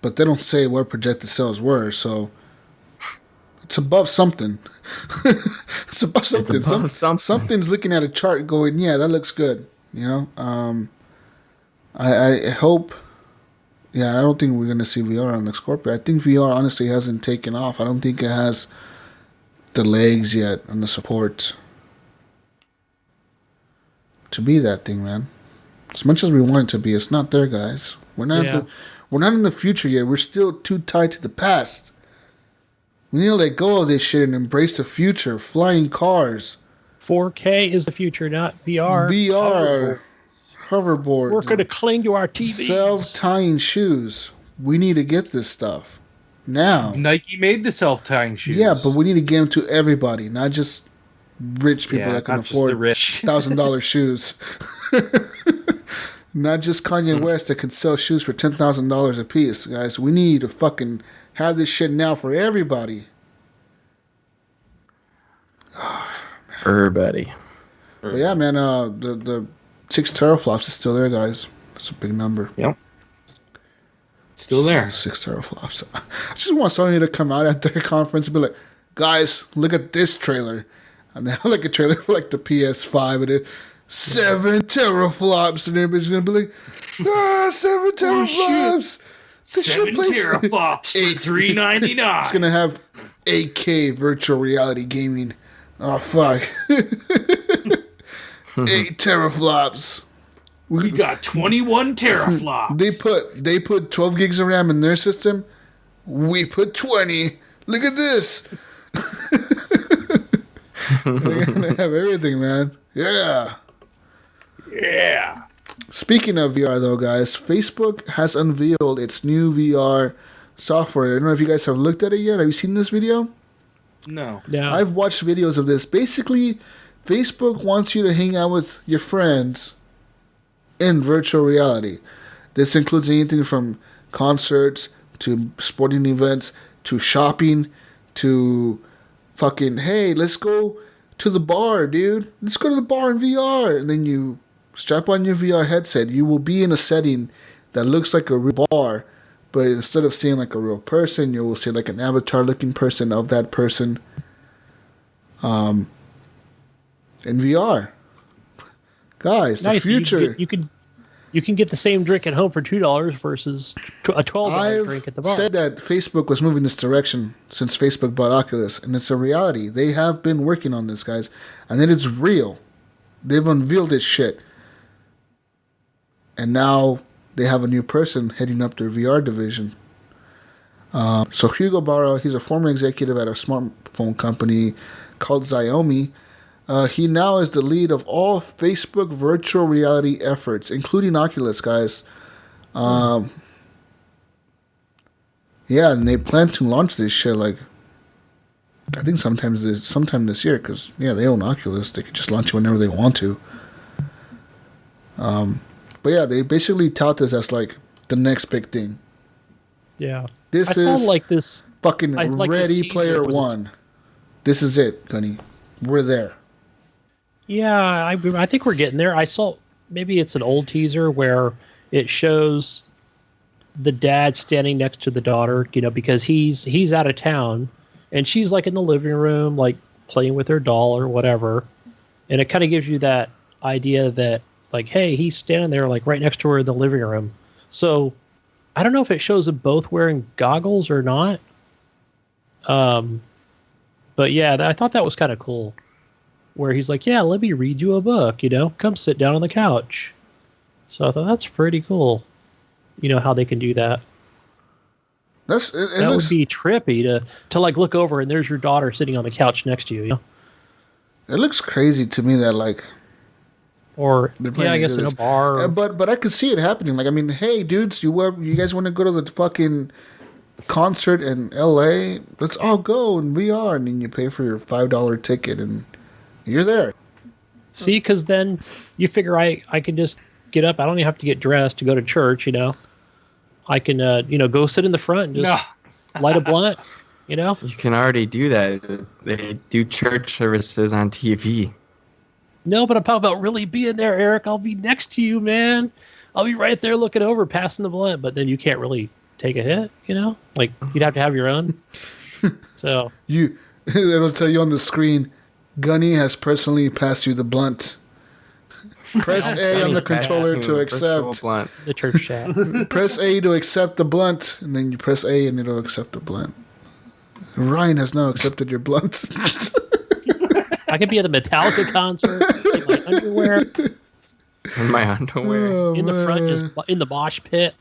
but they don't say what projected sales were, so it's above something. It's above something. It's above something. Something's looking at a chart going, yeah, that looks good. I hope. Yeah, I don't think we're gonna see VR on the Scorpio. I think VR honestly hasn't taken off. I don't think it has the legs yet and the support to be that thing, man. As much as we want it to be, it's not there, guys. We're not. We're not in the future yet. We're still too tied to the past. We need to let go of this shit and embrace the future. Flying cars, 4K is the future, not VR. VR, hoverboard. We're going to cling to our TVs. Self-tying shoes. We need to get this stuff now. Nike made the self-tying shoes. Yeah, but we need to get them to everybody, not just rich people Yeah, that can not just the afford rich. $1,000 shoes. Not just Kanye West that can sell shoes for $10,000 a piece, guys. We need to fucking have this shit now for everybody. Everybody. But yeah, man, the 6 teraflops is still there, guys. That's a big number. Yep. Still there. 6 teraflops. I just want Sony to come out at their conference and be like, guys, look at this trailer. And they have like a trailer for like the PS5 and it 7 teraflops, and everybody's gonna be like, 7 teraflops. This shit 7 plays teraflops for $3.99. It's gonna have 8K virtual reality gaming. Oh fuck. 8 teraflops. We got 21 teraflops. They put 12 gigs of RAM in their system. We put 20. Look at this. They're gonna have everything, man. Yeah. Yeah. Speaking of VR, though, guys, Facebook has unveiled its new VR software. I don't know if you guys have looked at it yet. Have you seen this video? No. Yeah. I've watched videos of this. Basically, Facebook wants you to hang out with your friends in virtual reality. This includes anything from concerts to sporting events to shopping to fucking, hey, let's go to the bar, dude. Let's go to the bar in VR. And then you strap on your VR headset. You will be in a setting that looks like a real bar, but instead of seeing like a real person, you will see like an avatar-looking person of that person in VR. Guys, nice. the future. You can get the same drink at home for $2 versus a $12 drink at the bar. I've said that Facebook was moving this direction since Facebook bought Oculus, and it's a reality. They have been working on this, guys, and it is real. They've unveiled this shit. And now they have a new person heading up their VR division. So Hugo Barra, he's a former executive at a smartphone company called Xiaomi. He now is the lead of all Facebook virtual reality efforts, including Oculus, guys. Yeah, and they plan to launch this shit like, I think sometime this year, because yeah, they own Oculus. They could just launch it whenever they want to. But yeah, they basically tout this as like the next big thing. Yeah. This I is saw like this. fucking I like this Ready teaser. Player Was it- One. This is it, Gunny. We're there. Yeah, I think we're getting there. I saw maybe it's an old teaser where it shows the dad standing next to the daughter, because he's out of town and she's like in the living room, like playing with her doll or whatever. And it kind of gives you that idea that like, hey, he's standing there like right next to her in the living room. So I don't know if it shows them both wearing goggles or not. But yeah, I thought that was kind of cool. Where he's like, yeah, let me read you a book, come sit down on the couch. So I thought that's pretty cool. How they can do that. That Would be trippy to like look over and there's your daughter sitting on the couch next to you. It looks crazy to me that like Or They're yeah, planning I to guess do in a this. bar. Or, But I could see it happening. Like, I mean, hey, dudes, you guys want to go to the fucking concert in LA? Let's all go in VR, and then you pay for your $5 ticket, and you're there. see, because then you figure I can just get up. I don't even have to get dressed to go to church. I can go sit in the front and just light a blunt. You can already do that. They do church services on TV. No, but I'm talking about really being there, Eric. I'll be next to you, man. I'll be right there looking over, passing the blunt, but then you can't really take a hit, Like, you'd have to have your own. So It'll tell you on the screen, Gunny has personally passed you the blunt. Press A on the controller to accept. the church chat. Press A to accept the blunt, and then you press A and it'll accept the blunt. Ryan has now accepted your blunt. I could be at the Metallica concert in my underwear, In my underwear. Oh, in the front, man. just in the mosh pit.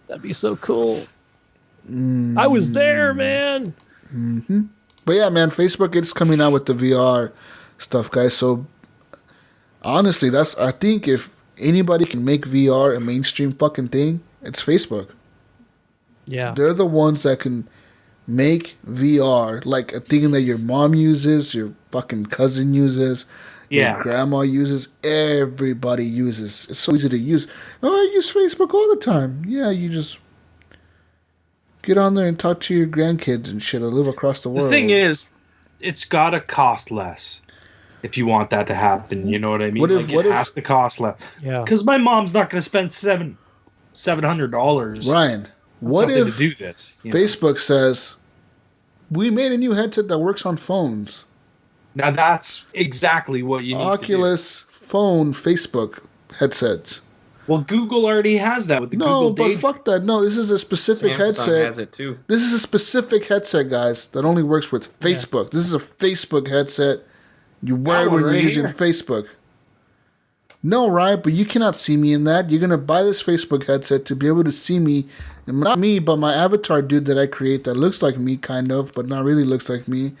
That'd be so cool. I was there, man. But yeah, man, Facebook is coming out with the VR stuff, guys. So honestly, I think if anybody can make VR a mainstream fucking thing, it's Facebook. Yeah. They're the ones that can make VR like a thing that your mom uses, your fucking cousin uses, your grandma uses, everybody uses. It's so easy to use. Oh, I use Facebook all the time. Yeah, you just get on there and talk to your grandkids and shit. I live across the world. The thing is, it's got to cost less if you want that to happen. You know what I mean? It has to cost less. Yeah. Because my mom's not going to spend $700. Ryan, what if to do this? Facebook says, we made a new headset that works on phones. Now that's exactly what you need Oculus phone Facebook headsets. to do. Well, Google already has that with the No, Google but Daydream. fuck that. No, this is a specific Samsung headset. has it too. This is a specific headset, guys, that only works with Facebook. This is a Facebook headset. You wear it when you're using Facebook. No, right? But you cannot see me in that. You're going to buy this Facebook headset to be able to see me. And not me, but my avatar dude that I create that looks like me, kind of, but not really looks like me.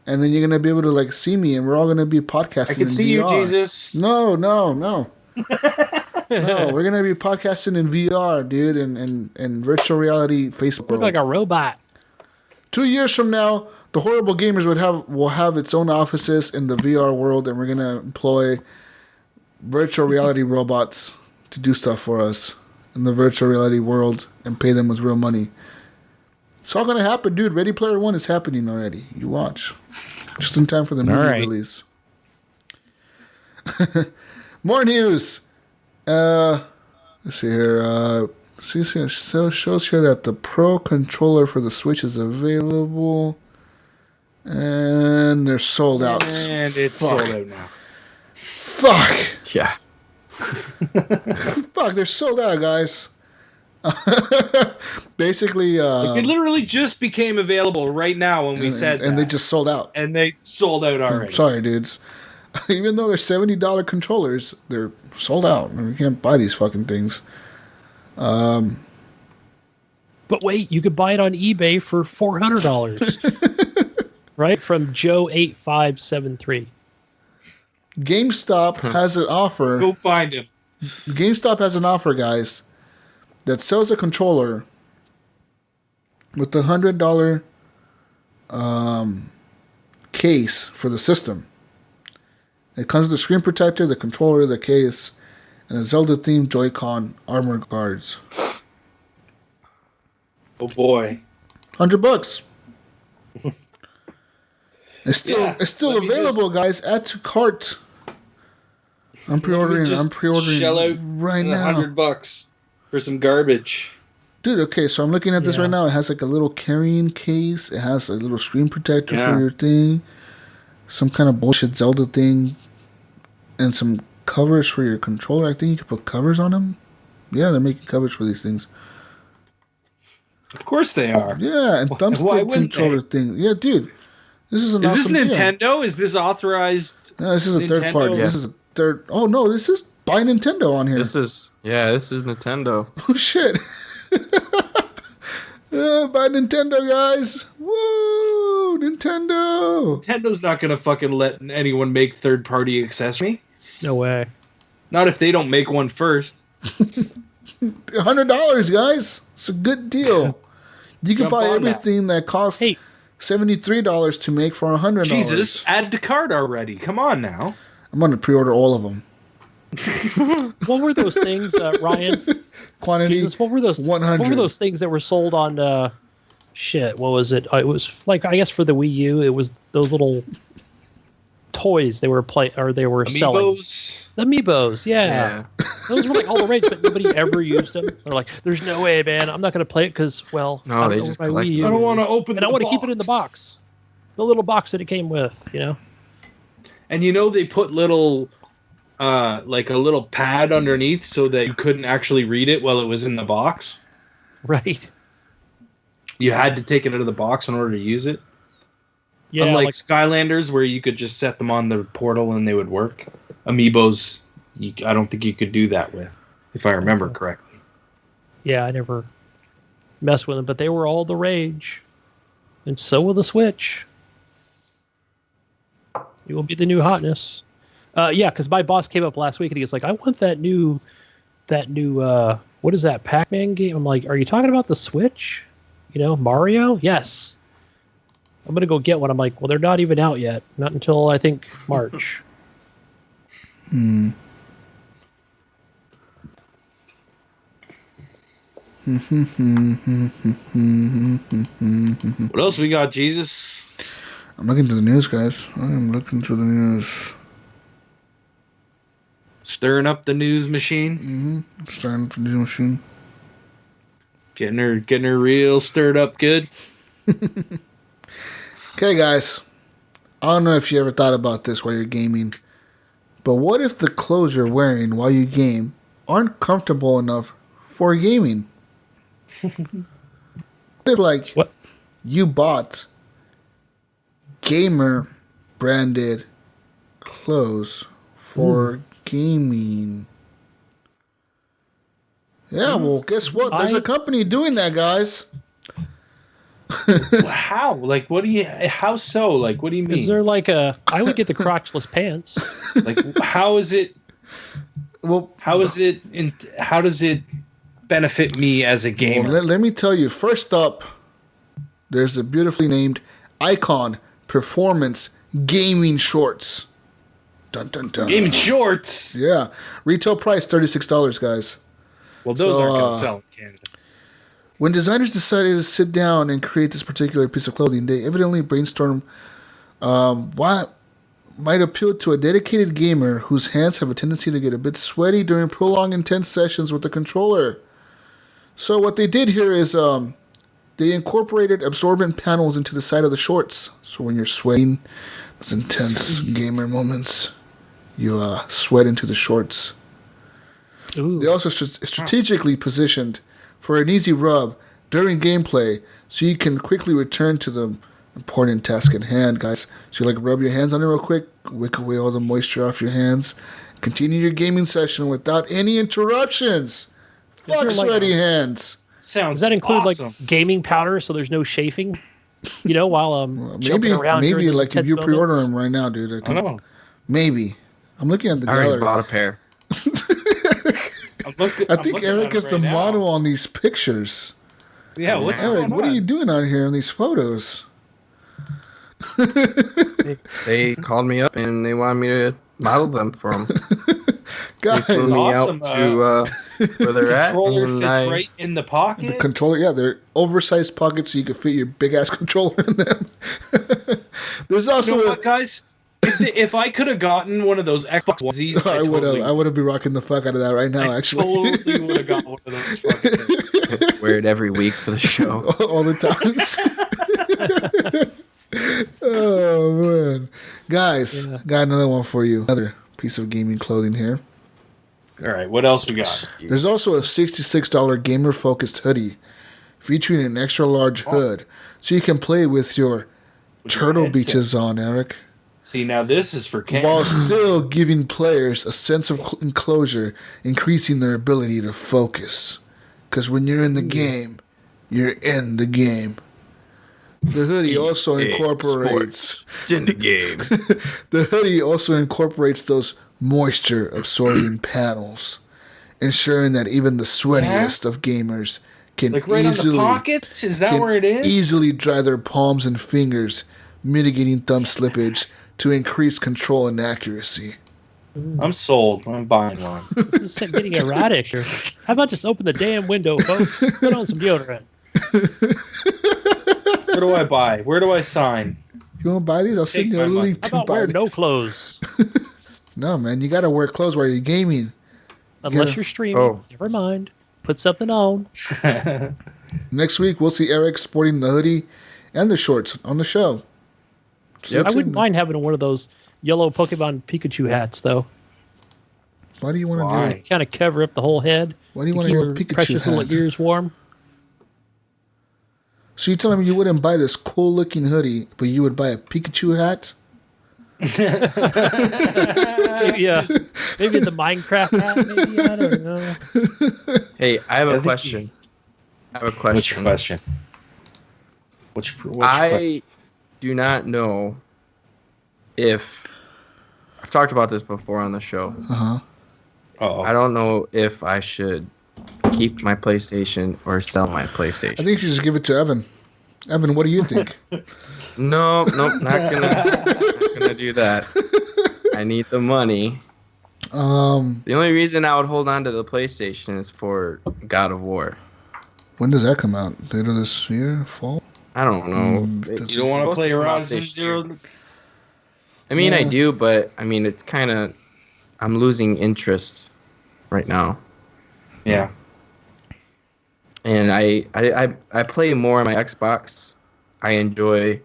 And then you're going to be able to, like, see me, and we're all going to be podcasting I can in see VR. you, Jesus. No. No, we're going to be podcasting in VR, dude, and virtual reality Facebook Look world. like a robot. 2 years from now, the Horrible Gamers will have its own offices in the VR world, and we're going to employ virtual reality robots to do stuff for us in the virtual reality world and pay them with real money. It's all going to happen, dude. Ready Player One is happening already. You watch. Just in time for the movie release. More news. Let's see here. Still shows here that the Pro controller for the Switch is available. And they're sold out. And it's sold out now. Fuck. Yeah. Fuck, they're sold out, guys. Basically, It literally just became available right now when we said and that. they just sold out. And they sold out already. Sorry, dudes. Even though they're $70 controllers, they're sold out. You can't buy these fucking things. But wait, you could buy it on eBay for $400. Right? From Joe8573. GameStop has an offer. Go find him. GameStop has an offer, guys, that sells a controller with the $100 case for the system. It comes with the screen protector, the controller, the case, and a Zelda-themed Joy-Con armor guards. Oh boy. $100. It's still let me available, guys. Add to cart. I'm pre-ordering. Shell out right now. $100 for some garbage. Dude, okay, so I'm looking at this right now. It has like a little carrying case. It has a little screen protector for your thing. Some kind of bullshit Zelda thing. And some covers for your controller. I think you can put covers on them. Yeah, they're making covers for these things. Of course they are. Yeah, and thumbstick controller thing. Yeah, dude. This is an awesome this Nintendo? deal. Is this authorized? No, this is a third party. Yeah. This is a third. Oh, no, this is by Nintendo on here. This is Nintendo. Oh, shit. By Nintendo, guys. Woo! Nintendo. Nintendo's not going to fucking let anyone make third-party accessory. No way. Not if they don't make one first. $100, guys. It's a good deal. You can Jump buy on that. everything that costs $73 to make for $100. Jesus, add to cart already. Come on now. I'm going to pre-order all of them. What were those things, Ryan? Quantity. Jesus, what were those? 100. What were those things that were sold on? Shit, what was it? It was like, I guess for the Wii U, it was those little toys they were selling. Amiibos. Amiibos, yeah. Those were like all the rage, but nobody ever used them. They're like, "There's no way, man. I'm not going to play it because, well, No, I don't they know just where my collect Wii U them. I don't want to is, open and I want to keep it in the box, the little box that it came with, you know." And they put little, like a little pad underneath so that you couldn't actually read it while it was in the box. Right. You had to take it out of the box in order to use it. Yeah. Unlike like, Skylanders, where you could just set them on the portal and they would work. Amiibos, I don't think you could do that with, if I remember correctly. yeah, I never messed with them, but they were all the rage, and so will the Switch. It will be the new hotness. Yeah, because my boss came up last week and he was like, "I want that new, what is that Pac-Man game?" I'm like, "Are you talking about the Switch? You know, Mario?" "Yes." "I'm gonna go get one." I'm like, "Well, they're not even out yet. Not until I think March." What else we got, Jesus? I'm looking to the news, guys. I am looking to the news. Stirring up the news machine. Starting to the news machine. Getting her real stirred up good. Okay, guys. I don't know if you ever thought about this while you're gaming, but what if the clothes you're wearing while you game aren't comfortable enough for gaming? Like, What? you bought gamer branded clothes for gaming. Yeah, well, guess what? There's a company doing that, guys. How? Like, what do you? How so? Like, what do you mean? Is there like I would get the crotchless pants. Like, how is it? Well, How is it? How does it benefit me as a gamer? well, let me tell you. First up, there's a beautifully named Icon Performance Gaming Shorts. Dun dun dun. Gaming shorts. Yeah, retail price $36, guys. Well, those So, aren't going to sell in Canada. When designers decided to sit down and create this particular piece of clothing, they evidently brainstormed what might appeal to a dedicated gamer whose hands have a tendency to get a bit sweaty during prolonged intense sessions with the controller. So what they did here is they incorporated absorbent panels into the side of the shorts. So when you're sweating, those intense gamer moments, you sweat into the shorts. Ooh. They also strategically positioned for an easy rub during gameplay so you can quickly return to the important task at hand, guys. So you rub your hands on it real quick, wick away all the moisture off your hands, continue your gaming session without any interruptions. Fuck there, sweaty hands. Sounds. Does that include awesome. like gaming powder so there's no chafing? You know, while jumping around. Maybe during those like if intense you pre-order moments? them right now, dude. I I think know. maybe. I'm looking at the I already gallery. bought a pair. I think Eric is the model on these pictures. Yeah, what's Eric, going what are on? you doing out here in these photos? They called me up and they wanted me to model them for them. Guys, They flew me awesome. out to where they're at. Controller and fits I- right in the pocket. the controller, yeah, they're oversized pockets so you can fit your big ass controller in them. There's You also know what, guys? If I could have gotten one of those Xbox onesies, I would have been rocking the fuck out of that right now. I Actually, totally would have got one of those fucking things. wear it every week for the show. all the times. Oh man, guys, got another one for you. Another piece of gaming clothing here. All right, what else we got? There's also a $66 gamer-focused hoodie featuring an extra large hood, so you can play with your turtle headset. beaches on, Eric, See, now this is for Canada. while still giving players a sense of enclosure, increasing their ability to focus. Because when you're in the game, you're in the game. The hoodie also incorporates It's in the game. the hoodie also incorporates those moisture absorbing panels, ensuring that even the sweatiest of gamers can Like right easily on the pockets? Is that where it is? easily dry their palms and fingers, mitigating thumb slippage to increase control and accuracy. I'm sold. I'm buying one. This is getting erratic. Or how about just open the damn window, folks? Put on some deodorant. Where do I buy? Where do I sign? You want to buy these? I'll send you a my money. link How to about buy wear these. no clothes? No, man, you got to wear clothes while you're gaming. Unless Yeah. you're streaming. Oh. Never mind. Put something on. Next week, we'll see Eric sporting the hoodie and the shorts on the show. So I wouldn't mind having one of those yellow Pokemon Pikachu hats, though. Why do you want to Why? do it? Kind of cover up the whole head. Why do you to want to keep do a your Pikachu precious hat? little ears warm? So you're telling me you wouldn't buy this cool-looking hoodie, but you would buy a Pikachu hat? Maybe the Minecraft hat. Maybe I don't know. Hey, I have I a think question. I have a What's your question. question? Which I do not know if I've talked about this before on the show. Uh-huh. Uh-oh. I don't know if I should keep my PlayStation or sell my I PlayStation. think you should just give it to Evan. Evan, what do you think? Nope, not gonna do that. I need the money. The only reason I would hold on to the PlayStation is for God of War. When does that come out? Later this year? Fall? I don't know. You don't want to play Horizon this year. Zero? I mean, I Yeah. do, but I mean, it's kind of I'm losing interest right now, Yeah. and I play more on my Xbox. I enjoy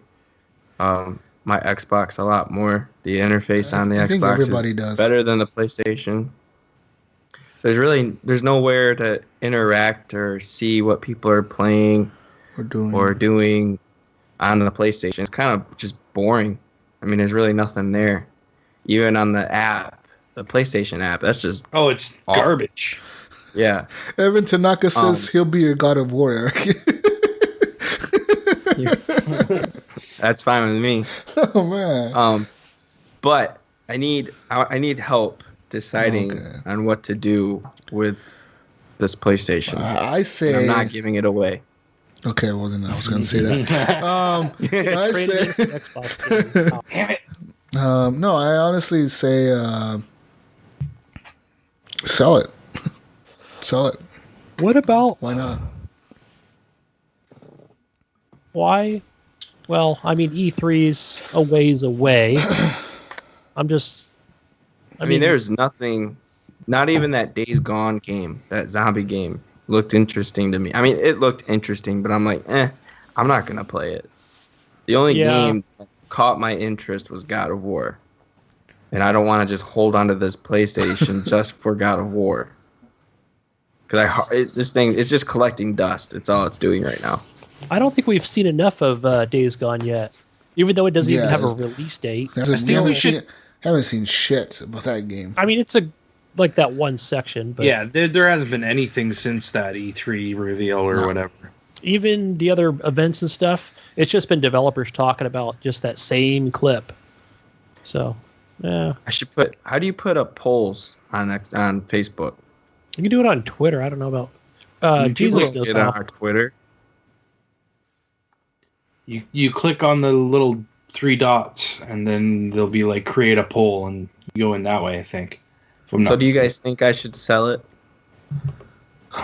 my Xbox a lot more. The interface on the I think Xbox everybody is does. better than the PlayStation. There's nowhere to interact or see what people are playing We're doing. or doing on the PlayStation. It's kind of just boring. I mean, there's really nothing there. Even on the app, the PlayStation app, that's just Oh, it's Awful. garbage. yeah. Evan Tanaka says he'll be your God of War, Eric. That's fine with me. Oh, man. But I need help deciding Okay. on what to do with this PlayStation. I And say... I'm not giving it away. Okay, well, then I was going to say that. I Trade say... it in for Xbox game. Damn it. No, I honestly say sell it. Sell it. What about Why not? why? Well, I mean, E3's a ways away. I'm just. I mean, there's nothing, not even that Days Gone game, that zombie game, looked interesting to me. I mean, it looked interesting, but I'm like, I'm not going to play it. The only game that caught my interest was God of War. And I don't want to just hold onto this PlayStation just for God of War. Because this thing, it's just collecting dust. It's all it's doing right now. I don't think we've seen enough of Days Gone yet, even though it doesn't even Yeah, have a release date. Haven't seen shit about that game. I mean, it's like that one section, but Yeah, there hasn't been anything since that E3 reveal or whatever. even the other events and stuff, it's just been developers talking about just that same clip. So, yeah, I should how do you put up polls on Facebook? you can do it on Twitter. I don't know about Jesus People knows get on how. our Twitter. You click on the little 3 dots, and then they'll be like create a poll, and you go in that way. I think. If I'm So not do you mistaken. guys think I should sell it?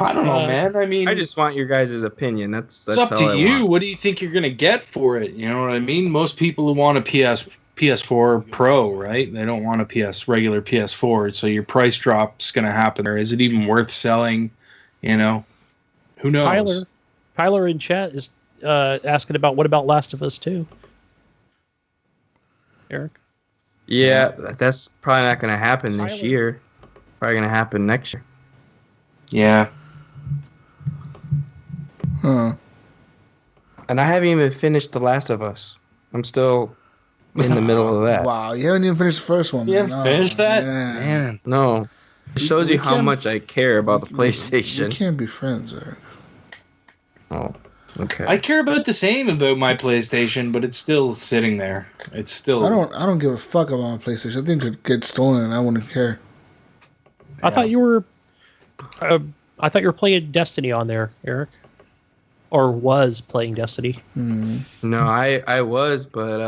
I don't know, man. I mean, I just want your guys' opinion. That's it's up all to I you. want. What do you think you're gonna get for it? You know what I mean? Most people who want a PS4 Pro, right? They don't want a regular PS4. So your price drop's gonna happen. Or is it even worth selling? You know, who knows? Tyler in chat is asking about what about Last of Us 2? Eric? Yeah, that's probably not going to happen this Tyler. year. Probably going to happen next year. Yeah. Huh. And I haven't even finished The Last of Us. I'm still in the middle of that. Wow, you haven't even finished the first one. You man. haven't finished that? Man. Man. No. It shows We you how can't- much I care about the We PlayStation. can't be friends, Eric. Oh. Okay. I care about the same about my PlayStation, but it's still sitting there. It's still. I don't give a fuck about my PlayStation. I think it could get stolen and I wouldn't care. I thought you were. I thought you were playing Destiny on there, Eric, or was playing Destiny. No, I was, but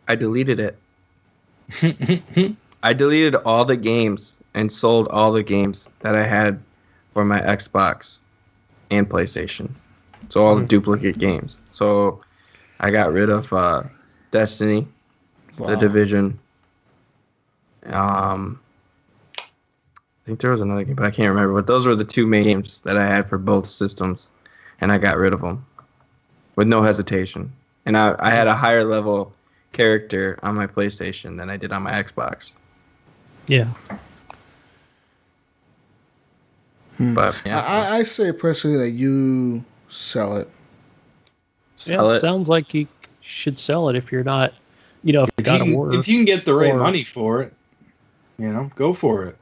I deleted it. I deleted all the games and sold all the games that I had for my Xbox and PlayStation. So all the duplicate games. So I got rid of Destiny, The Division. I think there was another game, but I can't remember. But those were the two main games that I had for both systems, and I got rid of them with no hesitation. And I had a higher level character on my PlayStation than I did on my Xbox. Yeah. But yeah, I say personally that you sell it. sell It it. sounds like you should sell it if you're not, if you got to work. If you can get the right or- money for it, go for it.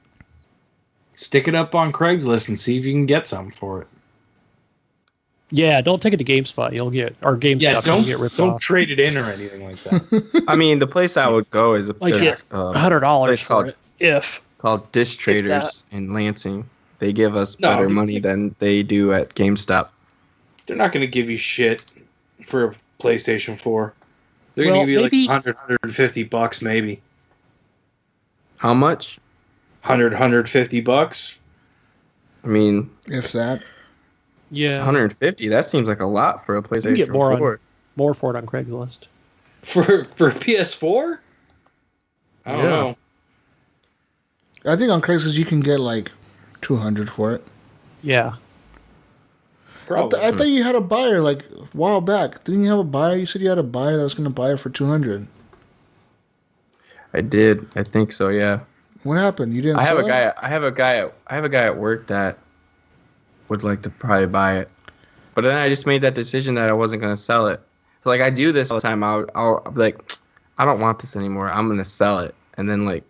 Stick it up on Craigslist and see if you can get something for it. Yeah, don't take it to GameSpot. You'll get GameStop. You'll get ripped don't off. trade it in or anything like that. I mean, the place I would go is a Like place, get $100 place for called- it. If called Disc Traders in Lansing. They give us No, better you- money than they do at GameStop. They're not going to give you shit for a PlayStation 4. They're Well, going to give you maybe- like $150 maybe. How much? $150. I mean, If that. yeah, 150. That seems like a lot for a you can PlayStation get more 4. more for it on Craigslist. For PS4? I don't Yeah. know. I think on Craigslist you can get like 200 for it. Yeah, Probably. I thought you had a buyer like a while back. Didn't you have a buyer? You said you had a buyer that was going to buy it for 200. I did. I think so. Yeah. What happened? You didn't. I have sell a guy. I have a guy at work that would like to probably buy it, but then I just made that decision that I wasn't gonna sell it. So, like I do this all the time. I'll be like, I don't want this anymore. I'm gonna sell it, and then like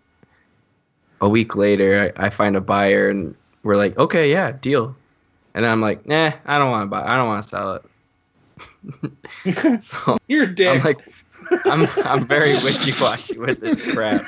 a week later, I find a buyer, and we're like, okay, yeah, deal. And then I'm like, nah, I don't want to buy. I don't want to sell it. So You're a dick. I'm like, I'm very wishy-washy with this crap.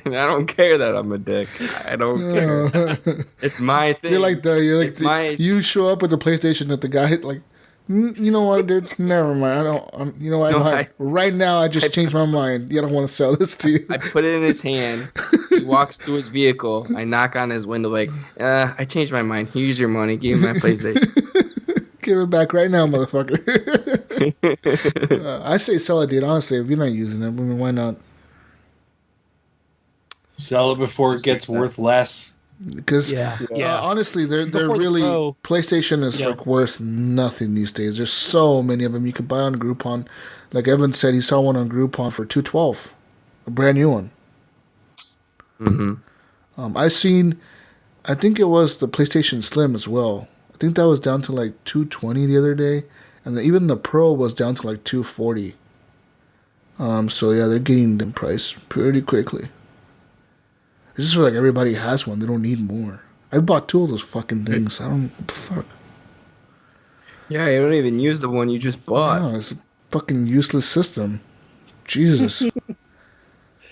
And I don't care that I'm a dick. I don't care. It's my thing. You're like It's my- you show up with the PlayStation that the guy like. You know what, dude? Never mind. I don't. You know what? No, right now, I just changed my mind. You don't want to sell this to you. I put it in his hand. He walks to his vehicle. I knock on his window like, I changed my mind. Here's your money. Give me my PlayStation. Give it back right now, motherfucker. I say sell it, dude. Honestly, if you're not using it, I mean, why not? Sell it before it gets worth less. Because honestly, they're Before the really Pro, PlayStation is like worth nothing these days. There's so many of them you can buy on Groupon. Like Evan said, he saw one on Groupon for $212, a brand new one. Mm-hmm. I think it was the PlayStation Slim as well. I think that was down to like $220 the other day, and even the Pro was down to like $240. So yeah, they're getting the price pretty quickly. It's just like everybody has one. They don't need more. I bought 2 of those fucking things. I don't. What the fuck? Yeah, you don't even use the one you just bought. No, it's a fucking useless system. Jesus.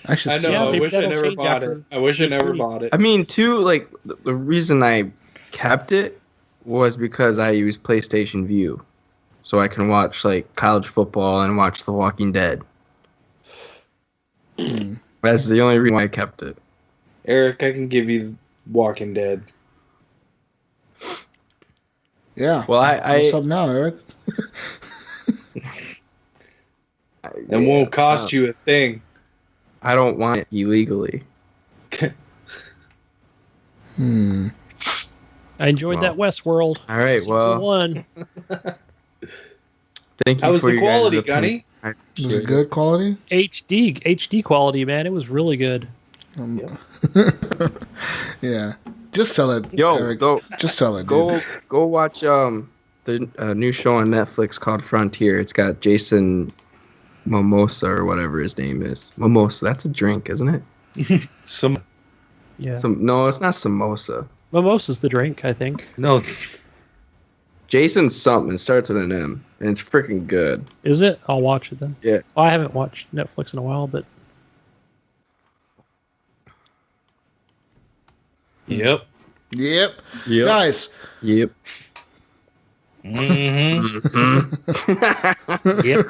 I should I sell know. it. I wish I that'll never change bought after it. I wish I never E3. bought it. I mean, too, like, the reason I kept it was because I use PlayStation View. So I can watch, like, college football and watch The Walking Dead. That's the only reason why I kept it. Eric, I can give you Walking Dead. Yeah. Well, What's up now, Eric? It won't cost you a thing. I don't want it illegally. Hmm. I enjoyed that Westworld. All right, Season well, 1. thank you How was for the your quality, guys' opinion. Gunny? I Was appreciate it good quality? HD quality, man. It was really good. Yeah. Just sell it, Yo, Eric. go Just sell it, dude. go watch the new show on Netflix called Frontier. It's got Jason Momoa or whatever his name is. Mimosa, that's a drink, isn't it? Some Yeah. No, it's not samosa. Mimosa's the drink, I think. no. Jason something starts with an M, and it's freaking good. Is it? I'll watch it then. Yeah. Well, I haven't watched Netflix in a while, but Yep. Yep. Yep. Guys, Yep. Yep. you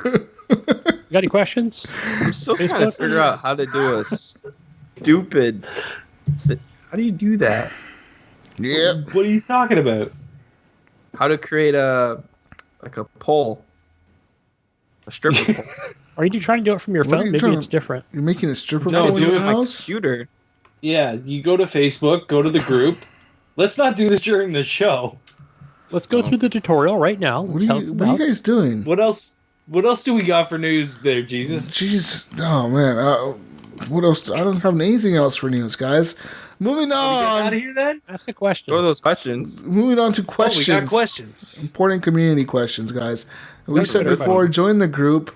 got any questions? I'm still trying to Facebook? figure out how to do a stupid. How do you do that? yep. What are you talking about? How to create a poll, a stripper pole. Are you trying to do it from your What are phone? you Maybe trying it's to- different. You're making a stripper No, pole in do your it My house? computer. Yeah, you go to Facebook, go to the group. Let's not do this during the show. Let's go through the tutorial right now. What Let's are help you, them what are out. you guys doing? What else? What else do we got for news there, Jesus? Jeez, oh man, what else? I don't have anything else for news, guys. Moving Out of on. here then? Ask a question. Throw those questions. Moving on to Oh, we questions. got questions. Important community questions, guys. We Go said Twitter, before, buddy. join the group.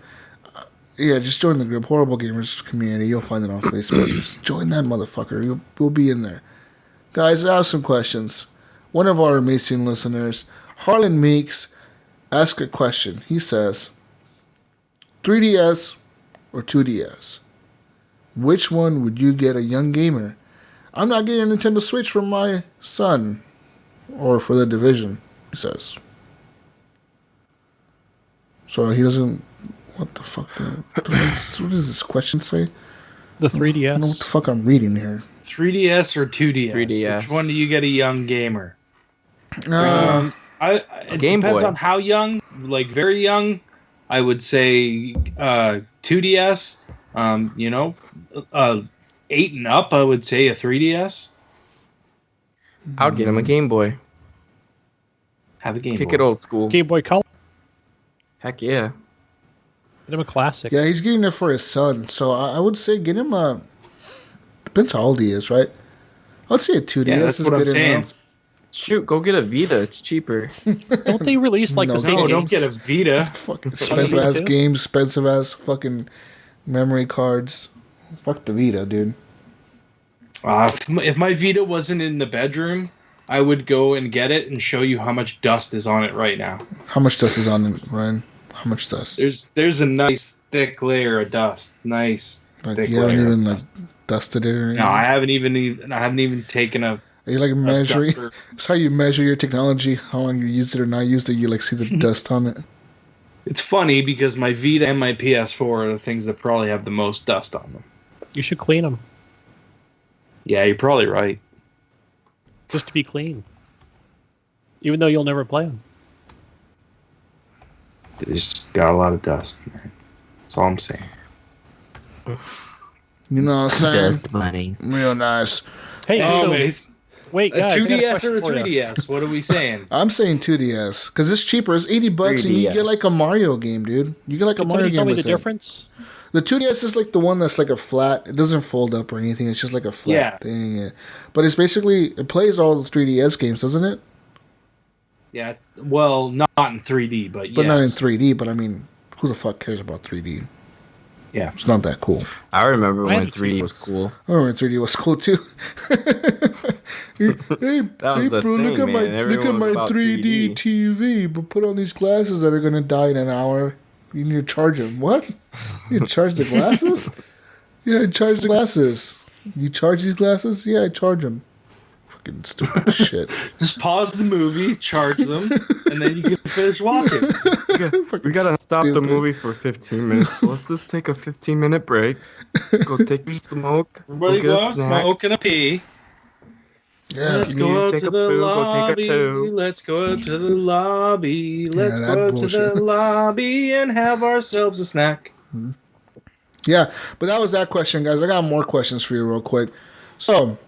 Yeah, just join the group, Horrible Gamers Community. You'll find it on Facebook. Just join that motherfucker. We'll be in there. Guys, I have some questions. One of our amazing listeners, Harlan Meeks, asked a question. He says, 3DS or 2DS? Which one would you get a young gamer? I'm not getting a Nintendo Switch for my son or for the Division, he says. So he doesn't... What the fuck? What does this question say? The I don't know what the 3DS. fuck I'm reading here. 3DS or 2DS? 3DS. Which one do you get a young gamer? Uh, It Game depends Boy. on how young. Like very young, I would say 2DS. 8 and up, I would say a 3DS. I would get him a Game Boy. Have a Game Kick Boy. it old school. Game Boy Color. Heck yeah. Get him a classic. yeah, he's getting it for his son. So I would say get him a... Depends how old he is, right? I'd say a 2DS Yeah, that's is what I'm good saying. enough. Shoot, go get a Vita. It's cheaper. Don't they release like No, the same No, games. don't get a Vita. Fucking expensive ass too? games, expensive ass fucking memory cards. Fuck the Vita, dude. If my Vita wasn't in the bedroom, I would go and get it and show you how much dust is on it right now. How much dust is on it, Ryan? How much dust? There's a nice thick layer of dust. Nice Like thick you haven't layer. even of like dust. dusted it or anything? No, I haven't even taken a. Are you like measuring? duster. It's how you measure your technology, how long you used it or not used it. You like see the dust on it. It's funny because my Vita and my PS4 are the things that probably have the most dust on them. You should clean them Yeah, you're probably right. just to be clean. Even though you'll never play them. They just got a lot of dust, man. That's all I'm saying. You know what I'm saying? bunny. Real nice. Hey, so, Anyways, wait, a guys. I got 2DS question or a for you. 3DS? What are we saying? I'm saying 2DS because it's cheaper. It's $80 and you 3DS. get like a Mario game, dude. You get like a Can Mario somebody tell game me with the it. difference? The 2DS is like the one that's like a flat. It doesn't fold up or anything. It's just like a flat Yeah. thing. Yeah. But it's basically it plays all the 3DS games, doesn't it? Yeah, well, not in 3D, but But yes. not in 3D. But I mean, who the fuck cares about 3D? Yeah. It's not that cool. I remember I had when a 3D 3D. was cool. I remember 3D was cool too. hey, was hey the bro, look thing, at my man. Everyone was about 3D 3D. TV. But put on these glasses that are gonna die in an hour. You need to charge them. What? You charge the glasses? Yeah, I charge the glasses. You charge these glasses? Yeah, I charge them. Fucking stupid shit. Just pause the movie, charge them, and then you can finish watching. We gotta stop the stupid. movie for 15 minutes. So let's just take a 15-minute break. Go take a smoke. Everybody go get go a snack. smoke and a pee. Yeah. Let's You go need to out take to a the poo, go take a lobby. poo. Let's go out to the lobby. Let's that go out to bullshit. the lobby and have ourselves a snack. Yeah, but that was that question, guys. I got more questions for you real quick. So,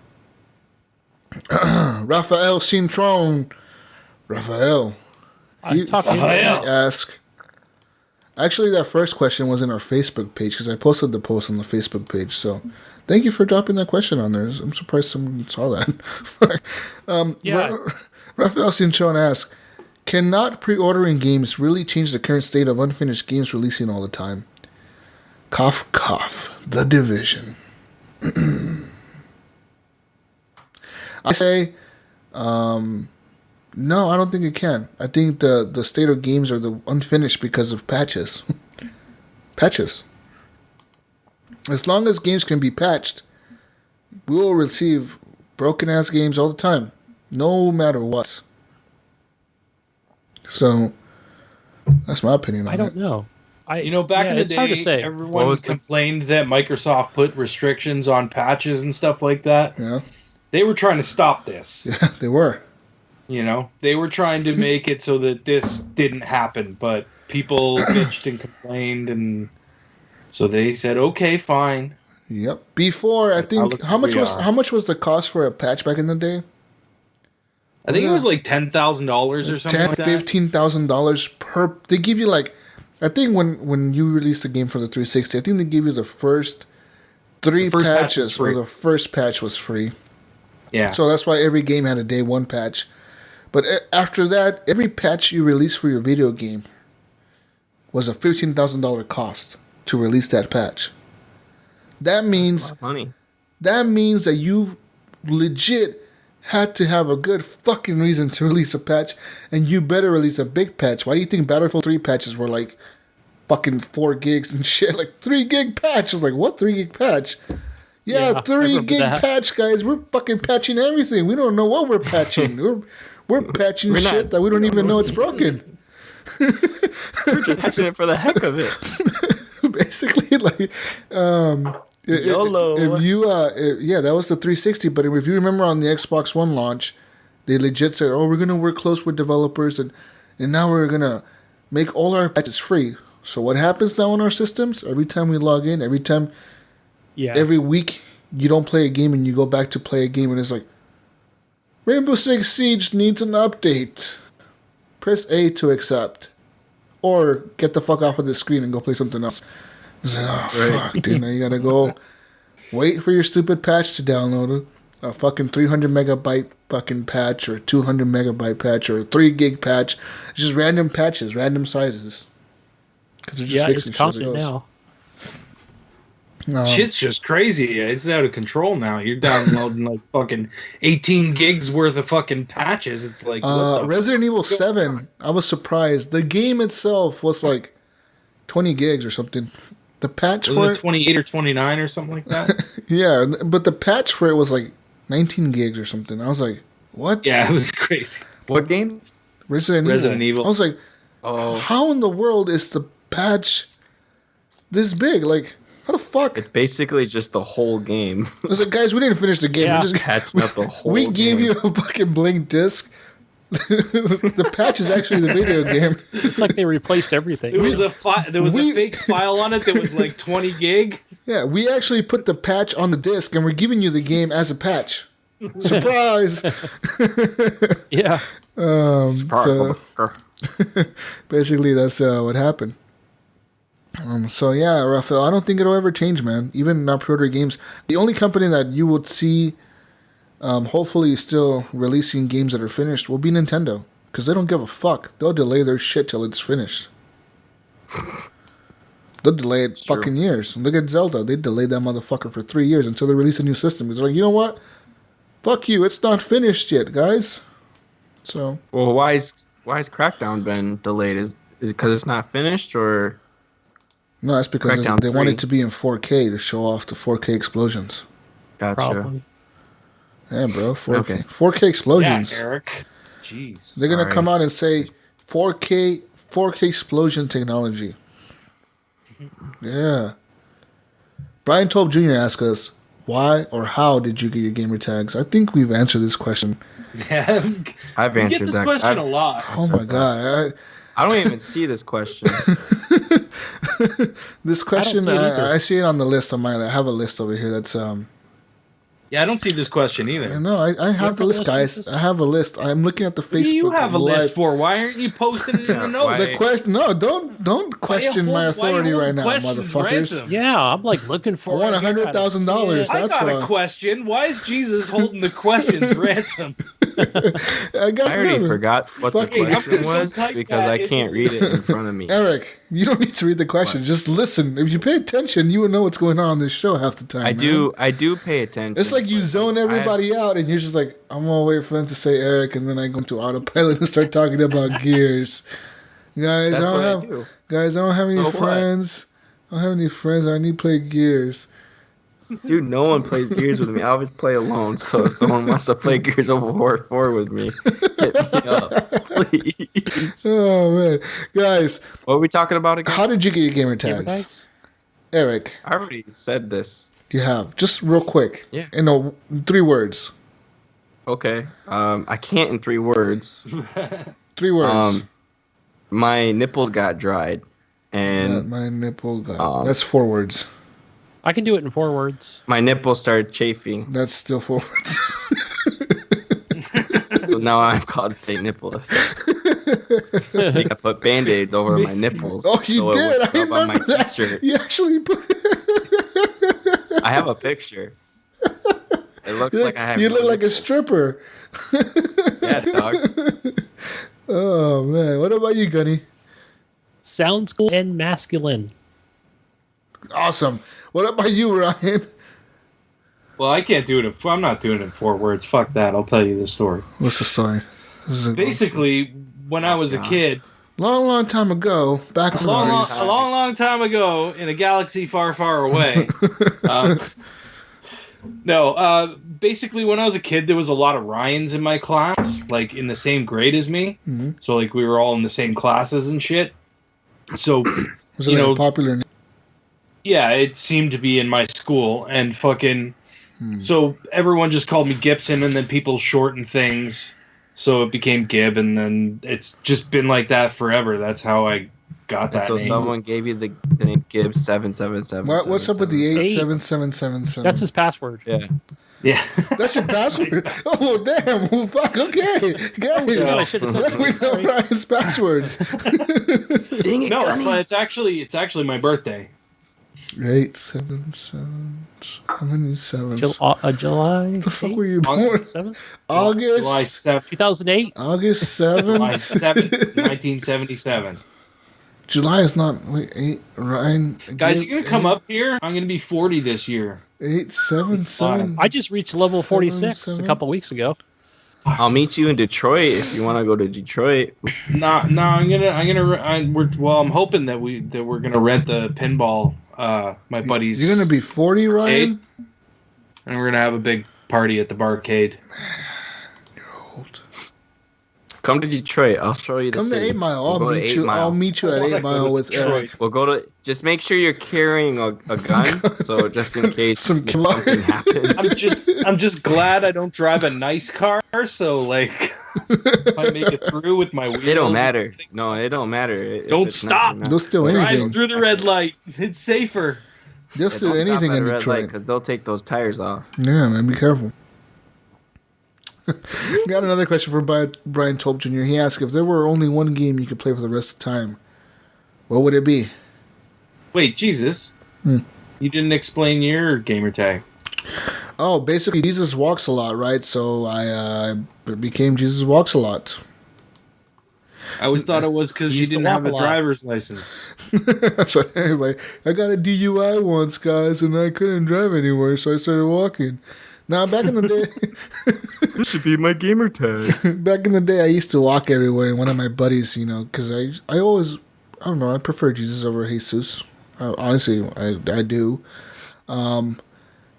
Raphael Cintron. Raphael. I'm talking Raphael. Ask. Actually, that first question was in our Facebook page because I posted the post on the Facebook page. So, thank you for dropping that question on there. I'm surprised someone saw that. Yeah. Raphael Cintron asks, cannot pre-ordering games really change the current state of unfinished games releasing all the time? Cough, cough. The Division. I say, No, I don't think it can. I think the state of games are the unfinished because of patches. Patches. As long as games can be patched, we will receive broken ass games all the time, no matter what. So that's my opinion on it. I don't know. Back in the it's hard to day, say. everyone complained that Microsoft put restrictions on patches and stuff like that. Yeah. They were trying to stop this. Yeah, they were. They were trying to make it so that this didn't happen, but people bitched and complained, and so they said, "Okay, fine." Yep. Before, I think how much was the cost for a patch back in the day? I think it was like $10,000 or something like that. $15,000 per. They give you like, I think when you released the game for the 360, I think they gave you the first three patches, or the first patch was free. Yeah. So that's why every game had a day one patch. But after that, every patch you release for your video game was a $15,000 cost to release that patch. That means that you legit had to have a good fucking reason to release a patch, and you better release a big patch. Why do you think Battlefield 3 patches were like fucking 4 gigs and shit? Like 3 gig patch. I was like, what 3 gig patch? Yeah, 3 gig patch, guys. We're fucking patching everything. We don't know what we're patching. We're patching shit that we don't even know it's broken. We're just patching it for the heck of it. Basically, like, YOLO. if you, that was the 360. But if you remember on the Xbox One launch, they legit said, "Oh, we're gonna work close with developers, and now we're gonna make all our patches free." So what happens now on our systems? Every time we log in, every week you don't play a game and you go back to play a game and it's like, Rainbow Six Siege needs an update. Press A to accept. Or get the fuck off of this screen and go play something else. It's like, fuck, dude. Now you gotta go wait for your stupid patch to download it. A fucking 300 megabyte fucking patch, or 200 megabyte patch, or a 3 gig patch. It's just random patches, random sizes. Because they're just fixing it's constant now. Shit's just crazy. It's out of control now. You're downloading like fucking 18 gigs worth of fucking patches. It's like Resident Evil 7. I was surprised. The game itself was like 20 gigs or something. The patch for it 28 or 29 or something like that. Yeah, but the patch for it was like 19 gigs or something. I was like, what? Yeah, it was crazy. What game? Resident Evil. I was like, how in the world is the patch this big? Like, how the fuck? It's basically just the whole game. I was like, guys, we didn't finish the game. Yeah. We just patching up the whole We game. gave you a fucking blank disc. The patch is actually the video game. It's like they replaced everything. There was a fake file on it that was like 20 gig. Yeah, we actually put the patch on the disc and we're giving you the game as a patch. Surprise! Yeah. So basically that's what happened. So yeah, Raphael, I don't think it'll ever change, man. Even in pre-order games, the only company that you would see hopefully still releasing games that are finished will be Nintendo, because they don't give a fuck. They'll delay their shit till it's finished. They'll delay it fucking years. Look at Zelda. They delayed that motherfucker for 3 years until they release a new system. It's like, you know what? Fuck you. It's not finished yet, guys. So. Well, why is Crackdown been delayed? Is it because it's not finished, or? No, that's because they want it to be in 4K to show off the 4K explosions. Gotcha. Probably. Yeah, bro. 4K. Okay. 4K explosions. Yeah, Eric. Jeez. They're going to come out and say 4K explosion technology. Yeah. Brian Tobe Jr. asked us, why or how did you get your gamer tags? I think we've answered this question. Yeah. I've answered that. We get this question a lot. Oh my God. I don't even see this question. This question, I see it on the list on mine. I have a list over here that's Yeah, I don't see this question either. No, I have the list, guys. I have a list. I'm looking at the Facebook. What do you have a live. list for? Why aren't you posting it in the notes? The question, no, don't question my authority right now, motherfuckers. Ransom? Yeah, I'm like looking for. I want $100,000. I That's got why. a question. Why is Jesus holding the questions ransom? I already forgot what the question was type because that I can't read it in front of me. Eric, You don't need to read the question. Just listen. If you pay attention, you will know what's going on this show half the time. I do pay attention. It's like you zone everybody out, and you're just like, I'm gonna wait for them to say Eric, and then I go into autopilot and start talking about Gears. Guys, That's I what I don't do. have any So what? friends. I don't have any friends. I need to play Gears. Dude, no one plays Gears with me. I always play alone. So if someone wants to play Gears of War 4 with me, hit me up, please. Oh man, guys, What are we talking about again? how did you get your gamer Gamer tags? tags? Eric, I already said this. you have just real quick. Yeah. In 3 words. Okay. I can't in 3 words. 3 words. My nipple got dried, and My nipple got. um, That's 4 words. I can do it in 4 words. my nipple started chafing. That's still 4 words. So now I'm called Saint Nicholas. I put Band-Aids over my nipples. Oh, you so it did. wouldn't I rub on my remember that. t-shirt. You actually put. I have a picture. It looks like I have. You no look like a nipples. stripper. Yeah, dog. Oh man, what about you, Gunny? Sounds cool and masculine. Awesome. What about you, Ryan? Well, I can't do it. I'm not doing it in 4 words. Fuck that. I'll tell you the story. What's the story? This is a Basically, when I was a kid, long time ago, back in a the long, 90s. long time ago, in a galaxy far, far away. Basically, when I was a kid, there was a lot of Ryans in my class, like in the same grade as me. Mhm. So, like, we were all in the same classes and shit. So, Was it you like know, a popular name? yeah, it seemed to be in my school, and fucking. So everyone just called me Gibson, and then people shortened things, so it became Gib, and then it's just been like that forever. That's how I got And that so name. someone gave you the name Gibbs 777. What's up with the 8? 87777? That's his password. Yeah. Yeah. That's your password. Oh damn! Well, fuck. Okay, guys. Yeah, I should have said we that. know Sorry. Ryan's passwords. Dang it, No, Gunny. it's actually my birthday. 877. How many sevens? July. The fuck were you born? 7th? August. July 7th, 2008. August July 7th. 7th, 1977. July is not. Wait, 8. Ryan. Guys, you gonna come up here? I'm gonna be 40 this year. 877. I just reached level 46 7. a couple weeks ago. I'll meet you in Detroit if you want to go to Detroit. No, I'm hoping that we're gonna rent the pinball. My buddies. You're gonna be 40, Ryan. And we're gonna have a big party at the barcade. Old. Come to Detroit. I'll show you the Come to city. 8 Mile. We'll go to 8 Mile. I'll meet you at I wanna 8 go Mile to with Detroit. Eric. We'll go to. Just make sure you're carrying a gun, so just in case Some something happens. I'm just glad I don't drive a nice car, so like if I make it through with my wheels. It don't matter. No, it don't matter. if Don't it's stop. not- They'll steal Drive anything. through the red light. It's safer. They'll steal anything in Detroit. because they'll take those tires off. Yeah, man, be careful. Got another question from Brian Tolp Jr. He asked if there were only one game you could play for the rest of the time, what would it be? Wait, Jesus. You didn't explain your gamer tag. Oh, basically, Jesus walks a lot, right? So I became Jesus walks a lot. I always thought it was because you used to didn't walk have a a lot. driver's license. So anyway, I got a DUI once, guys, and I couldn't drive anywhere, so I started walking. Now, back in the day, This should be my gamer tag. back in the day, I used to walk everywhere. And one of my buddies, because I always, I don't know, I prefer Jesus over Jesus. Honestly, I do.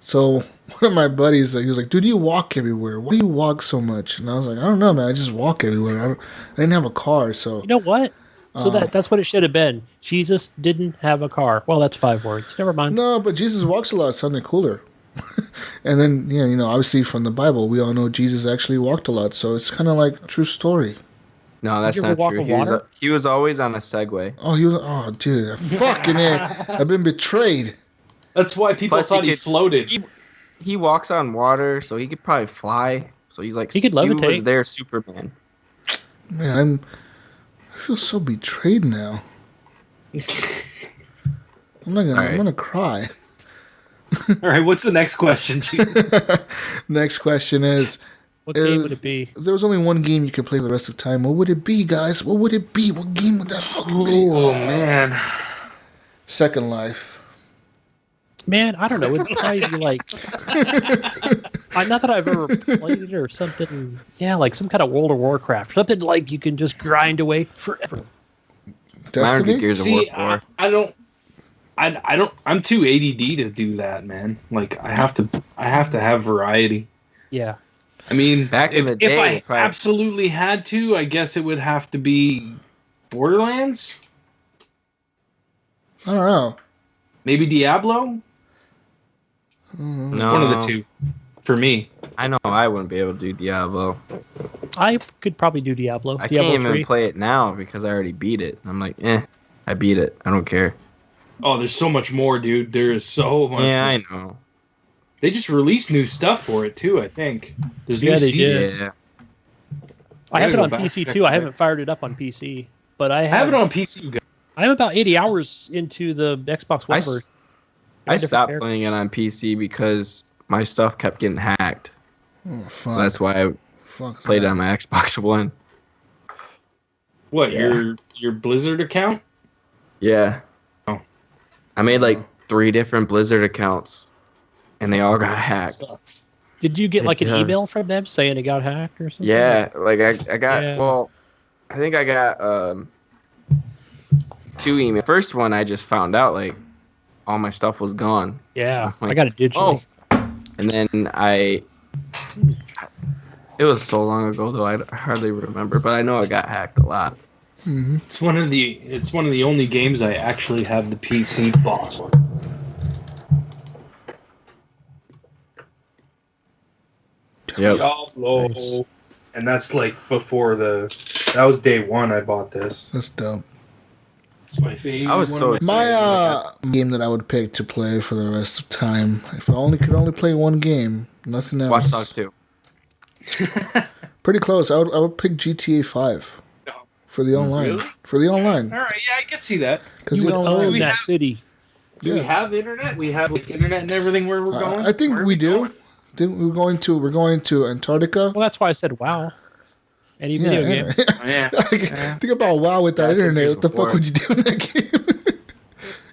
So one of my buddies, he was like, "Dude, you walk everywhere. Why do you walk so much?" And I was like, "I don't know, man. I just walk everywhere. I didn't have a car, so." You know what? So that's what it should have been. Jesus didn't have a car. Well, that's 5 words. Never mind. No, but Jesus walks a lot. Sounded cooler. And then, obviously from the Bible, we all know Jesus actually walked a lot. So it's kind of like a true story. No, that's Did you ever not walk true. on He was, water? he was always on a Segway. Oh, dude, fucking A. I've been betrayed. That's why people Plus, thought he floated. He walks on water, so he could probably fly. So he's like, He could levitate. was their Superman. Man, I feel so betrayed now. I'm right. gonna cry. All right, what's the next question, Jesus? Next question is, What game would it be? If there was only one game you could play the rest of time, what would it be, guys? What would it be? What game would that fucking be? Oh man. Second Life. Man, I don't know. It'd probably be like, not that I've ever played it or something. Yeah, like some kind of World of Warcraft, something like you can just grind away forever. Destiny? Gears of See, War 4. I don't. I'm too ADD to do that, man. Like I have to have variety. Yeah. I mean, Back in the if day, I probably- absolutely had to, I guess it would have to be Borderlands. I don't know. Maybe Diablo. No, One of the two, for me. I know I wouldn't be able to do Diablo. I could probably do Diablo. I Diablo can't 3. even play it now because I already beat it. I'm like, I beat it. I don't care. Oh, there's so much more, dude. There is so much. Yeah, more. I know. They just released new stuff for it too. I think there's Yeah, new they did. seasons. Yeah. I have it gotta on go back PC and check too. I that. haven't fired it up on PC, but I have it on PC. I'm about 80 hours into the Xbox One version. I Different stopped characters. playing it on PC because my stuff kept getting hacked. Oh, fuck. So that's why I Fuck played it that. on my Xbox One. What Yeah. your Blizzard account? Yeah. Oh. I made like 3 different Blizzard accounts, and they all got hacked. Sucks. Did you get It like an does. email from them saying it got hacked or something? Yeah, like I got Yeah. well, I think I got 2 emails. First one I just found out like all my stuff was gone. Yeah. Like, I got it digitally. And then it was so long ago though I hardly remember, but I know I got hacked a lot. It's one of the only games I actually have the PC boss one. Yep. Diablo. Nice. And that's like before that was day one I bought this. That's dope. It's my favorite. I was so excited. My game that I would pick to play for the rest of time, if I could only play one game, nothing else. Watch Dogs 2. Pretty close. I would pick GTA 5 for the online. Really? For the online, All right, yeah, I can see that. because You the would online. own we that have- city. Do we have internet? We have like internet and everything where we're going. I think Where are we do. going? Think we're going to Antarctica. Well, that's why I said wow. Any video game. Yeah. Think about WoW without That's internet. Gears What the of War. fuck would you do in that game?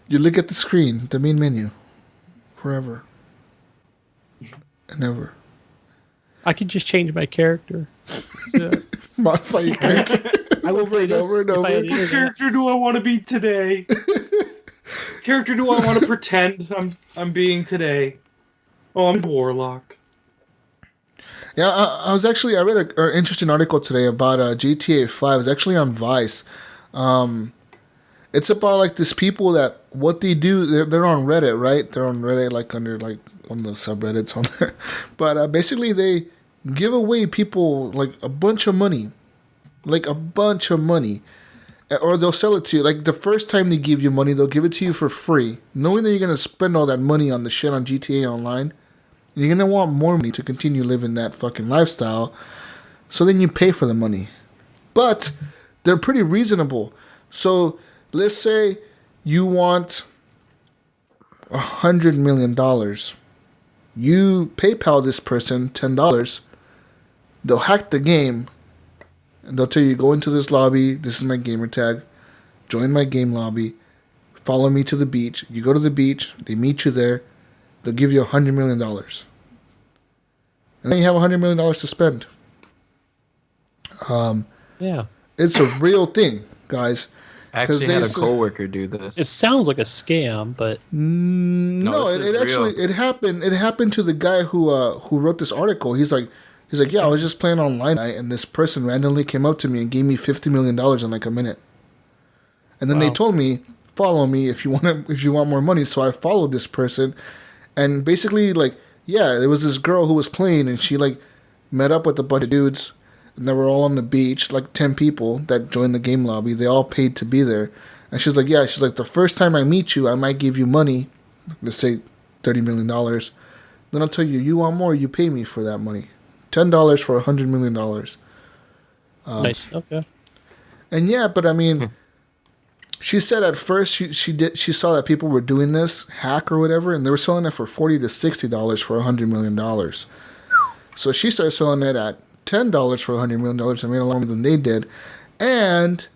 You look at the screen, the main menu, forever and ever. I could just change my character. Modify your character. I will play this over and if I over. had What internet. character do I want to be today? Character do I want to pretend I'm being today? Oh, I'm a warlock. Yeah, I read an interesting article today about GTA 5. It's actually on Vice. It's about like these people that what they do. They're on Reddit, right? They're on Reddit, like under like one of the subreddits on there. But basically, they give away people like a bunch of money, or they'll sell it to you. Like the first time they give you money, they'll give it to you for free, knowing that you're gonna spend all that money on the shit on GTA Online. You're gonna want more money to continue living that fucking lifestyle, so then you pay for the money. But they're pretty reasonable. So let's say you want $100 million. You PayPal this person $10. They'll hack the game, and they'll tell you go into this lobby. This is my gamer tag. Join my game lobby. Follow me to the beach. You go to the beach. They meet you there. They'll give you $100 million. And then you have $100 million to spend. Yeah. It's a real thing, guys. I actually they had a say- coworker do this. It sounds like a scam, but No, this it is actually real. it happened to the guy who wrote this article. He's like, yeah, I was just playing online and this person randomly came up to me and gave me $50 million in like a minute. And then they Wow. told me, follow me if you want more money. So I followed this person, and basically like, yeah, there was this girl who was playing, and she like met up with a bunch of dudes, and they were all on the beach, like 10 people that joined the game lobby. They all paid to be there. And she's like, the first time I meet you, I might give you money, let's say $30 million. Then I'll tell you, you want more, you pay me for that money. $10 for $100 million. nice. Okay. And yeah, but I mean, she said at first she saw that people were doing this hack or whatever, and they were selling it for $40 to $60 for $100 million. So she started selling it at $10 for $100 million and made a lot more than they did. And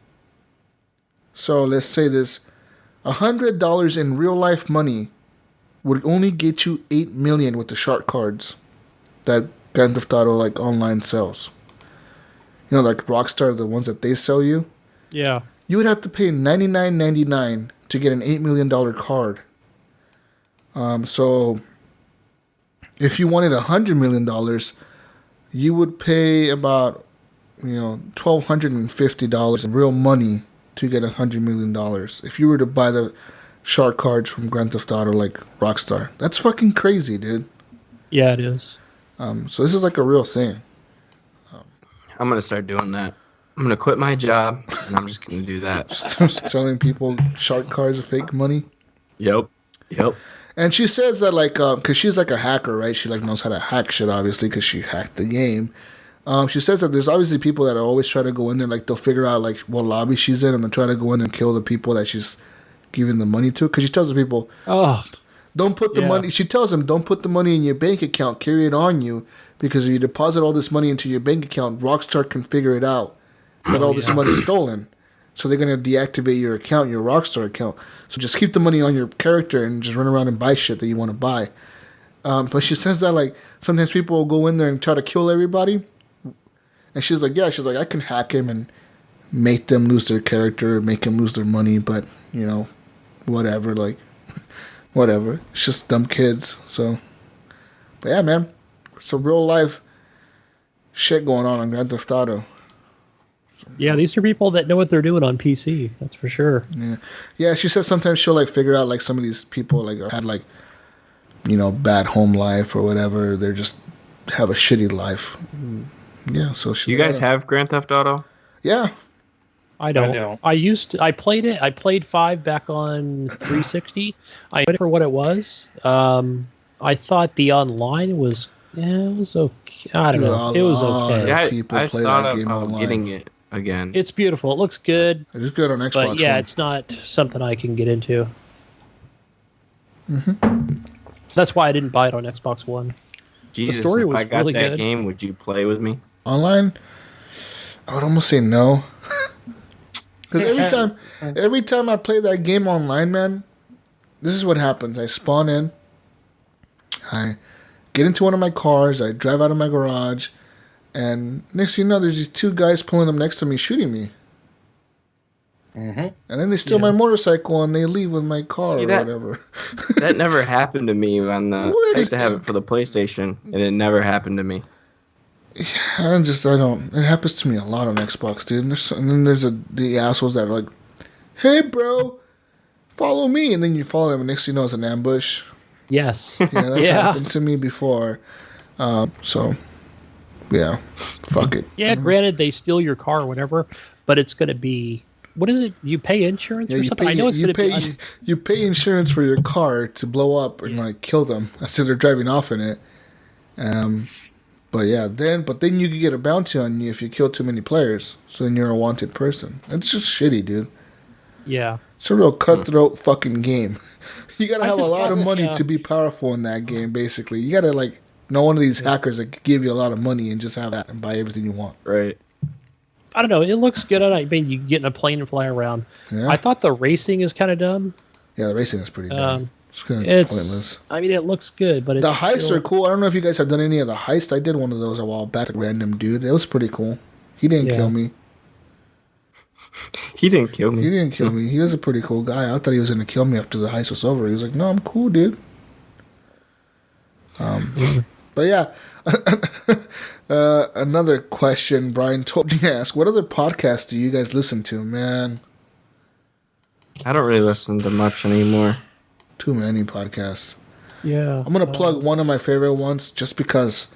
so let's say this, $100 in real life money would only get you $8 million with the shark cards that Grand Theft Auto like online sells. You know, like Rockstar, the ones that they sell you. Yeah. You would have to pay $99.99 to get an $8 million card. So if you wanted $100 million, you would pay about, $1,250 in real money to get $100 million. If you were to buy the shark cards from Grand Theft Auto like Rockstar. That's fucking crazy, dude. Yeah, it is. So this is like a real thing. I'm gonna start doing that. I'm gonna quit my job and I'm just gonna do that. Selling people shark cards of fake money. Yep. And she says that like, cause she's like a hacker, right? She like knows how to hack shit, obviously, cause she hacked the game. She says that there's obviously people that always try to go in there, like they'll figure out like what lobby she's in, and they'll try to go in and kill the people that she's giving the money to. Cause she tells the people, don't put the money. She tells them, don't put the money in your bank account. Carry it on you, because if you deposit all this money into your bank account, Rockstar can figure it out that all this money's stolen. So they're gonna deactivate your account, your Rockstar account. So just keep the money on your character and just run around and buy shit that you want to buy. But she says that like sometimes people will go in there and try to kill everybody. And she's like, I can hack him and make them lose their character, make them lose their money, but whatever, like. Whatever. It's just dumb kids. So, but yeah, man. Some real life shit going on Grand Theft Auto. Yeah, these are people that know what they're doing on PC. That's for sure. Yeah. She says sometimes she'll like figure out like some of these people like had like, bad home life or whatever. They're just have a shitty life. Yeah. So you guys have Grand Theft Auto? Yeah. I don't. I played it. I played 5 back on 360. I played it for what it was. I thought the online was, it was okay. I don't know. It was okay. Yeah, people play thought that game about online. getting it again. It's beautiful. It looks good. It's good on Xbox. But yeah, One. it's not something I can get into. So that's why I didn't buy it on Xbox One. Jesus, the story if was I got really that good. game, would you play with me? Online, I would almost say no. Because every time I play that game online, man, this is what happens. I spawn in, I get into one of my cars, I drive out of my garage, and next thing you know, there's these 2 guys pulling up next to me, shooting me. And then they steal my motorcycle and they leave with my car or whatever. That never happened to me on the. I used to have it for the PlayStation, and it never happened to me. I don't. It happens to me a lot on Xbox, dude. And then there's the assholes that are like, "Hey, bro, follow me," and then you follow them, and next thing you know, it's an ambush. Yes. Yeah, that's happened to me before. So, yeah, fuck it. Yeah, granted, they steal your car or whatever, but it's going to be. What is it? You pay insurance or something? I know it's going to be. You pay insurance for your car to blow up and like kill them as they're driving off in it. But yeah, then you could get a bounty on you if you kill too many players. So then you're a wanted person. It's just shitty, dude. Yeah. It's a real cutthroat fucking game. You gotta have a lot of money to be powerful in that game, basically. You gotta like know one of these hackers that give you a lot of money and just have that and buy everything you want. Right. I don't know. It looks good. I mean, you get in a plane and fly around. Yeah. I thought the racing is kind of dumb. Yeah, the racing is pretty dumb. It's kind of It's pointless. I mean, it looks good, but it's The heists still, are cool. I don't know if you guys have done any of the heists. I did one of those a while back. A random dude. It was pretty cool. He didn't kill me. He didn't kill me. He didn't kill me. He was a pretty cool guy. I thought he was gonna kill me after the heist was over. He was like, "No, I'm cool, dude." But yeah, another question Brian told me to ask: what other podcasts do you guys listen to, man? I don't really listen to much anymore. Too many podcasts. Yeah. I'm gonna plug one of my favorite ones just because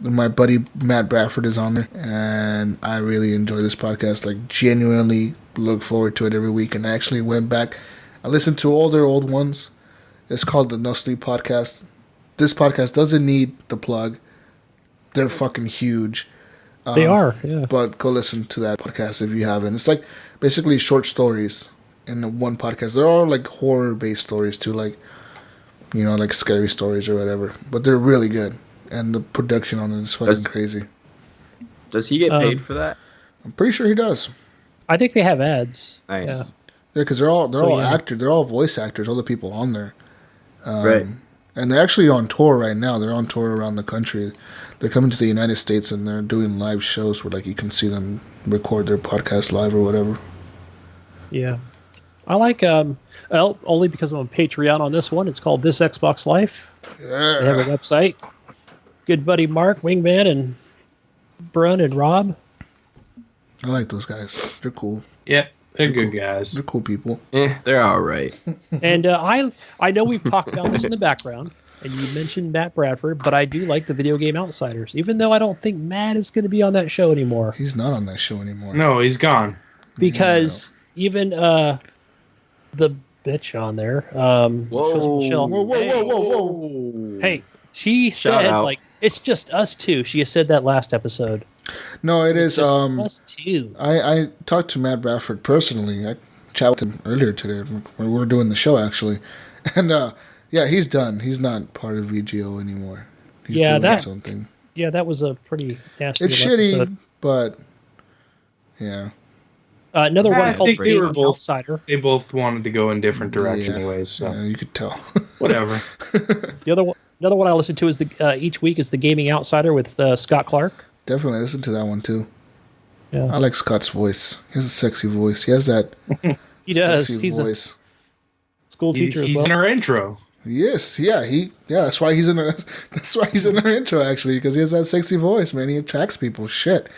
my buddy Matt Bradford is on there, and I really enjoy this podcast. Like, genuinely look forward to it every week. And I actually went back, I listened to all their old ones. It's called the No Sleep Podcast. This podcast doesn't need the plug. They're fucking huge. They are, yeah. But go listen to that podcast if you haven't. It's like basically short stories in one podcast. They're all like horror-based stories too, like, like scary stories or whatever. But they're really good. and the production on it is fucking crazy. Does he get paid for that? I'm pretty sure he does. I think they have ads. Nice. Yeah. Yeah, because they're all actors. They're all voice actors. All the people on there. Right. And they're actually on tour right now. They're on tour around the country. They're coming to the United States and they're doing live shows where like you can see them record their podcast live or whatever. Yeah. I like only because I'm on Patreon on this one. It's called This Xbox Life. Yeah. They have a website. Good buddy Mark, Wingman, and Brun and Rob. I like those guys. They're cool. Yeah, they're good cool. guys. They're cool people. They're all right. And I know we've talked about this in the background, and you mentioned Matt Bradford, but I do like the Video Game Outsiders, even though I don't think Matt is going to be on that show anymore. He's not on that show anymore. No, he's gone. Because even the bitch on there, Michelle, Whoa. hey, she Shout said out. like it's just us two. She has said that last episode. No, it is. Just us two. I talked to Matt Bradford personally. I chatted with him earlier today when we were doing the show actually, and yeah, he's done. He's not part of VGO anymore. He's doing his own thing. Yeah, that was a pretty nasty. It's episode. shitty, but yeah. Another I one called think they were Game both- Outsider. They both wanted to go in different directions anyways, so Yeah, you could tell. whatever. Another one I listen to is each week is the Gaming Outsider with Scott Clark. Definitely listen to that one too. Yeah, I like Scott's voice. He has a sexy voice. He has that he does. sexy He's voice. a school teacher as He's well. in our intro. Yes, yeah, that's why he's in our that's why he's in our intro actually, because he has that sexy voice, man. He attracts people. Shit.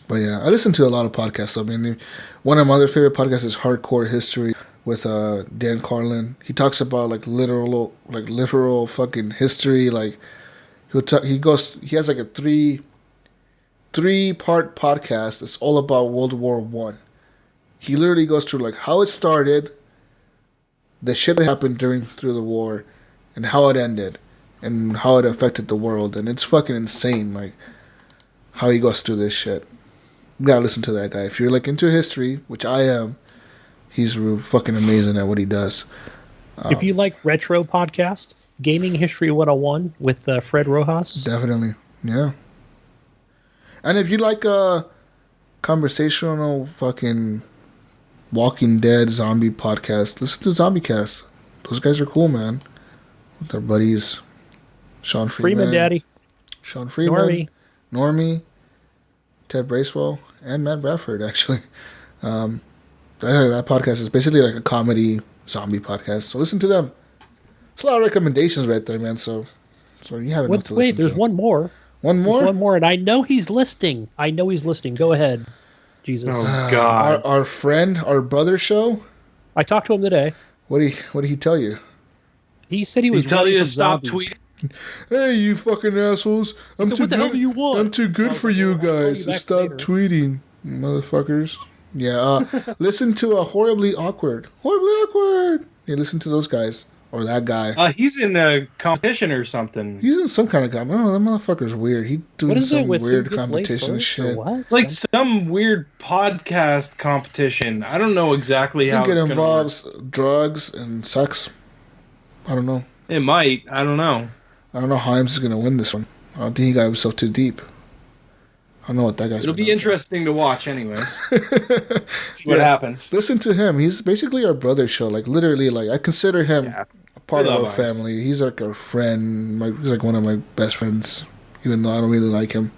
But yeah, I listen to a lot of podcasts. I mean, one of my other favorite podcasts is Hardcore History with Dan Carlin. He talks about like literal fucking history. Like he has like a three-part podcast that's all about World War I. He literally goes through like how it started, the shit that happened through the war, and how it ended, and how it affected the world. And it's fucking insane, like how he goes through this shit. You gotta listen to that guy. If you're like into history, which I am, he's fucking amazing at what he does. If you like retro podcast, Gaming History 101 with Fred Rojas. Definitely, yeah. And if you like conversational fucking Walking Dead zombie podcast, listen to ZombieCast. Those guys are cool, man. With their buddies, Sean Freeman, Daddy. Sean Freeman, Normie. Ted Bracewell, and Matt Bradford, actually. That podcast is basically like a comedy zombie podcast. So listen to them. It's a lot of recommendations right there, man. So you have enough to listen Wait, to. there's one more. One more? There's one more, and I know he's listening. Go ahead, Jesus. Oh God. Our friend, our brother show. I talked to him today. What did he tell you? He said he was Did he tell running you to from stop zombies. tweeting? Hey, you fucking assholes! I'm said, too "What the hell good. do you want?" I'm too good for you I'll call guys. you So back stop later. tweeting, motherfuckers. Yeah, listen to a horribly awkward. You listen to those guys or that guy. He's in a competition or something. He's in some kind of competition. Oh, that motherfucker's weird. He What doing is it some with weird who gets laid competition first, or shit. what? Like some weird podcast competition. I don't know exactly I how think it's it going to work. involves drugs and sex. I don't know. It might. I don't know. I don't know how Himes is gonna win this one. I don't think he got himself too deep. I don't know what that guy's. It'll been be up to. interesting to watch, anyways. See what happens. Listen to him. He's basically our brother show. Like literally, like I consider him Yeah. a part We of our love Himes. family. He's like our friend. He's like one of my best friends, even though I don't really like him.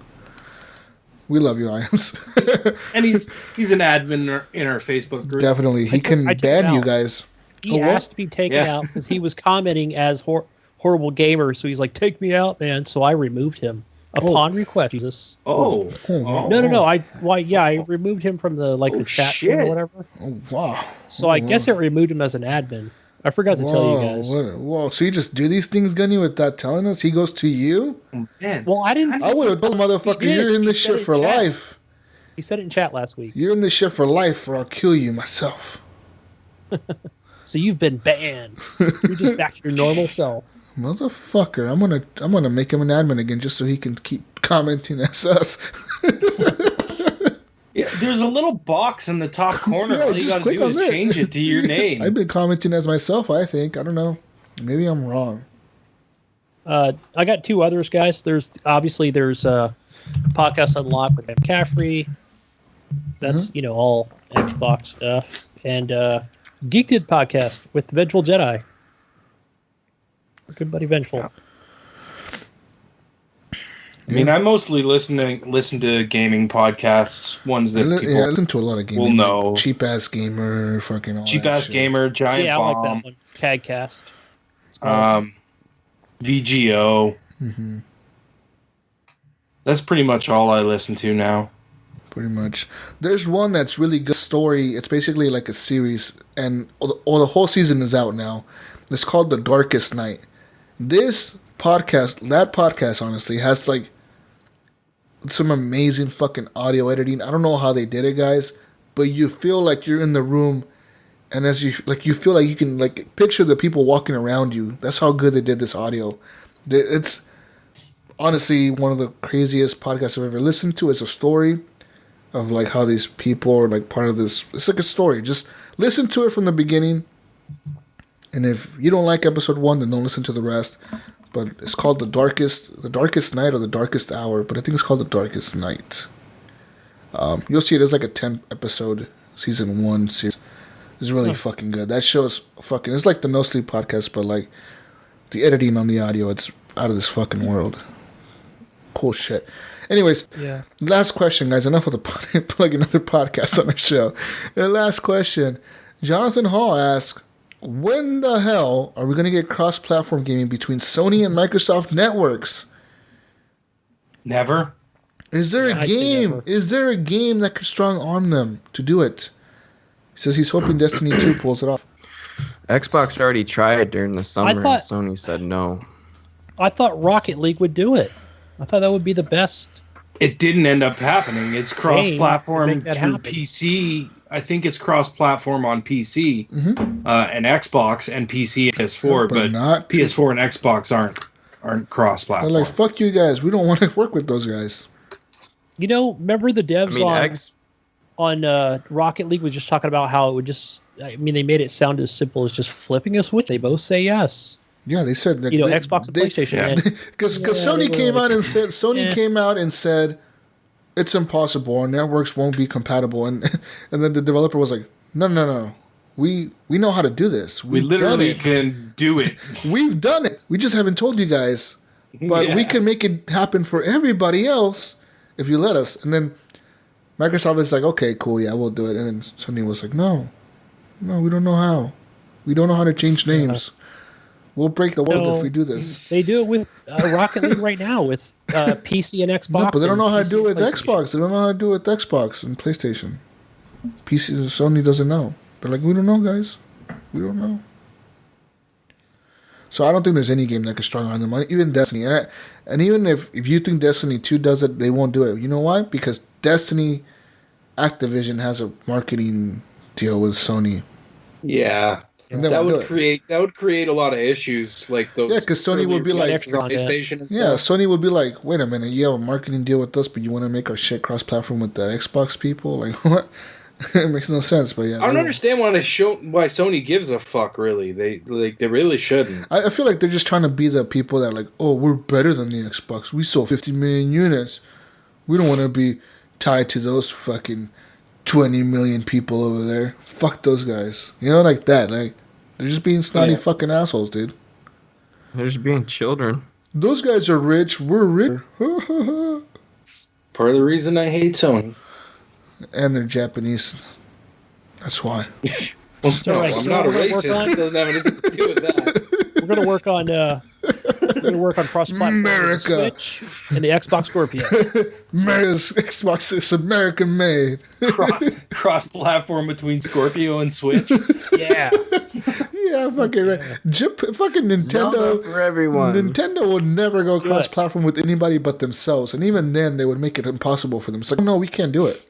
We love you, Himes. And he's an admin in our Facebook group. Definitely, he can I took ban him you out. guys. He Oh, what? asked to be taken Yeah. out because he was commenting as horrible gamer. So he's like, "Take me out, man." So I removed him upon request. Jesus. Oh. Oh. No. I removed him from the the chat room or shit. whatever. Oh wow. So I guess it removed him as an admin. I forgot to tell you guys. Whoa! So you just do these things, Gunny, without telling us? He goes to you? Man. Well, I didn't. I would have told the motherfucker, He did. you're in He this said shit it for in chat. life. He said it in chat last week. You're in this shit for life, or I'll kill you myself. So you've been banned. You're just back to your normal self. Motherfucker, I'm gonna make him an admin again just so he can keep commenting as us. Yeah, there's a little box in the top corner. Yeah, All you just got to click do is on it. change it to your name. I've been commenting as myself, I think. I don't know. Maybe I'm wrong. I got two others, guys. There's Podcast Unlocked with McCaffrey. That's all Xbox stuff, and Geeked podcast with the Vengeful Jedi. Good buddy Vengeful. I mean, I mostly listen to gaming podcasts, ones that people I listen to a lot of gaming. will know. Like Cheap Ass Gamer, fucking all Cheap that Ass shit. Gamer, Giant Yeah, I Bomb, like that one. Cadcast. VGO. Mm-hmm. That's pretty much all I listen to now. Pretty much. There's one that's really good story. It's basically like a series, and the whole season is out now. It's called The Darkest Night. That podcast, honestly, has like some amazing fucking audio editing. I don't know how they did it, guys, but you feel like you're in the room, and as you feel like you can like picture the people walking around you. That's how good they did this audio. It's honestly one of the craziest podcasts I've ever listened to. It's a story of like how these people are like part of this. It's like a story. Just listen to it from the beginning. And if you don't like episode 1, then don't listen to the rest. But it's called The Darkest Night or The Darkest Hour. But I think it's called The Darkest Night. You'll see it as like a 10 episode season 1 series. It's really fucking good. That show's fucking. It's like the No Sleep podcast, but like the editing on the audio, it's out of this fucking world. Cool shit. Anyways, last question, guys. Enough of the plugging other podcasts on our show. The last question. Jonathan Hall asks, when the hell are we going to get cross-platform gaming between Sony and Microsoft networks? Never. Is there a game? Is there a game that could strong-arm them to do it? He says he's hoping Destiny 2 pulls it off. Xbox already tried during the summer, and Sony said no. I thought Rocket League would do it. I thought that would be the best. It didn't end up happening. It's cross-platform through happen. PC. I think it's cross-platform on PC and Xbox and PC and PS4, but not PS4 and Xbox aren't cross-platform. They're like, fuck you guys. We don't want to work with those guys. You know, remember the devs on Rocket League was just talking about how it would just. I mean, they made it sound as simple as just flipping a switch. They both say yes. Yeah, they said that. Xbox and PlayStation. Because Sony came out and said came out and said it's impossible. Our networks won't be compatible, and then the developer was like, no. We know how to do this. We literally can do it. We've done it. We just haven't told you guys, but we can make it happen for everybody else if you let us. And then Microsoft is like, okay, cool, yeah, we'll do it. And then Sony was like, no, we don't know how. We don't know how to change names. We'll break the world if we do this. They do it with Rocket League right now with PC and Xbox. No, but they don't know how to do it with Xbox. They don't know how to do it with Xbox and PlayStation. Sony doesn't know. They're like, we don't know, guys. We don't know. So I don't think there's any game that can strong on them. Even Destiny. And even if you think Destiny 2 does it, they won't do it. You know why? Because Destiny Activision has a marketing deal with Sony. Yeah. That would create a lot of issues like those. Yeah, because Sony would be like, PlayStation and stuff. Yeah, Sony would be like, wait a minute, you have a marketing deal with us, but you want to make our shit cross-platform with the Xbox people? Like, what? It makes no sense. But yeah, I don't understand why Sony gives a fuck. Really, they really shouldn't. I feel like they're just trying to be the people that are like, oh, we're better than the Xbox. We sold 50 million units. We don't want to be tied to those fucking 20 million people over there. Fuck those guys. You know, like that. Like, they're just being snotty fucking assholes, dude. They're just being children. Those guys are rich. We're rich. Part of the reason I hate Sony. And they're Japanese. That's why. I'm not a racist. It doesn't have anything to do with that. We're gonna work on cross-platform with the Switch and the Xbox Scorpio. America's Xbox is American made. Cross-platform between Scorpio and Switch. Yeah. Yeah, fucking right. Fucking Nintendo. Zelda for everyone. Nintendo would never go cross-platform with anybody but themselves, and even then, they would make it impossible for them. It's like, no, we can't do it.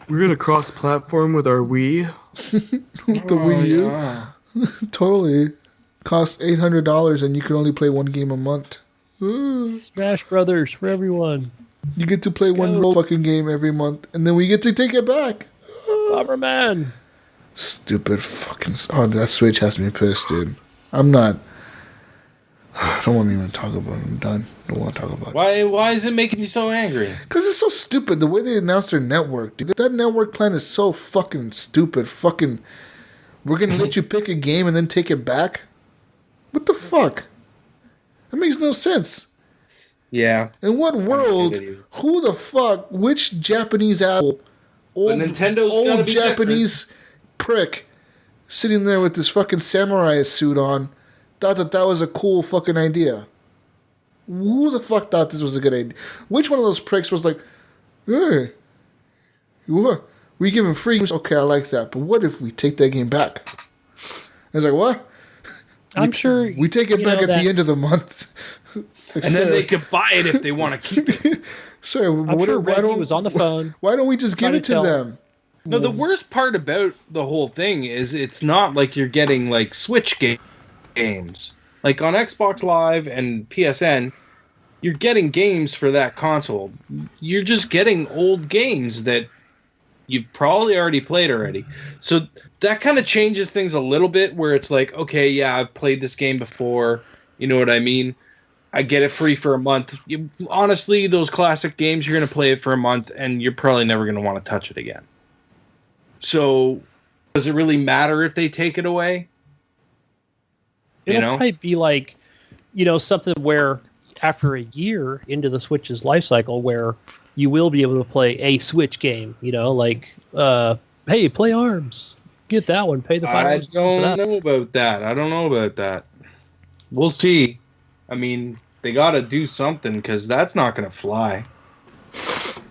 We're gonna cross-platform with our Wii. The Wii U. Yeah. Totally. Cost $800 and you can only play one game a month. Smash Brothers for everyone. You get to play one fucking game every month, and then we get to take it back. Bomberman. Stupid fucking. Oh, that Switch has me pissed, dude. I'm not I don't want to even talk about it. I'm done. Don't want to talk about it. Why is it making you so angry? Because it's so stupid. The way they announced their network. Dude, that network plan is so fucking stupid. Fucking, we're going to let you pick a game and then take it back? What the fuck? That makes no sense. Yeah. In what world, who the fuck, which Japanese asshole, old Japanese prick, sitting there with this fucking samurai suit on, thought that was a cool fucking idea? Who the fuck thought this was a good idea? Which one of those pricks was like, hey, what? We give him free games? Okay, I like that. But what if we take that game back? I was like, what? I'm sure we take it back at the end of the month. And then they could buy it if they want to keep it. Sir, I'm sure Reggie was on the phone. Why don't we just give it to them? No, the worst part about the whole thing is it's not like you're getting like Switch games. Like on Xbox Live and PSN, you're getting games for that console. You're just getting old games that you've probably already played already. So that kind of changes things a little bit where it's like, okay, yeah, I've played this game before. You know what I mean? I get it free for a month. Honestly, those classic games, you're going to play it for a month and you're probably never going to want to touch it again. So does it really matter if they take it away? It'll probably be like, something where after a year into the Switch's life cycle where you will be able to play a Switch game, like, hey, play ARMS. Get that one. Pay the $5. I don't know about that. We'll see. I mean, they got to do something because that's not going to fly.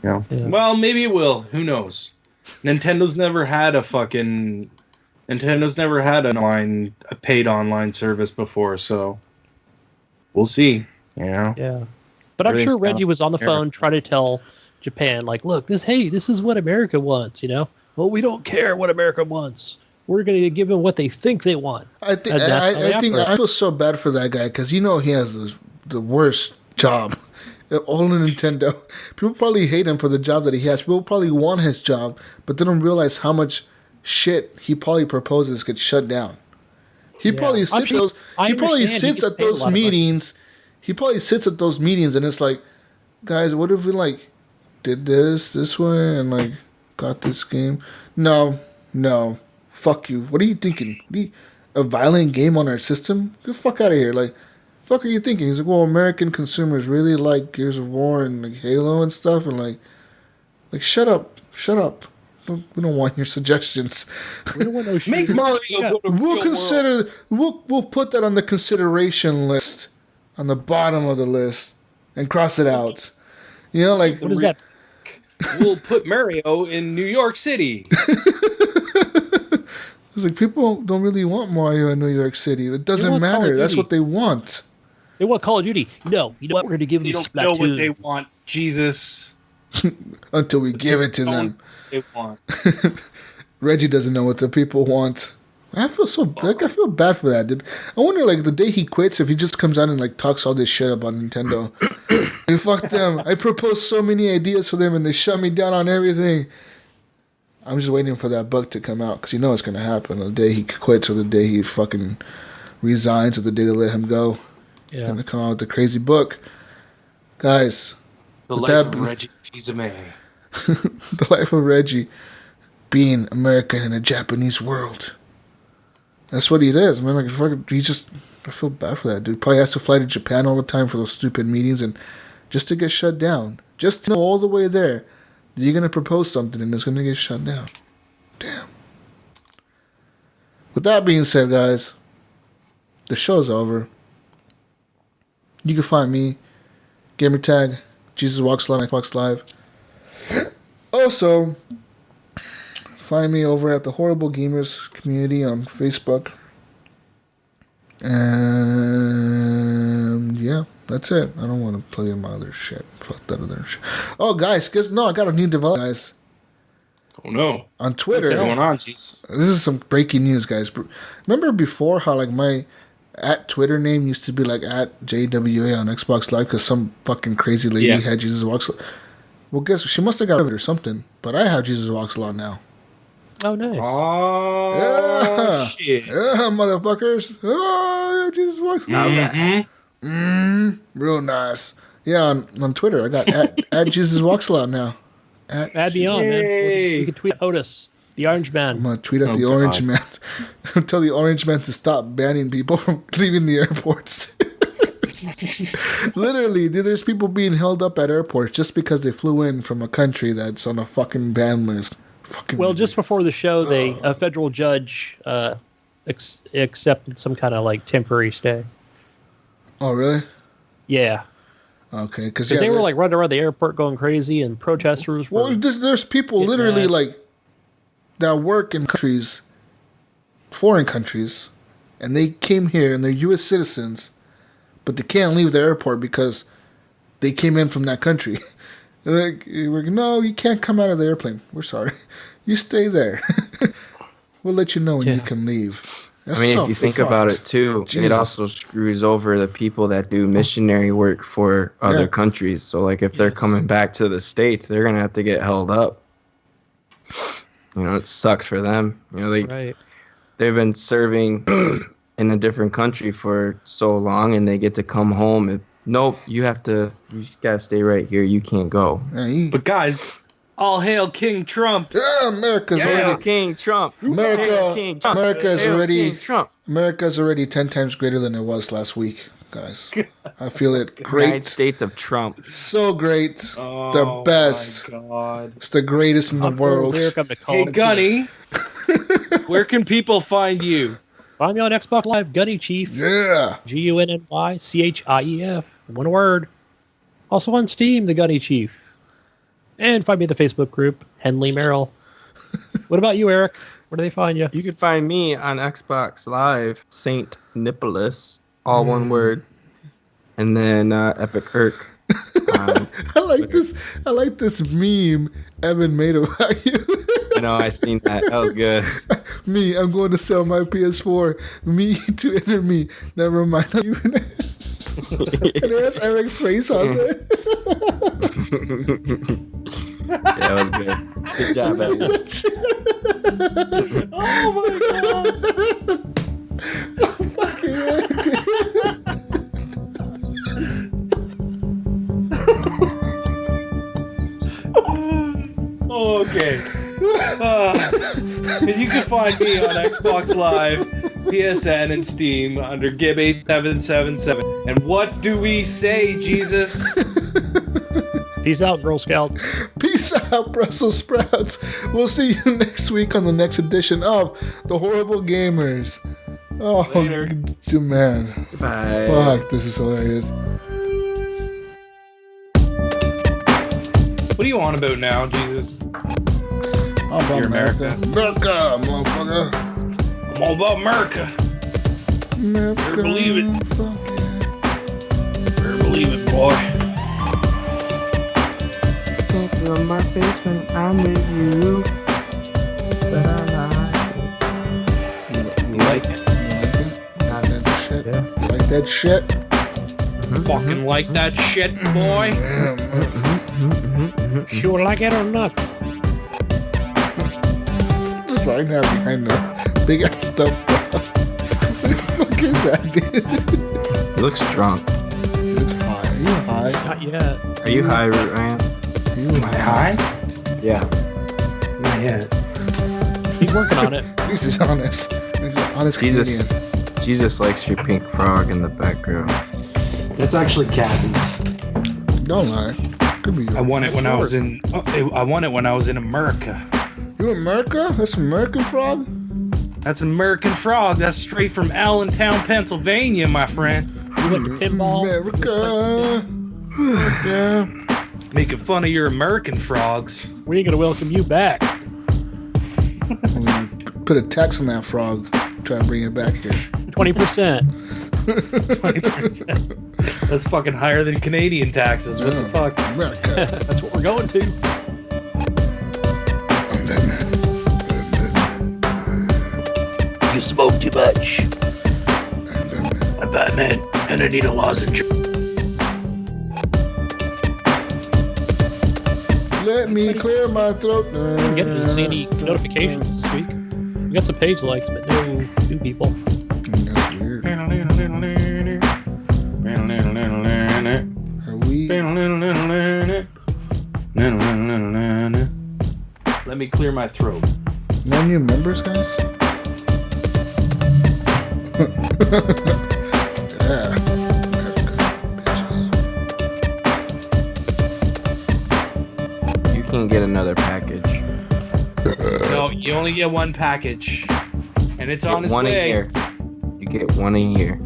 Yeah. Well, maybe it will. Who knows? Nintendo's never had a paid online service before, so we'll see. Yeah. But I'm sure Reggie was on the phone trying to tell Japan, like, look, this is what America wants, Well, we don't care what America wants. We're going to give them what they think they want. I feel so bad for that guy because he has the worst job. All in Nintendo. People probably hate him for the job that he has. People probably want his job, but they don't realize how much shit he probably proposes gets shut down. He probably sits at those meetings. He probably sits at those meetings and it's like, guys, what if we did this way and got this game? No. Fuck you. What are you thinking? A violent game on our system? Get the fuck out of here. Fuck are you thinking? He's like, well, American consumers really like Gears of War and Halo and stuff, and shut up. We don't want your suggestions. We don't want no shit. Make Mario. We'll put that on the consideration list, on the bottom of the list, and cross it out. What is that? We'll put Mario in New York City. It's like people don't really want Mario in New York City. It doesn't matter. That's what they want. They want Call of Duty. No, you know what? We're going to give them Splatoon. They don't know what they want, Jesus. Until we give it to them. They want. Reggie doesn't know what the people want. I feel bad for that, dude. I wonder, the day he quits, if he just comes out and talks all this shit about Nintendo. And fuck them. I proposed so many ideas for them, and they shut me down on everything. I'm just waiting for that book to come out because it's going to happen the day he quits or the day he fucking resigns or the day they let him go. Yeah. He's going to come out with the crazy book. Guys. The life of Reggie Fils-Aimé. The life of Reggie being American in a Japanese world. That's what he is, man. I feel bad for that dude. Probably has to fly to Japan all the time for those stupid meetings and just to get shut down. Just to know all the way there. You're going to propose something and it's going to get shut down. Damn. With that being said, guys, the show's over. You can find me, gamertag, Jesus Walks Live, Xbox Live. Also, find me over at the Horrible Gamers community on Facebook. And yeah, that's it. I don't want to play my other shit. Fuck that other shit. Oh, guys, I got a new development, guys. Oh, no. On Twitter. What's going on, jeez? This is some breaking news, guys. Remember before how, my @Twitter name used to be, @JWA on Xbox Live because some fucking crazy lady had Jesus Walks Live? Well, guess she must have got rid of it or something. But I have Jesus Walks Live now. Oh, nice. Oh, yeah. shit. Yeah, motherfuckers. Oh, Jesus Walks Live. Mm-hmm. Real nice. Yeah, on Twitter, I got at Jesus Walks a Lot now. Add me on, man. You can tweet Otis, the Orange Man. I'm gonna tweet at the Orange Man. Tell the Orange Man to stop banning people from leaving the airports. Literally, dude, there's people being held up at airports just because they flew in from a country that's on a fucking ban list. Well, just before the show, a federal judge accepted some kind of like temporary stay. Oh, really? Yeah. Okay, because they were like running around the airport going crazy, and protesters were. Well, there's people literally like that work in countries, foreign countries, and they came here and they're U.S. citizens, but they can't leave the airport because they came in from that country. We're like, no, you can't come out of the airplane. We're sorry. You stay there. We'll let you know when you can leave. That's if you think about it too, it also screws over the people that do missionary work for other countries. So like if they're coming back to the States, they're going to have to get held up. It sucks for them. They've been serving in a different country for so long and they get to come home and nope, you just got to stay right here. You can't go. But guys, all hail King Trump. Yeah, America's already King Trump. America's already 10 times greater than it was last week, guys. I feel it great. United States of Trump. So great. The best. My God. It's the greatest in the world. Hey, Gunny. Where can people find you? Find me on Xbox Live, Gunny Chief. Yeah. GUNNYCHIEF. One word. Also on Steam, the Gunny Chief. And find me in the Facebook group, Henley Merrill. What about you, Eric? Where do they find you? You can find me on Xbox Live, Saint Nicholas, all one word, and then Epic Kirk. I like this meme Evan made about you. I seen that. That was good. Me, I'm going to sell my PS4. Me to enter me. Never mind. And it has Eric's face on there. Yeah, that was good. Good job, Evan. Oh my God. Fucking Eric, Okay. You can find me on Xbox Live, PSN, and Steam under Gib8777. And what do we say, Jesus? Peace out, Girl Scouts. Peace out, Brussels sprouts. We'll see you next week on the next edition of The Horrible Gamers. Oh, Later. Man. Bye. Fuck, this is hilarious. What are you on about now, Jesus? I'm about You're America. America. America, motherfucker. I'm all about America. America. Better believe it. Fuck Better believe it, boy. On my face when I'm with you, but I'm not. You like it? You like that shit? Fucking like that shit, boy. Sure like it or not. Just right now behind the big ass stuff. What the fuck is that, dude? He looks drunk. It's high. Are you high? Not yet. Are you high, Ryan? Am I high? Yeah. Not yet. He's working on it. He's just honest. He's an honest Jesus. comedian. Jesus likes your pink frog in the background. That's actually Kathy. Don't lie. Could be you. I won it when I was in. I won it when I was in America. You America? That's American frog? That's American frog. That's straight from Allentown, Pennsylvania, my friend. You went to pinball. America. Yeah. Making fun of your American frogs. We ain't gonna welcome you back. Put a tax on that frog. Try to bring it back here. 20%. 20%. That's fucking higher than Canadian taxes. What the fuck? America. That's what we're going to. I'm Batman. You smoke too much. I'm Batman, and I need a lozenge. Let me clear my throat. I didn't see any notifications this week. We got some page likes, but no new people. That's weird. Let me clear my throat. No new members, guys? Yeah. Bitches. You can't get another package. No, you only get one package, and it's on its one way. a year. You get one a year.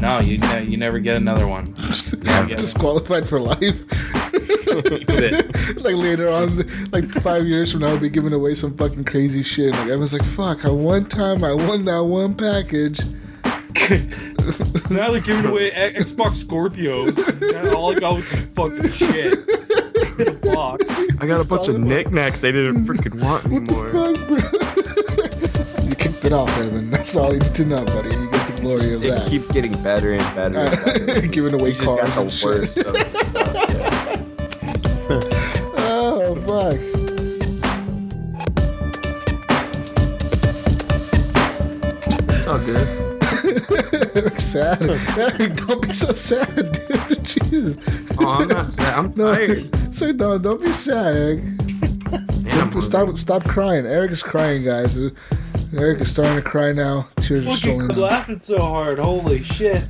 No, you never get another one. Disqualified for life. Like later on, like 5 years from now, I'll be giving away some fucking crazy shit. Like everyone's like, "Fuck! One time I won that one package." Now they're giving away Xbox Scorpios. Now all I got was some fucking shit in a box. I got a bunch of knickknacks they didn't freaking want anymore. Fuck, bro? You kicked it off, Evan. That's all you need to know, buddy. You get the glory of It that. keeps getting better and better and better. Giving away You just got cars the and shit. worst of the stuff. Oh, fuck. It's all good. Eric's sad. Eric, don't be so sad, dude. Jesus. Oh, I'm not sad. I'm tired. So don't be sad, Eric. Man, Stop crying. Eric is crying, guys. Eric is starting to cry now. Tears are Fucking rolling down. laughing so hard. Holy shit.